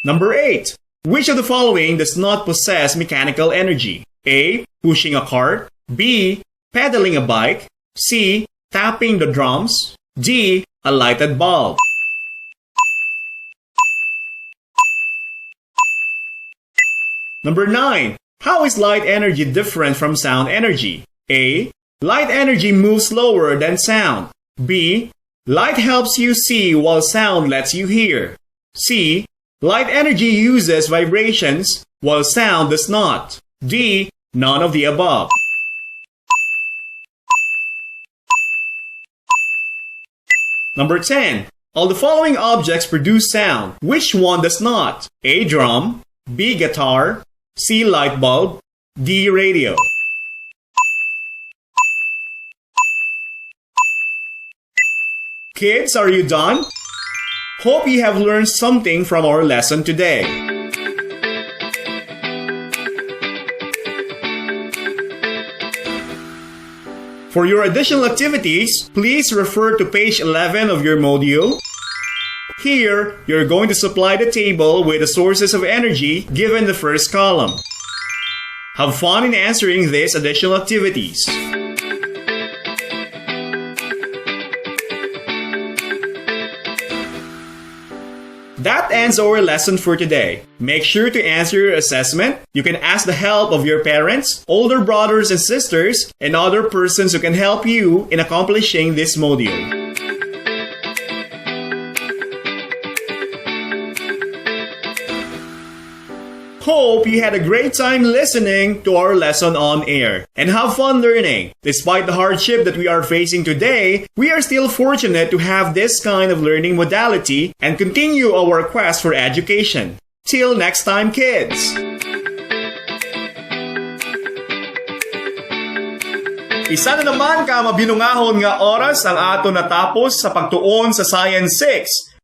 Number 8. Which of the following does not possess mechanical energy? A. Pushing a cart. B. Pedaling a bike. C. Tapping the drums. D. A lighted bulb. Number 9. How is light energy different from sound energy? A. Light energy moves slower than sound. B. Light helps you see while sound lets you hear. C. Light energy uses vibrations while sound does not. D. None of the above. Number 10. All the following objects produce sound. Which one does not? A. Drum, B. Guitar, C. Light bulb, D. Radio. Kids, are you done? Hope you have learned something from our lesson today. For your additional activities, please refer to page 11 of your module. Here, you're going to supply the table with the sources of energy given the first column. Have fun in answering these additional activities. That ends our lesson for today. Make sure to answer your assessment. You can ask the help of your parents, older brothers and sisters, and other persons who can help you in accomplishing this module. Hope you had a great time listening to our lesson on air and have fun learning. Despite the hardship that we are facing today, we are still fortunate to have this kind of learning modality and continue our quest for education. Till next time, kids! Isa na naman ka mabinungahon nga oras ang ato natapos sa pagtuon sa Science 6.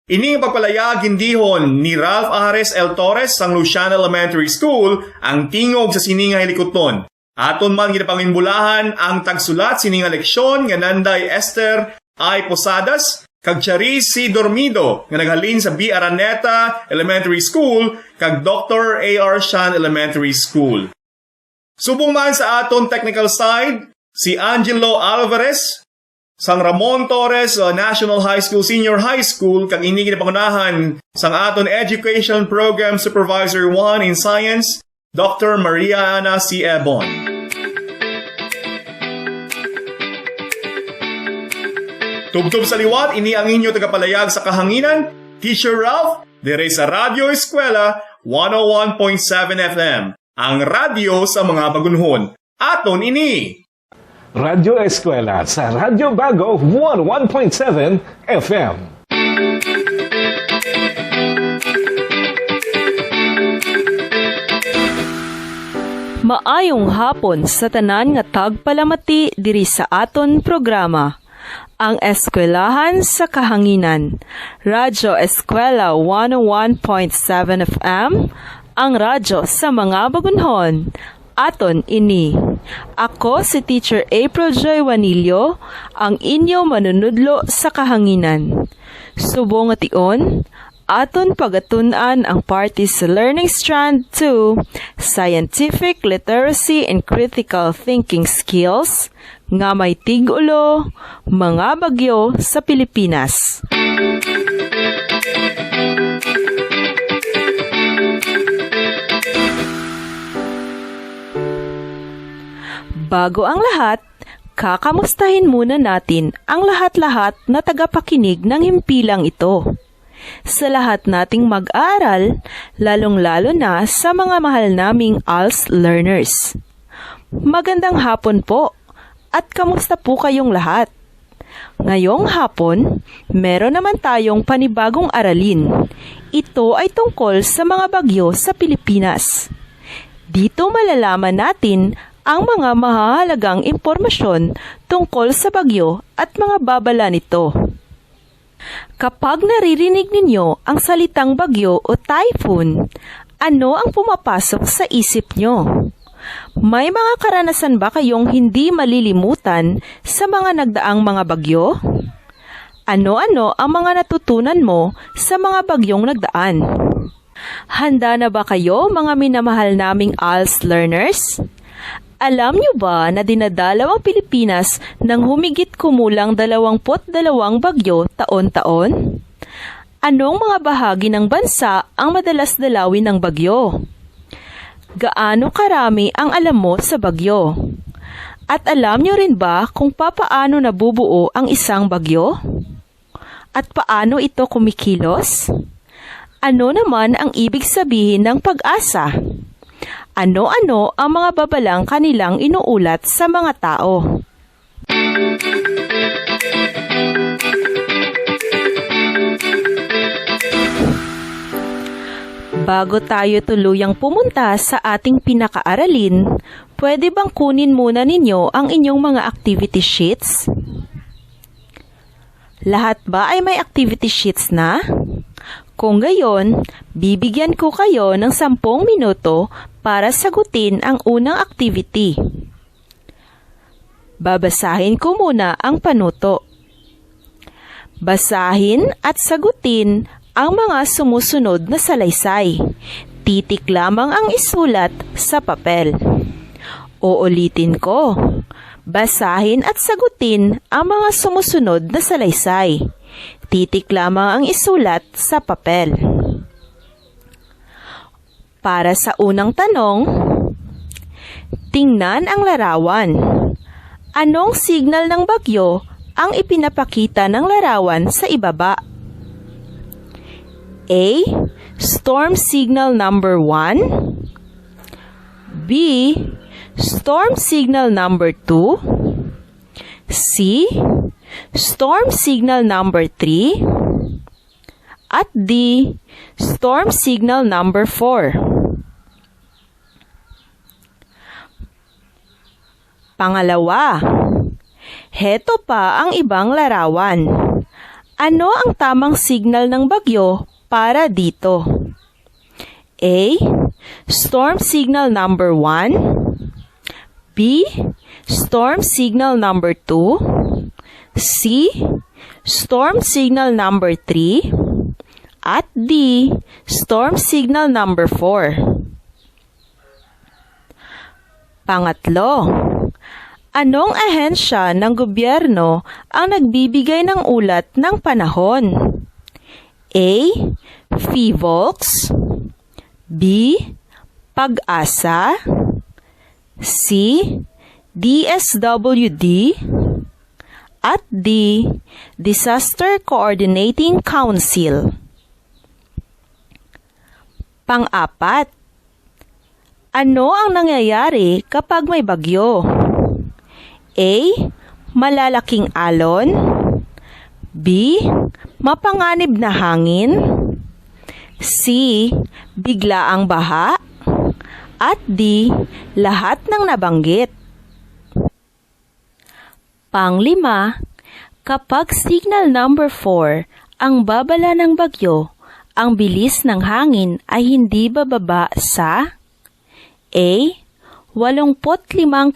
Ining pagpalayag hindihon ni Ralph Ares L. Torres sang Luciana Elementary School ang tingog sa sininga hilikoton. Aton man ginapanginbulahan ang tagsulat sininga leksyon nga Nanday Esther I. Posadas kag Charis C. Dormido nga naghalin sa B. Araneta Elementary School kag Dr. A.R. Shan Elementary School. Subong man sa aton technical side si Angelo Alvarez sang Ramon Torres National High School Senior High School kag ini ginapangunahan sang aton Education Program Supervisor 1 in Science Dr. Maria Ana C. Ebon. Tubtob sa liwat, ini ang inyo tagapalayag sa kahanginan, Teacher Ralph, dire sa Radyo Eskwela 101.7 FM, ang radyo sa mga bagunhon. Aton ini! Radyo Eskwela sa Radyo Bago 101.7 FM. Maayong hapon sa tanan nga tagpalamati diri sa aton programa. Ang Eskwelahan sa Kahanginan. Radyo Eskwela 101.7 FM, ang radyo sa mga bagunhon. Aton ini. Ako si Teacher April Joy Wanilio, ang inyo manunudlo sa kahanginan. Subong nga tion, aton pagatunan ang party sa Learning Strand 2, Scientific Literacy and Critical Thinking Skills, nga may tig-ulo, mga bagyo sa Pilipinas. Bago ang lahat, kakamustahin muna natin ang lahat-lahat na tagapakinig ng himpilang ito. Sa lahat nating mag-aaral, lalong-lalo na sa mga mahal naming ALS learners. Magandang hapon po, at kamusta po kayong lahat? Ngayong hapon, meron naman tayong panibagong aralin. Ito ay tungkol sa mga bagyo sa Pilipinas. Dito malalaman natin ang mga mahahalagang impormasyon tungkol sa bagyo at mga babala nito. Kapag naririnig ninyo ang salitang bagyo o typhoon, ano ang pumapasok sa isip nyo? May mga karanasan ba kayong hindi malilimutan sa mga nagdaang mga bagyo? Ano-ano ang mga natutunan mo sa mga bagyong nagdaan? Handa na ba kayo, mga minamahal naming ALS learners? Alam niyo ba na dinadalaw ang Pilipinas ng humigit kumulang 22 bagyo taon-taon? Anong mga bahagi ng bansa ang madalas dalawin ng bagyo? Gaano karami ang alam mo sa bagyo? At alam niyo rin ba kung papaano nabubuo ang isang bagyo? At paano ito kumikilos? Ano naman ang ibig sabihin ng pag-asa? Ano-ano ang mga babalang kanilang inuulat sa mga tao? Bago tayo tuluyang pumunta sa ating pinakaaralin, pwede bang kunin muna ninyo ang inyong mga activity sheets? Lahat ba ay may activity sheets na? Kung gayon, bibigyan ko kayo ng 10 minuto para sagutin ang unang activity. Babasahin ko muna ang panuto. Basahin at sagutin ang mga sumusunod na salaysay. Titik lamang ang isulat sa papel. Uulitin ko. Basahin at sagutin ang mga sumusunod na salaysay. Titik lamang ang isulat sa papel. Para sa unang tanong, tingnan ang larawan. Anong signal ng bagyo ang ipinapakita ng larawan sa ibaba? A. Storm signal number 1. B. Storm signal number 2. C. Storm signal number 3. At D. Storm signal number 4. Pangalawa, heto pa ang ibang larawan. Ano ang tamang signal ng bagyo para dito? A. Storm signal number 1. B. Storm signal number 2. C. Storm signal number 3. At D. Storm signal number 4. Pangatlo, anong ahensya ng gobyerno ang nagbibigay ng ulat ng panahon? A. PHIVOLCS. B. Pag-asa. C. DSWD. At D. Disaster Coordinating Council. Pang-apat, ano ang nangyayari kapag may bagyo? A. Malalaking alon. B. Mapanganib na hangin. C. Biglaang baha. At D. Lahat ng nabanggit. Pang-5, kapag signal number 4 ang babala ng bagyo, ang bilis ng hangin ay hindi bababa sa A. 85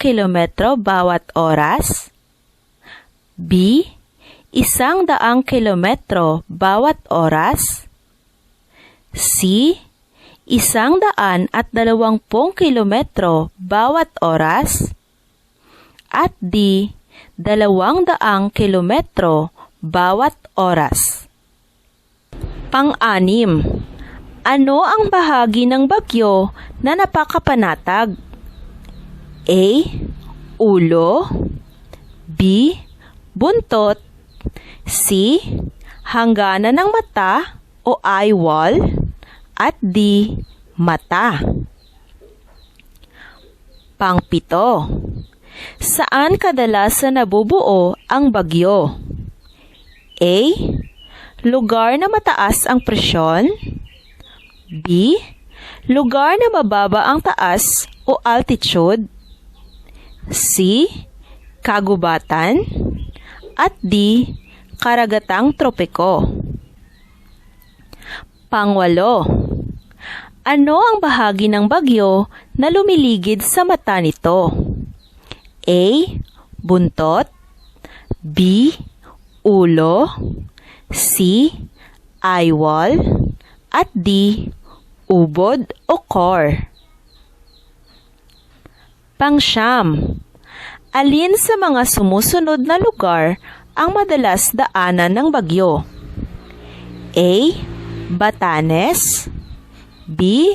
kilometro bawat oras. B. 100 kilometro bawat oras. C. 120 kilometro bawat oras. At D. 200 kilometro bawat oras. Pang-6, ano ang bahagi ng bagyo na napakapanatag? A. Ulo. B. Buntot. C. Hangganan ng mata o eye wall. At D. Mata. Pang-7, saan kadalasan nabubuo ang bagyo? A. Lugar na mataas ang presyon. B. Lugar na mababa ang taas o altitude. C. Kagubatan. At D. Karagatang tropiko. Pang-8, ano ang bahagi ng bagyo na lumiligid sa mata nito? A. Buntot. B. Ulo. C. Eye wall. At D. Ubod o core. Pang-9, alin sa mga sumusunod na lugar ang madalas daanan ng bagyo? A. Batanes. B.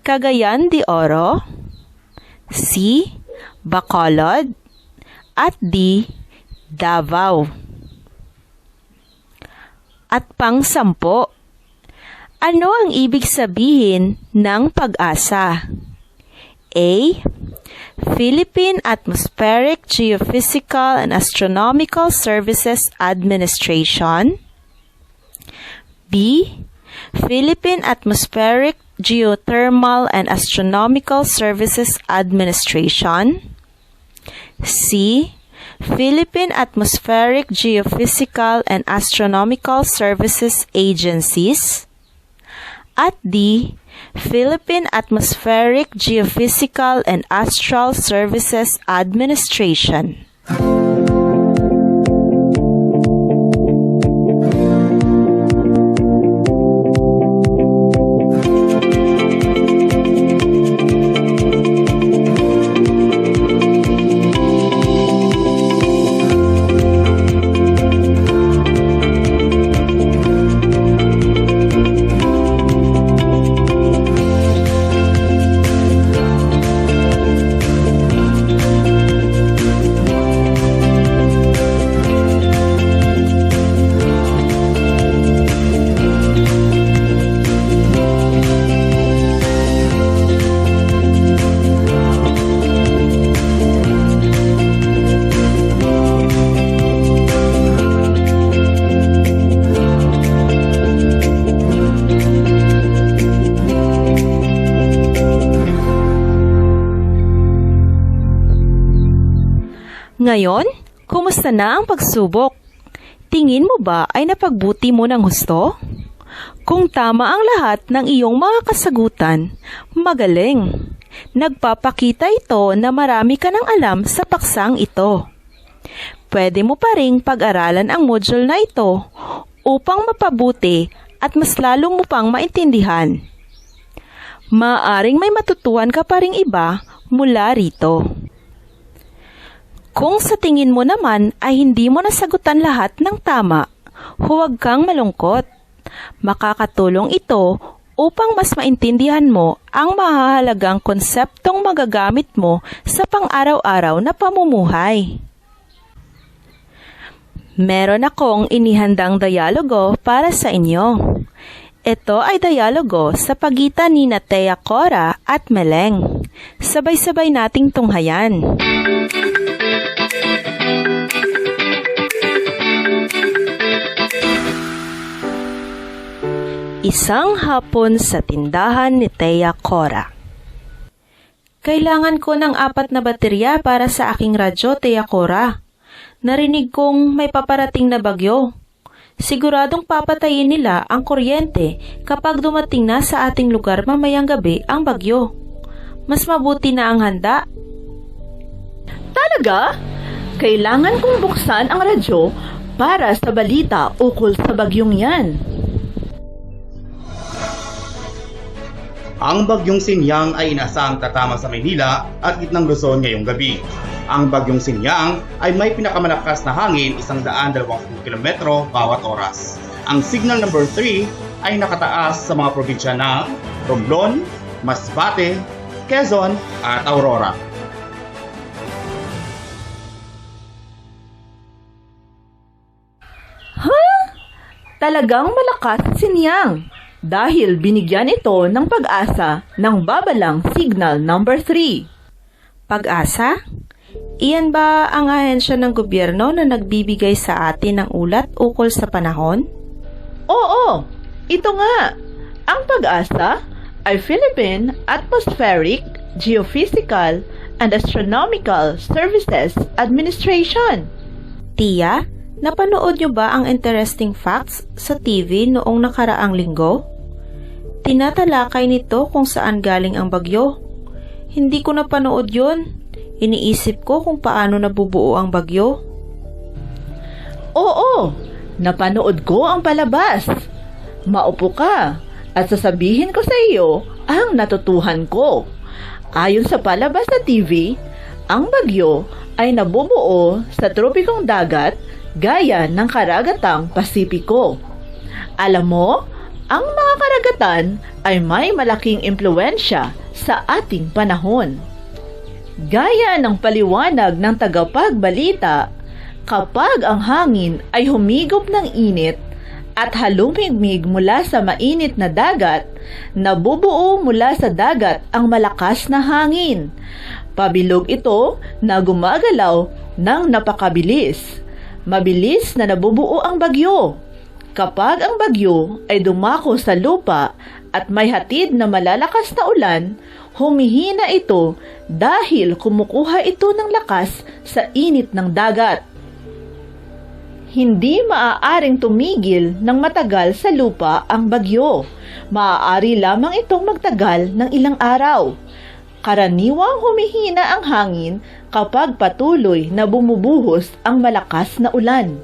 Cagayan de Oro. C. Bacolod. At D. Davao. At pang-10, ano ang ibig sabihin ng pag-asa? A. Philippine Atmospheric, Geophysical and Astronomical Services Administration. B. Philippine Atmospheric Geothermal and Astronomical Services Administration. C. Philippine Atmospheric Geophysical and Astronomical Services Agencies. At D. Philippine Atmospheric Geophysical and Astral Services Administration. Ngayon, kumusta na ang pagsubok? Tingin mo ba ay napagbuti mo ng husto? Kung tama ang lahat ng iyong mga kasagutan, magaling. Nagpapakita ito na marami ka ng alam sa paksang ito. Pwede mo pa ring pag-aralan ang module na ito upang mapabuti at mas lalong mo pang maintindihan. Maaring may matutuhan ka pa ring iba mula rito. Kung sa tingin mo naman ay hindi mo nasagutan lahat ng tama, huwag kang malungkot. Makakatulong ito upang mas maintindihan mo ang mahahalagang konseptong magagamit mo sa pang-araw-araw na pamumuhay. Meron akong inihandang dialogo para sa inyo. Ito ay dialogo sa pagitan ni Thea Cora at Meleng. Sabay-sabay nating tunghayan. Isang hapon sa tindahan ni Thea Cora. Kailangan ko ng 4 na baterya para sa aking radyo, Thea Cora. Narinig kong may paparating na bagyo. Siguradong papatayin nila ang kuryente kapag dumating na sa ating lugar mamayang gabi ang bagyo. Mas mabuti na ang handa. Talaga? Kailangan kong buksan ang radyo para sa balita ukol sa bagyong yan. Ang bagyong Sinyang ay inaasahang tatama sa Maynila at gitnang Luzon ngayong gabi. Ang bagyong Sinyang ay may pinakamalakas na hangin 120 km bawat oras. Ang signal number 3 ay nakataas sa mga probinsya ng Romblon, Masbate, Quezon at Aurora. Talagang malakas si Sinyang dahil binigyan ito ng pag-asa ng babalang signal number 3. Pag-asa? Iyan ba ang ahensya ng gobyerno na nagbibigay sa atin ng ulat ukol sa panahon? Oo, ito nga. Ang pag-asa ay Philippine Atmospheric, Geophysical, and Astronomical Services Administration. Tia, napanood niyo ba ang interesting facts sa TV noong nakaraang linggo? Tinatalakay nito kung saan galing ang bagyo. Hindi ko napanood yun. Iniisip ko kung paano nabubuo ang bagyo. Oo, napanood ko ang palabas. Maupo ka at sasabihin ko sa iyo ang natutuhan ko. Ayon sa palabas sa TV, ang bagyo ay nabubuo sa tropikong dagat gaya ng karagatang Pasipiko. Alam mo, ang mga karagatan ay may malaking impluwensya sa ating panahon. Gaya ng paliwanag ng tagapagbalita, kapag ang hangin ay humigop ng init at halumigmig mula sa mainit na dagat, nabubuo mula sa dagat ang malakas na hangin. Pabilog ito na gumagalaw ng napakabilis. Mabilis na nabubuo ang bagyo. Kapag ang bagyo ay dumako sa lupa at may hatid na malalakas na ulan, humihina ito dahil kumukuha ito ng lakas sa init ng dagat. Hindi maaaring tumigil ng matagal sa lupa ang bagyo. Maaari lamang itong magtagal ng ilang araw. Karaniwang humihina ang hangin kapag patuloy na bumubuhos ang malakas na ulan.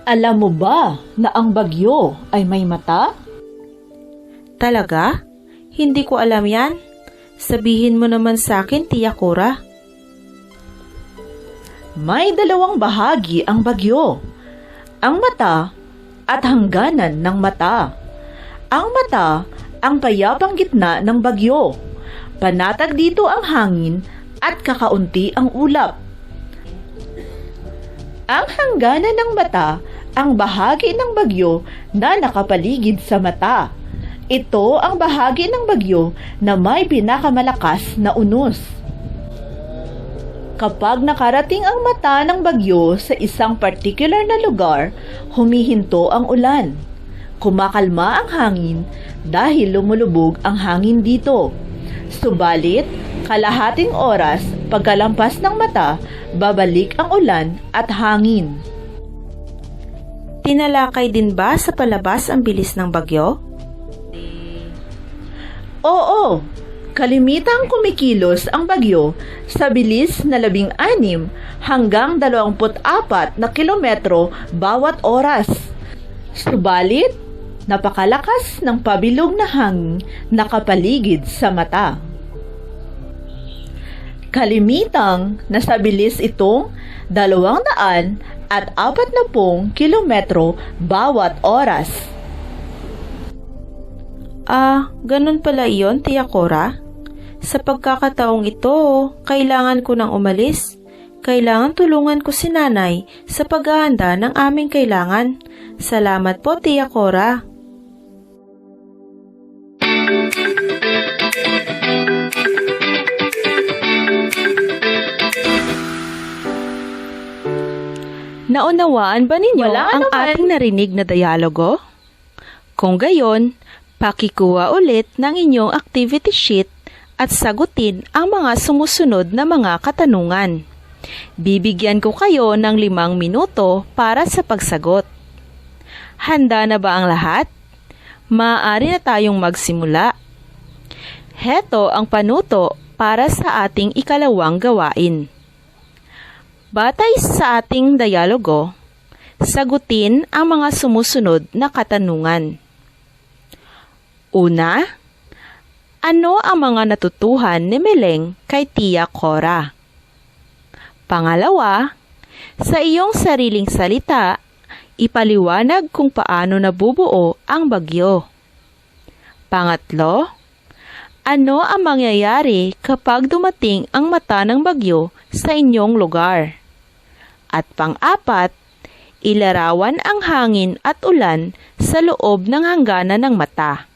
Alam mo ba na ang bagyo ay may mata? Talaga? Hindi ko alam yan. Sabihin mo naman sa akin, Tia Cora. May dalawang bahagi ang bagyo. Ang mata at hangganan ng mata. Ang mata ang payapang gitna ng bagyo. Panatag dito ang hangin at kakaunti ang ulap. Ang hangganan ng mata ang bahagi ng bagyo na nakapaligid sa mata. Ito ang bahagi ng bagyo na may pinakamalakas na unos. Kapag nakarating ang mata ng bagyo sa isang particular na lugar, humihinto ang ulan. Kumakalma ang hangin dahil lumulubog ang hangin dito. Subalit, kalahating oras pagkalampas ng mata, babalik ang ulan at hangin. Tinalakay din ba sa palabas ang bilis ng bagyo? Oo, kalimitang kumikilos ang bagyo sa bilis na 16 hanggang 24 na kilometro bawat oras. Subalit, napakalakas ng pabilog na hangin na kapaligid sa mata. Kalimitang nasa bilis itong 240 kilometro bawat oras. Ganun pala iyon, Tia Cora. Sa pagkakataong ito, kailangan ko nang umalis. Kailangan tulungan ko si nanay sa paghahanda ng aming kailangan. Salamat po, Tia Cora. Naunawaan ba ninyo ang ating narinig na dialogo? Kung gayon, pakikuha ulit ng inyong activity sheet at sagutin ang mga sumusunod na mga katanungan. Bibigyan ko kayo ng 5 minuto para sa pagsagot. Handa na ba ang lahat? Maaari na tayong magsimula. Heto ang panuto para sa ating ikalawang gawain. Batay sa ating dialogo, sagutin ang mga sumusunod na katanungan. Una, ano ang mga natutuhan ni Meleng kay Tia Cora? Pangalawa, sa iyong sariling salita, ipaliwanag kung paano nabubuo ang bagyo. Pangatlo, ano ang mangyayari kapag dumating ang mata ng bagyo sa inyong lugar? At pang-apat, ilarawan ang hangin at ulan sa loob ng hangganan ng mata.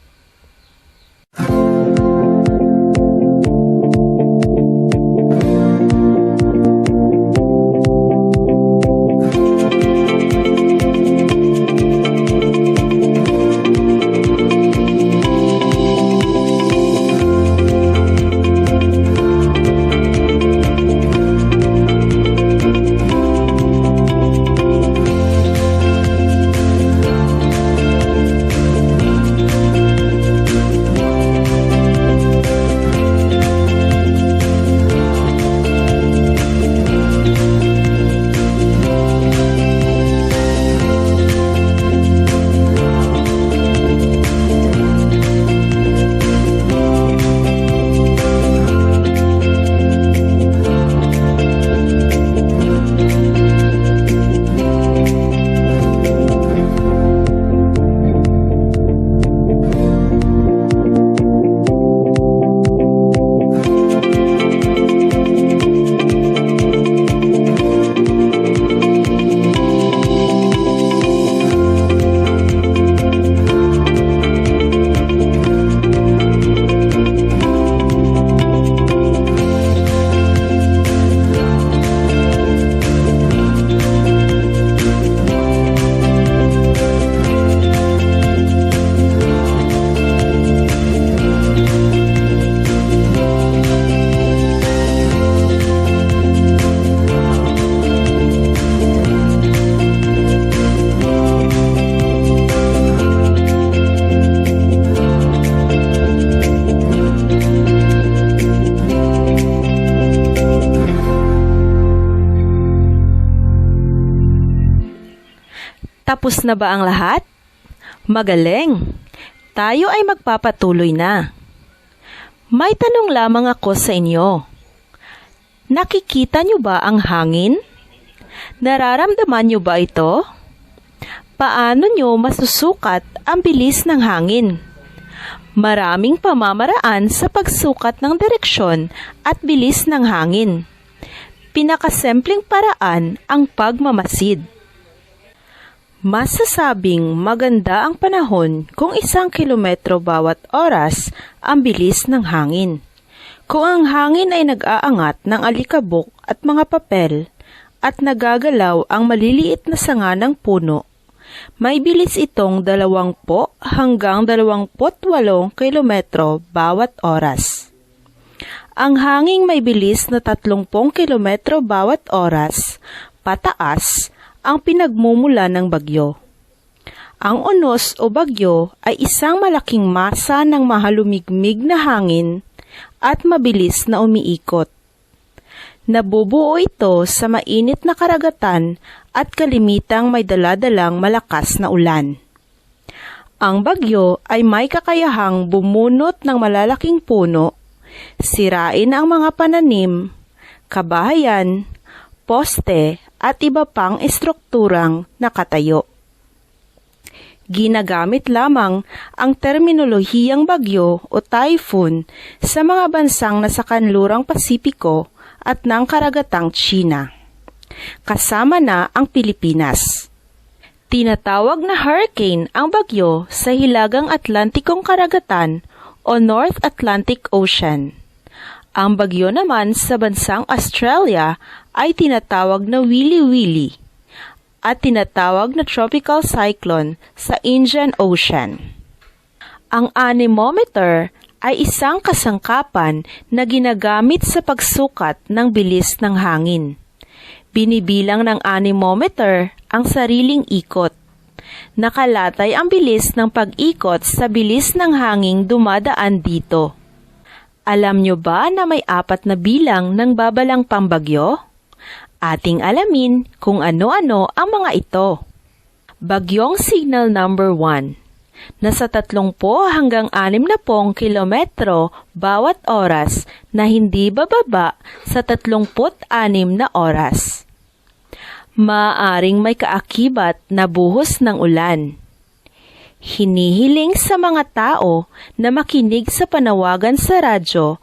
Tapos na ba ang lahat? Magaling! Tayo ay magpapatuloy na. May tanong lamang ako sa inyo. Nakikita niyo ba ang hangin? Nararamdaman niyo ba ito? Paano niyo masusukat ang bilis ng hangin? Maraming pamamaraan sa pagsukat ng direksyon at bilis ng hangin. Pinakasimpleng paraan ang pagmamasid. Masasabing maganda ang panahon kung 1 kilometro bawat oras ang bilis ng hangin. Kung ang hangin ay nag-aangat ng alikabok at mga papel at nagagalaw ang maliliit na sanga ng puno, may bilis itong 20 hanggang 28 kilometro bawat oras. Ang hanging may bilis na 30 kilometro bawat oras, pataas, ang pinagmumula ng bagyo. Ang unos o bagyo ay isang malaking masa ng mahalumigmig na hangin at mabilis na umiikot. Nabubuo ito sa mainit na karagatan at kalimitang may daladalang malakas na ulan. Ang bagyo ay may kakayahang bumunot ng malalaking puno, sirain ang mga pananim, kabahayan, poste at iba pang estrukturang nakatayo. Ginagamit lamang ang terminolohiyang bagyo o typhoon sa mga bansang nasa kanlurang Pasipiko at ng karagatang China. Kasama na ang Pilipinas. Tinatawag na hurricane ang bagyo sa hilagang Atlantikong karagatan o North Atlantic Ocean. Ang bagyo naman sa bansang Australia ay tinatawag na wili-wili at tinatawag na tropical cyclone sa Indian Ocean. Ang anemometer ay isang kasangkapan na ginagamit sa pagsukat ng bilis ng hangin. Binibilang ng anemometer ang sariling ikot. Nakalatay ang bilis ng pag-ikot sa bilis ng hanging dumadaan dito. Alam nyo ba na may 4 na bilang ng babalang pambagyo? Ating alamin kung ano-ano ang mga ito. Bagyong signal number 1. Nasa 30 hanggang 60 kilometro bawat oras na hindi bababa sa 36 na oras. Maaaring may kaakibat na buhos ng ulan. Hinihiling sa mga tao na makinig sa panawagan sa radyo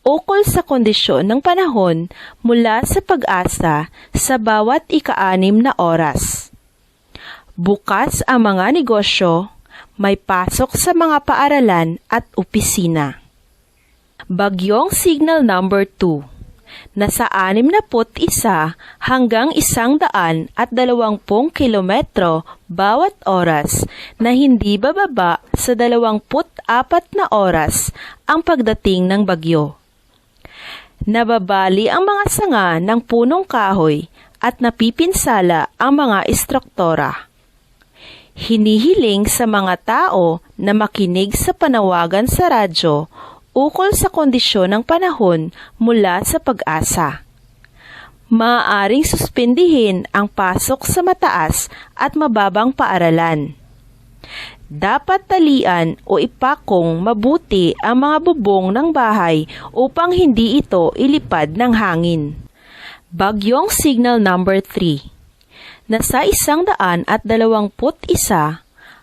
ukol sa kondisyon ng panahon mula sa Pag-asa sa bawat 6 na oras. Bukas ang mga negosyo, may pasok sa mga paaralan at opisina. Bagyong signal number 2. Nasa 61 hanggang 120 kilometro bawat oras na hindi bababa sa 24 na oras ang pagdating ng bagyo. Nababali ang mga sanga ng punong kahoy at napipinsala ang mga istruktura. Hinihiling sa mga tao na makinig sa panawagan sa radyo ukol sa kondisyon ng panahon mula sa Pag-asa. Maaaring suspendihin ang pasok sa mataas at mababang paaralan. Dapat talian o ipakong mabuti ang mga bubong ng bahay upang hindi ito ilipad ng hangin. Bagyong signal number 3. Nasa 121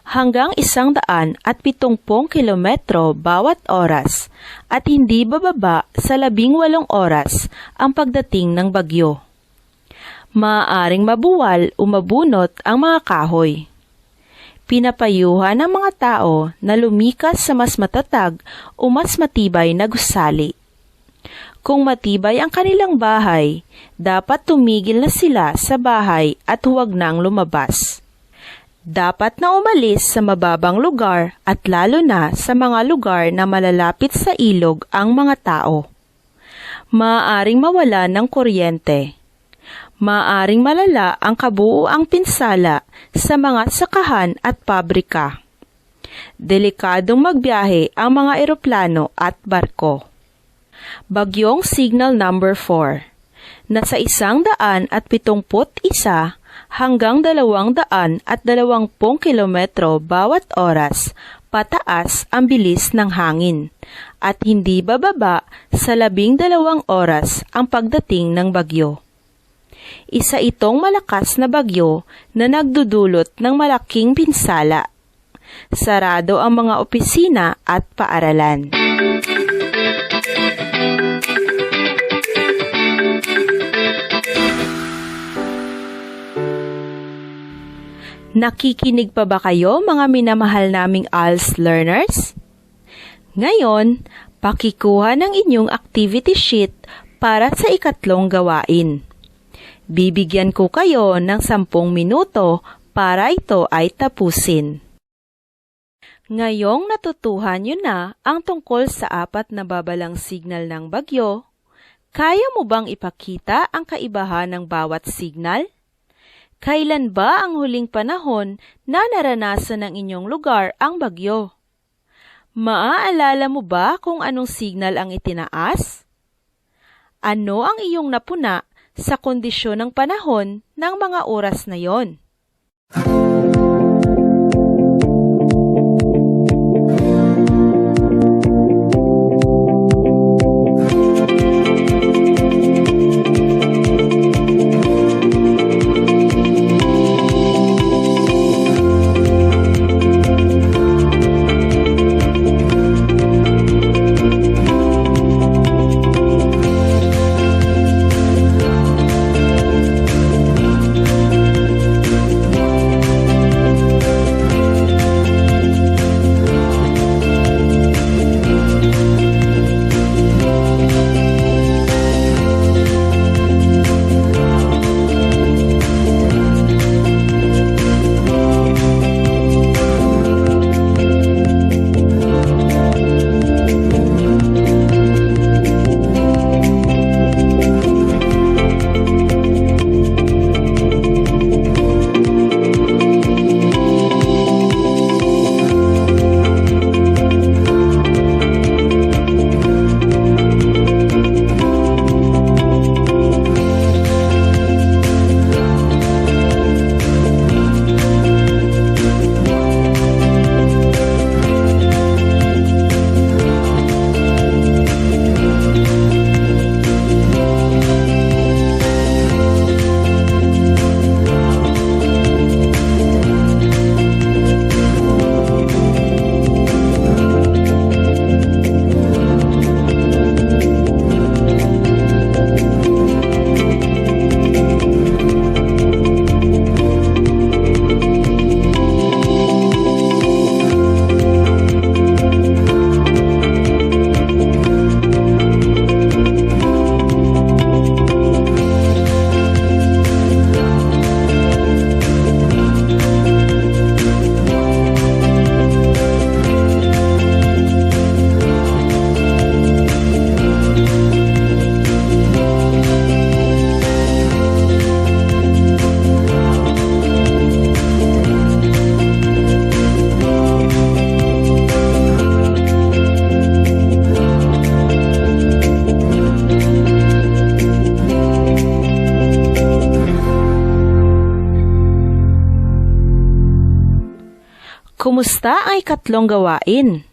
hanggang 170 kilometro bawat oras at hindi bababa sa 18 oras ang pagdating ng bagyo. Maaaring mabuwal o mabunot ang mga kahoy. Pinapayuhan ng mga tao na lumikas sa mas matatag o mas matibay na gusali. Kung matibay ang kanilang bahay, dapat tumigil na sila sa bahay at huwag nang lumabas. Dapat na umalis sa mababang lugar at lalo na sa mga lugar na malalapit sa ilog ang mga tao. Maaaring mawala ng kuryente. Maaaring malala ang kabuuang pinsala sa mga sakahan at pabrika. Delikadong magbiyahe ang mga eroplano at barko. Bagyong signal number 4. Nasa 171 hanggang 220 kilometro bawat oras pataas ang bilis ng hangin at hindi bababa sa 12 oras ang pagdating ng bagyo. Isa itong malakas na bagyo na nagdudulot ng malaking pinsala. Sarado ang mga opisina at paaralan. Nakikinig pa ba kayo mga minamahal naming ALS learners? Ngayon, pakikuha ng inyong activity sheet para sa ikatlong gawain. Bibigyan ko kayo ng 10 minuto para ito ay tapusin. Ngayong natutuhan nyo na ang tungkol sa 4 na babalang signal ng bagyo, kaya mo bang ipakita ang kaibahan ng bawat signal? Kailan ba ang huling panahon na naranasan ng inyong lugar ang bagyo? Maaalala mo ba kung anong signal ang itinaas? Ano ang iyong napuna sa kondisyon ng panahon ng mga oras na yon? Kumusta ang ikatlong gawain?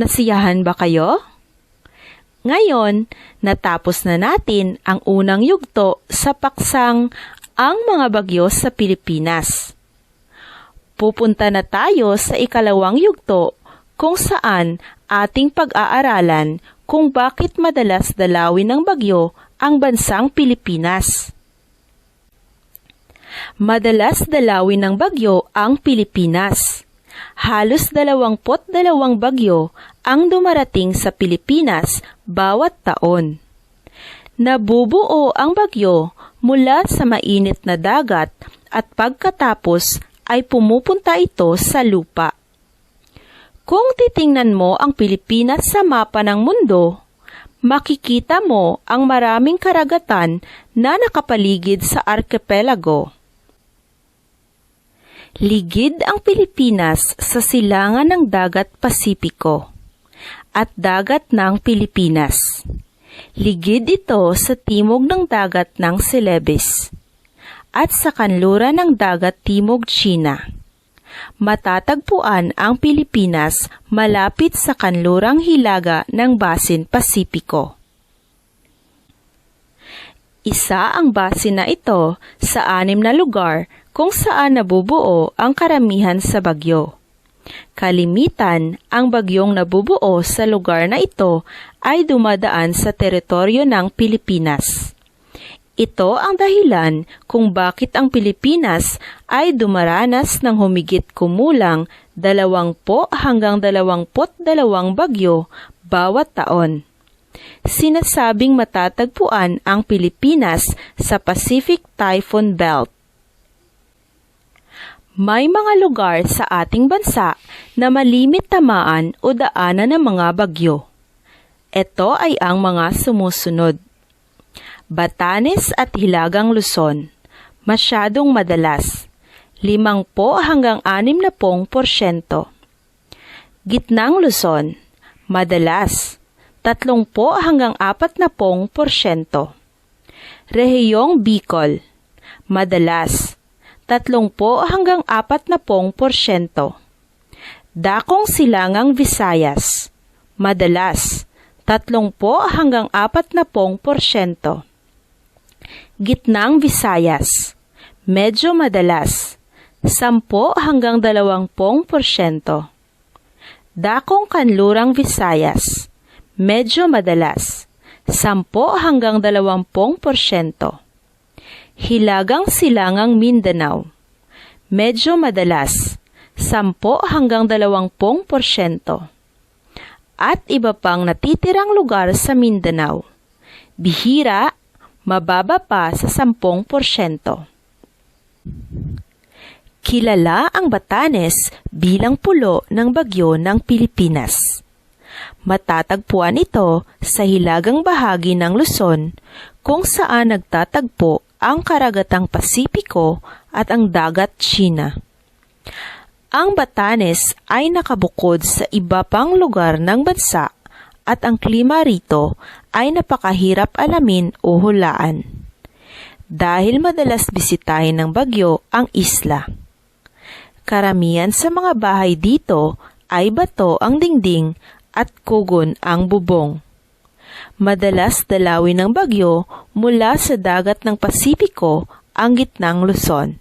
Nasiyahan ba kayo? Ngayon, natapos na natin ang unang yugto sa paksang Ang Mga Bagyo sa Pilipinas. Pupunta na tayo sa ikalawang yugto kung saan ating pag-aaralan kung bakit madalas dalawin ng bagyo ang bansang Pilipinas. Madalas dalawin ng bagyo ang Pilipinas. Halos 22 bagyo ang dumarating sa Pilipinas bawat taon. Nabubuo ang bagyo mula sa mainit na dagat at pagkatapos ay pumupunta ito sa lupa. Kung titingnan mo ang Pilipinas sa mapa ng mundo, makikita mo ang maraming karagatan na nakapaligid sa arkipelago. Ligid ang Pilipinas sa silangan ng Dagat Pasipiko at Dagat ng Pilipinas. Ligid ito sa timog ng Dagat ng Celebes at sa kanluran ng dagat Timog China. Matatagpuan ang Pilipinas malapit sa kanlurang hilaga ng Basin Pasipiko. Isa ang basin na ito sa 6 na lugar kung saan nabubuo ang karamihan sa bagyo. Kalimitan, ang bagyong nabubuo sa lugar na ito ay dumadaan sa teritoryo ng Pilipinas. Ito ang dahilan kung bakit ang Pilipinas ay dumaranas ng humigit kumulang 20 hanggang 22 bagyo bawat taon. Sinasabing matatagpuan ang Pilipinas sa Pacific Typhoon Belt. May mga lugar sa ating bansa na malimit tamaan o daanan ng mga bagyo. Ito ay ang mga sumusunod. Batanes at Hilagang Luzon, masyadong madalas, 50 hanggang 60%. Gitnang Luzon, madalas, 30 hanggang 40%. Rehiyong Bicol, madalas, 30 hanggang 40%. Dakong Silangang Visayas, madalas, 30 hanggang 40%. Gitnang Visayas, medyo madalas, 10 hanggang 20%. Dakong Kanlurang Visayas, medyo madalas, 10 hanggang 20%. Hilagang Silangang Mindanao, medyo madalas, 10 hanggang 20%. At iba pang natitirang lugar sa Mindanao, bihira, mababa pa sa 10%. Kilala ang Batanes bilang pulo ng bagyo ng Pilipinas. Matatagpuan ito sa hilagang bahagi ng Luzon kung saan nagtatagpo ang karagatang Pasipiko at ang dagat China. Ang Batanes ay nakabukod sa iba pang lugar ng bansa at ang klima rito ay napakahirap alamin o hulaan dahil madalas bisitahin ng bagyo ang isla. Karamihan sa mga bahay dito ay bato ang dingding at kugon ang bubong. Madalas dalawin ng bagyo mula sa dagat ng Pasipiko ang gitnang Luzon.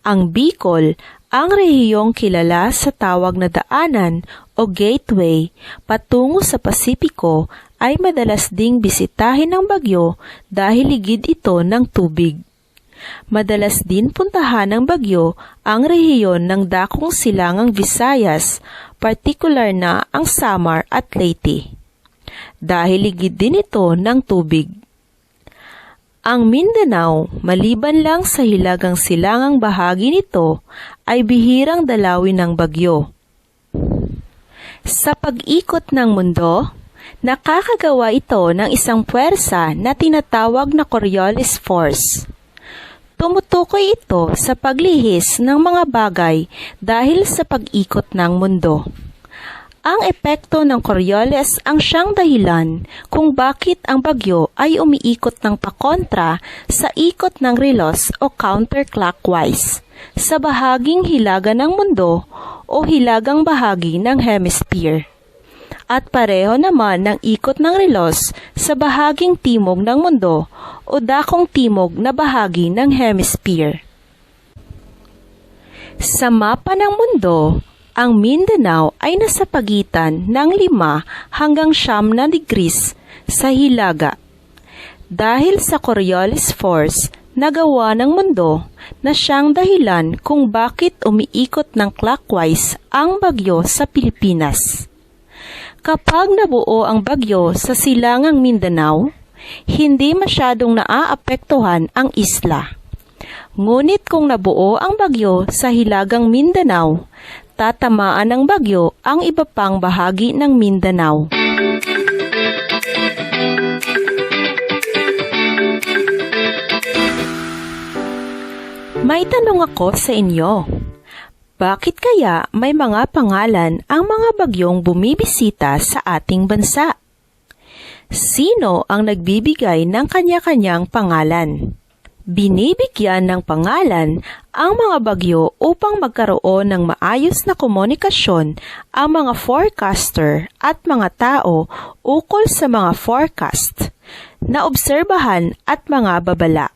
Ang Bicol, ang rehiyong kilala sa tawag na daanan o gateway patungo sa Pasipiko, ay madalas ding bisitahin ng bagyo dahil ligid ito ng tubig. Madalas din puntahan ng bagyo ang rehiyon ng dakong Silangang Visayas, partikular na ang Samar at Leyte, dahil ligid din ito ng tubig. Ang Mindanao, maliban lang sa hilagang silangang bahagi nito, ay bihirang dalawin ng bagyo. Sa pag-ikot ng mundo, nakakagawa ito ng isang puwersa na tinatawag na Coriolis Force. Tumutukoy ito sa paglihis ng mga bagay dahil sa pag-ikot ng mundo. Ang epekto ng Coriolis ang siyang dahilan kung bakit ang bagyo ay umiikot ng pakontra sa ikot ng relos o counterclockwise sa bahaging hilaga ng mundo o hilagang bahagi ng hemisphere, at pareho naman ng ikot ng relos sa bahaging timog ng mundo o dakong timog na bahagi ng hemisphere. Sa mapa ng mundo, ang Mindanao ay nasa pagitan ng 5 hanggang 9 na degrees sa hilaga. Dahil sa Coriolis Force na gawa ng mundo na siyang dahilan kung bakit umiikot ng clockwise ang bagyo sa Pilipinas. Kapag nabuo ang bagyo sa Silangang Mindanao, hindi masyadong naaapektuhan ang isla. Ngunit kung nabuo ang bagyo sa Hilagang Mindanao, tatamaan ng bagyo ang iba pang bahagi ng Mindanao. May tanong ako sa inyo. Bakit kaya may mga pangalan ang mga bagyong bumibisita sa ating bansa? Sino ang nagbibigay ng kanya-kanyang pangalan? Binibigyan ng pangalan ang mga bagyo upang magkaroon ng maayos na komunikasyon ang mga forecaster at mga tao ukol sa mga forecast, na obserbahan at mga babala.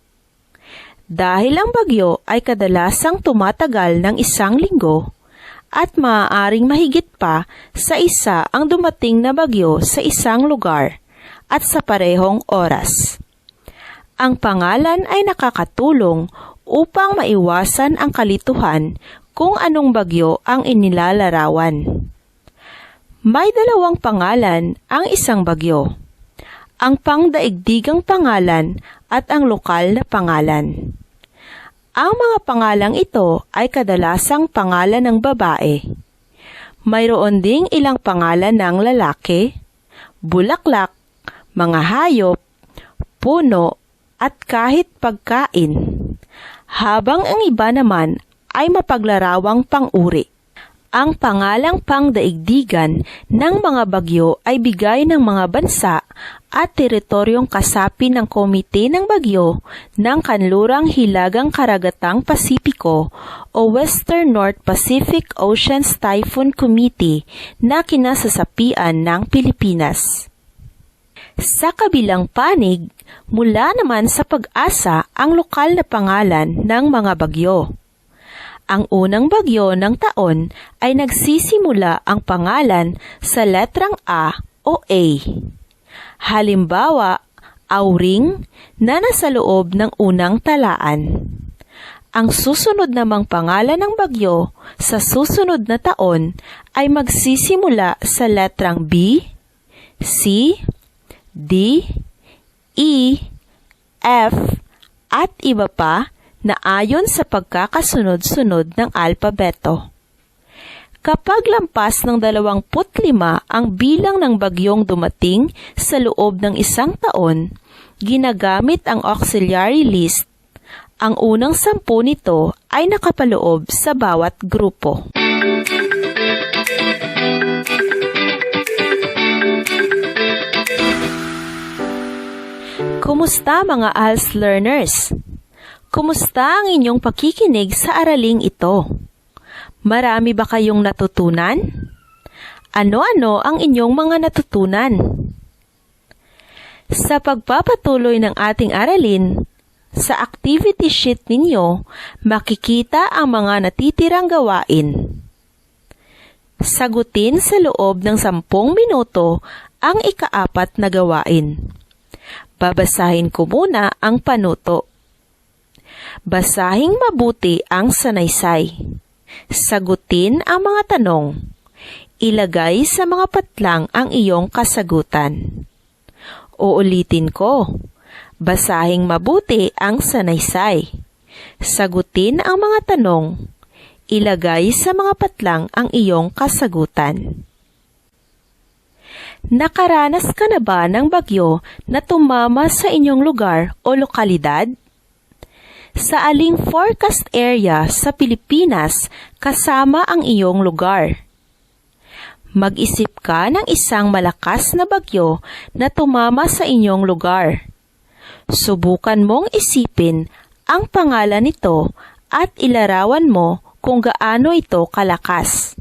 Dahil ang bagyo ay kadalasang tumatagal ng 1 linggo at maaaring mahigit pa sa isa ang dumating na bagyo sa isang lugar at sa parehong oras. Ang pangalan ay nakakatulong upang maiwasan ang kalituhan kung anong bagyo ang inilalarawan. May 2 pangalan ang isang bagyo: ang pangdaigdigang pangalan at ang lokal na pangalan. Ang mga pangalang ito ay kadalasang pangalan ng babae. Mayroon ding ilang pangalan ng lalaki, bulaklak, mga hayop, puno, at kahit pagkain, habang ang iba naman ay mapaglarawang pang-uri. Ang pangalang pangdaigdigan ng mga bagyo ay bigay ng mga bansa at teritoryong kasapi ng Komite ng Bagyo ng Kanlurang Hilagang Karagatang Pasipiko o Western North Pacific Oceans Typhoon Committee na kinasasapian ng Pilipinas. Sa kabilang panig, mula naman sa Pag-asa ang lokal na pangalan ng mga bagyo. Ang unang bagyo ng taon ay nagsisimula ang pangalan sa letrang A o A. Halimbawa, Auring na nasa loob ng unang talaan. Ang susunod namang pangalan ng bagyo sa susunod na taon ay magsisimula sa letrang B, C, D, E, F, at iba pa na ayon sa pagkakasunod-sunod ng alpabeto. Kapag lampas ng 25 ang bilang ng bagyong dumating sa loob ng 1 taon, ginagamit ang auxiliary list. Ang unang 10 nito ay nakapaloob sa bawat grupo. Kumusta mga ALS learners? Kumusta ang inyong pakikinig sa araling ito? Marami ba kayong natutunan? Ano-ano ang inyong mga natutunan? Sa pagpapatuloy ng ating aralin, sa activity sheet ninyo, makikita ang mga natitirang gawain. Sagutin sa loob ng 10 minuto ang ika-4 na gawain. Babasahin ko muna ang panuto. Basahing mabuti ang sanaysay. Sagutin ang mga tanong. Ilagay sa mga patlang ang iyong kasagutan. Uulitin ko. Basahing mabuti ang sanaysay. Sagutin ang mga tanong. Ilagay sa mga patlang ang iyong kasagutan. Nakaranas ka na ba ng bagyo na tumama sa inyong lugar o lokalidad? Sa aling forecast area sa Pilipinas kasama ang iyong lugar? Mag-isip ka ng isang malakas na bagyo na tumama sa inyong lugar. Subukan mong isipin ang pangalan nito at ilarawan mo kung gaano ito kalakas.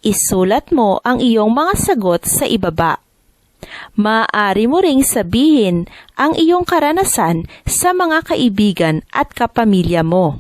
Isulat mo ang iyong mga sagot sa ibaba. Maaari mo ring sabihin ang iyong karanasan sa mga kaibigan at kapamilya mo.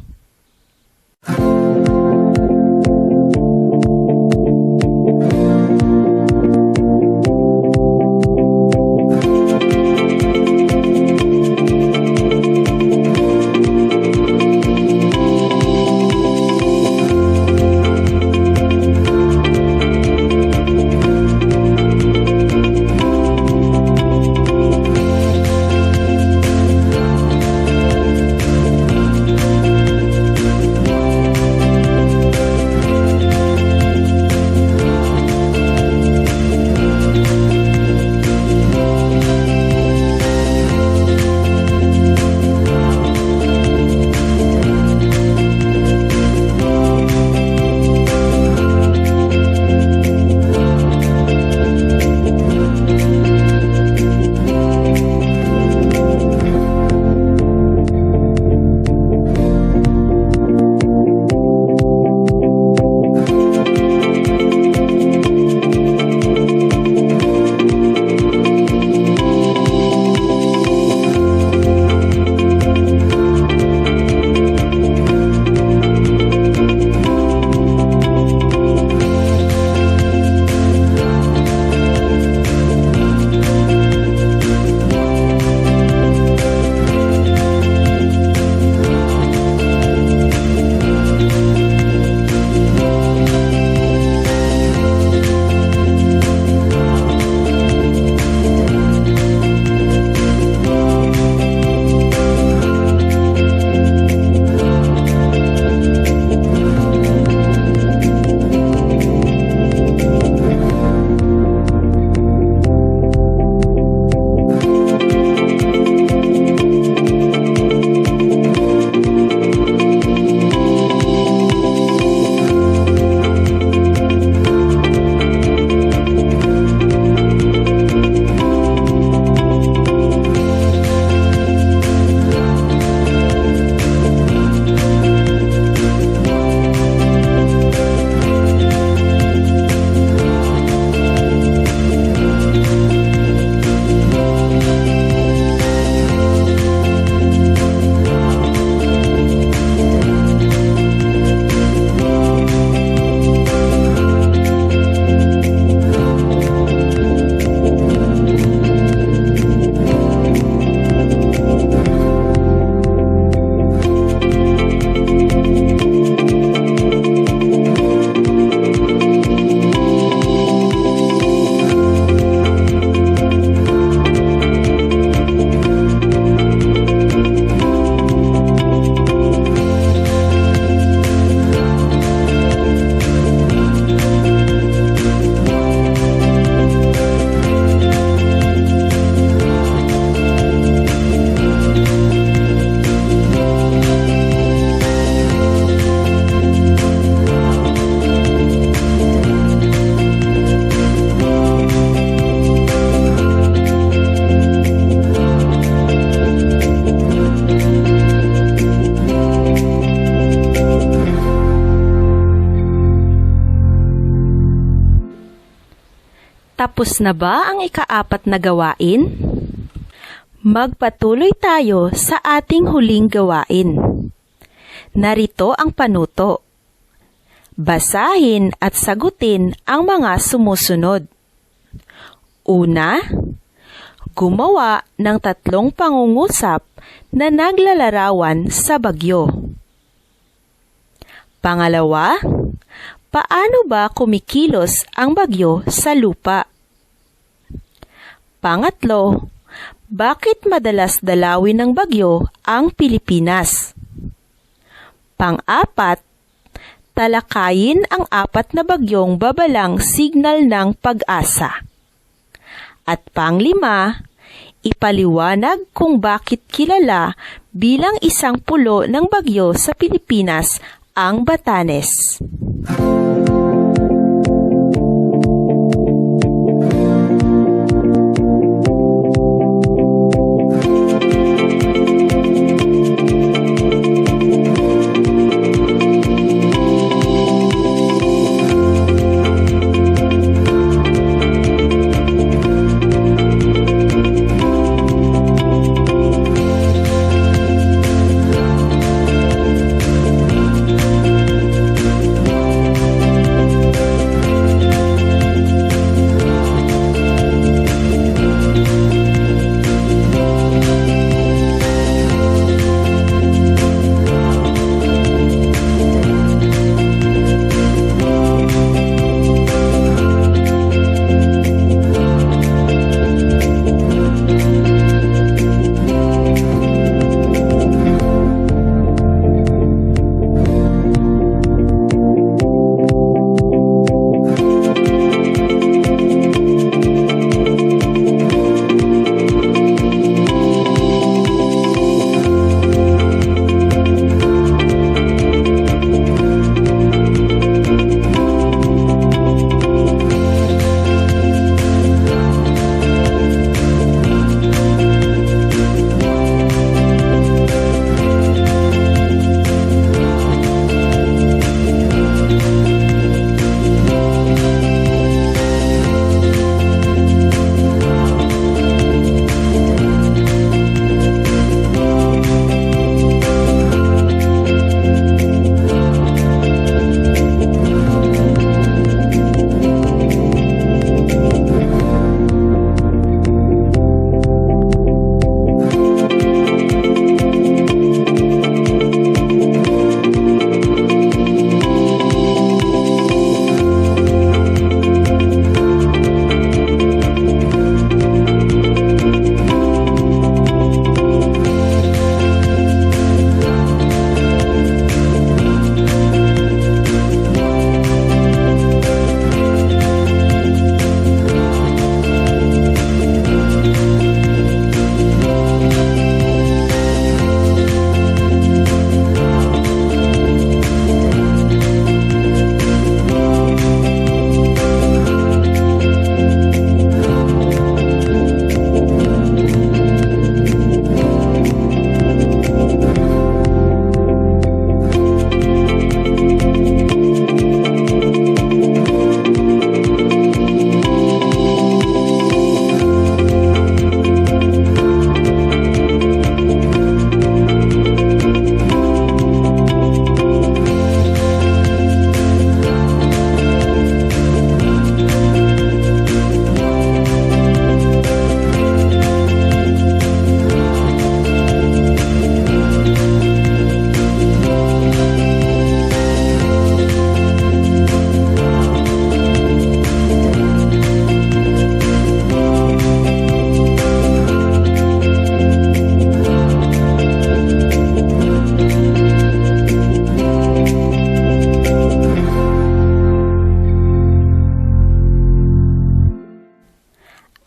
Tapos na ba ang ikaapat na gawain? Magpatuloy tayo sa ating huling gawain. Narito ang panuto. Basahin at sagutin ang mga sumusunod. Una, gumawa ng 3 pangungusap na naglalarawan sa bagyo. Pangalawa, paano ba kumikilos ang bagyo sa lupa? Pangatlo, bakit madalas dalawin ng bagyo ang Pilipinas? Pang-apat, talakayin ang 4 na bagyong babalang signal ng pag-asa. At pang-5, ipaliwanag kung bakit kilala bilang isang pulo ng bagyo sa Pilipinas ang Batanes.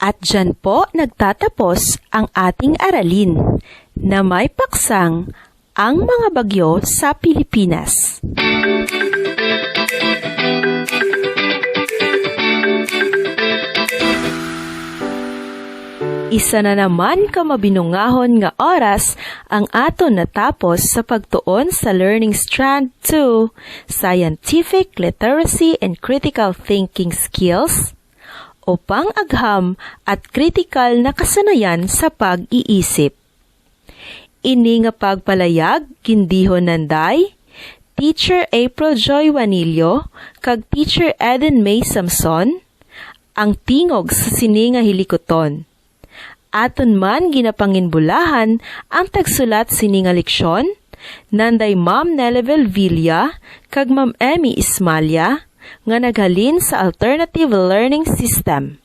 At dyan po nagtatapos ang ating aralin na may paksang ang mga bagyo sa Pilipinas. Isa na naman kamabinungahon nga oras ang aton natapos sa pagtuon sa Learning Strand 2, Scientific Literacy and Critical Thinking Skills, o pang-agham at kritikal na kasanayan sa pag-iisip. Ini nga pagpalayag, gindihon nanday, Teacher April Joy Wanillo, kag Teacher Eden May Samson, ang tingog sa sini nga hilikoton. Aton man ginapanginbulahan ang tagsulat sini nga leksyon, nanday Ma'am Neleville Villa, kag Ma'am Emmy Ismalia, nga naghalin sa Alternative Learning System.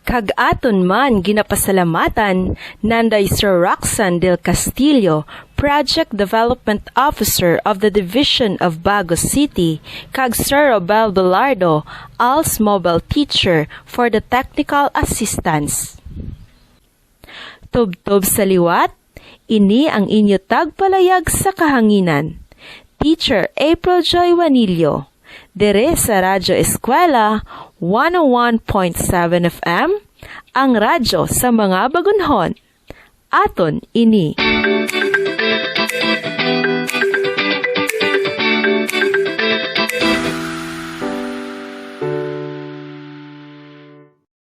Kag aton man ginapasalamatan nanday Sir Roxanne Del Castillo, Project Development Officer of the Division of Bago City, kag Sir Robel Belardo, ALS Mobile Teacher for the Technical Assistance. Tubtob sa liwat, ini ang inyo tagpalayag sa kahanginan. Teacher April Joy Wanillo, dere sa Radyo Eskwela 101.7 FM, ang radyo sa mga bagunhon. Aton ini.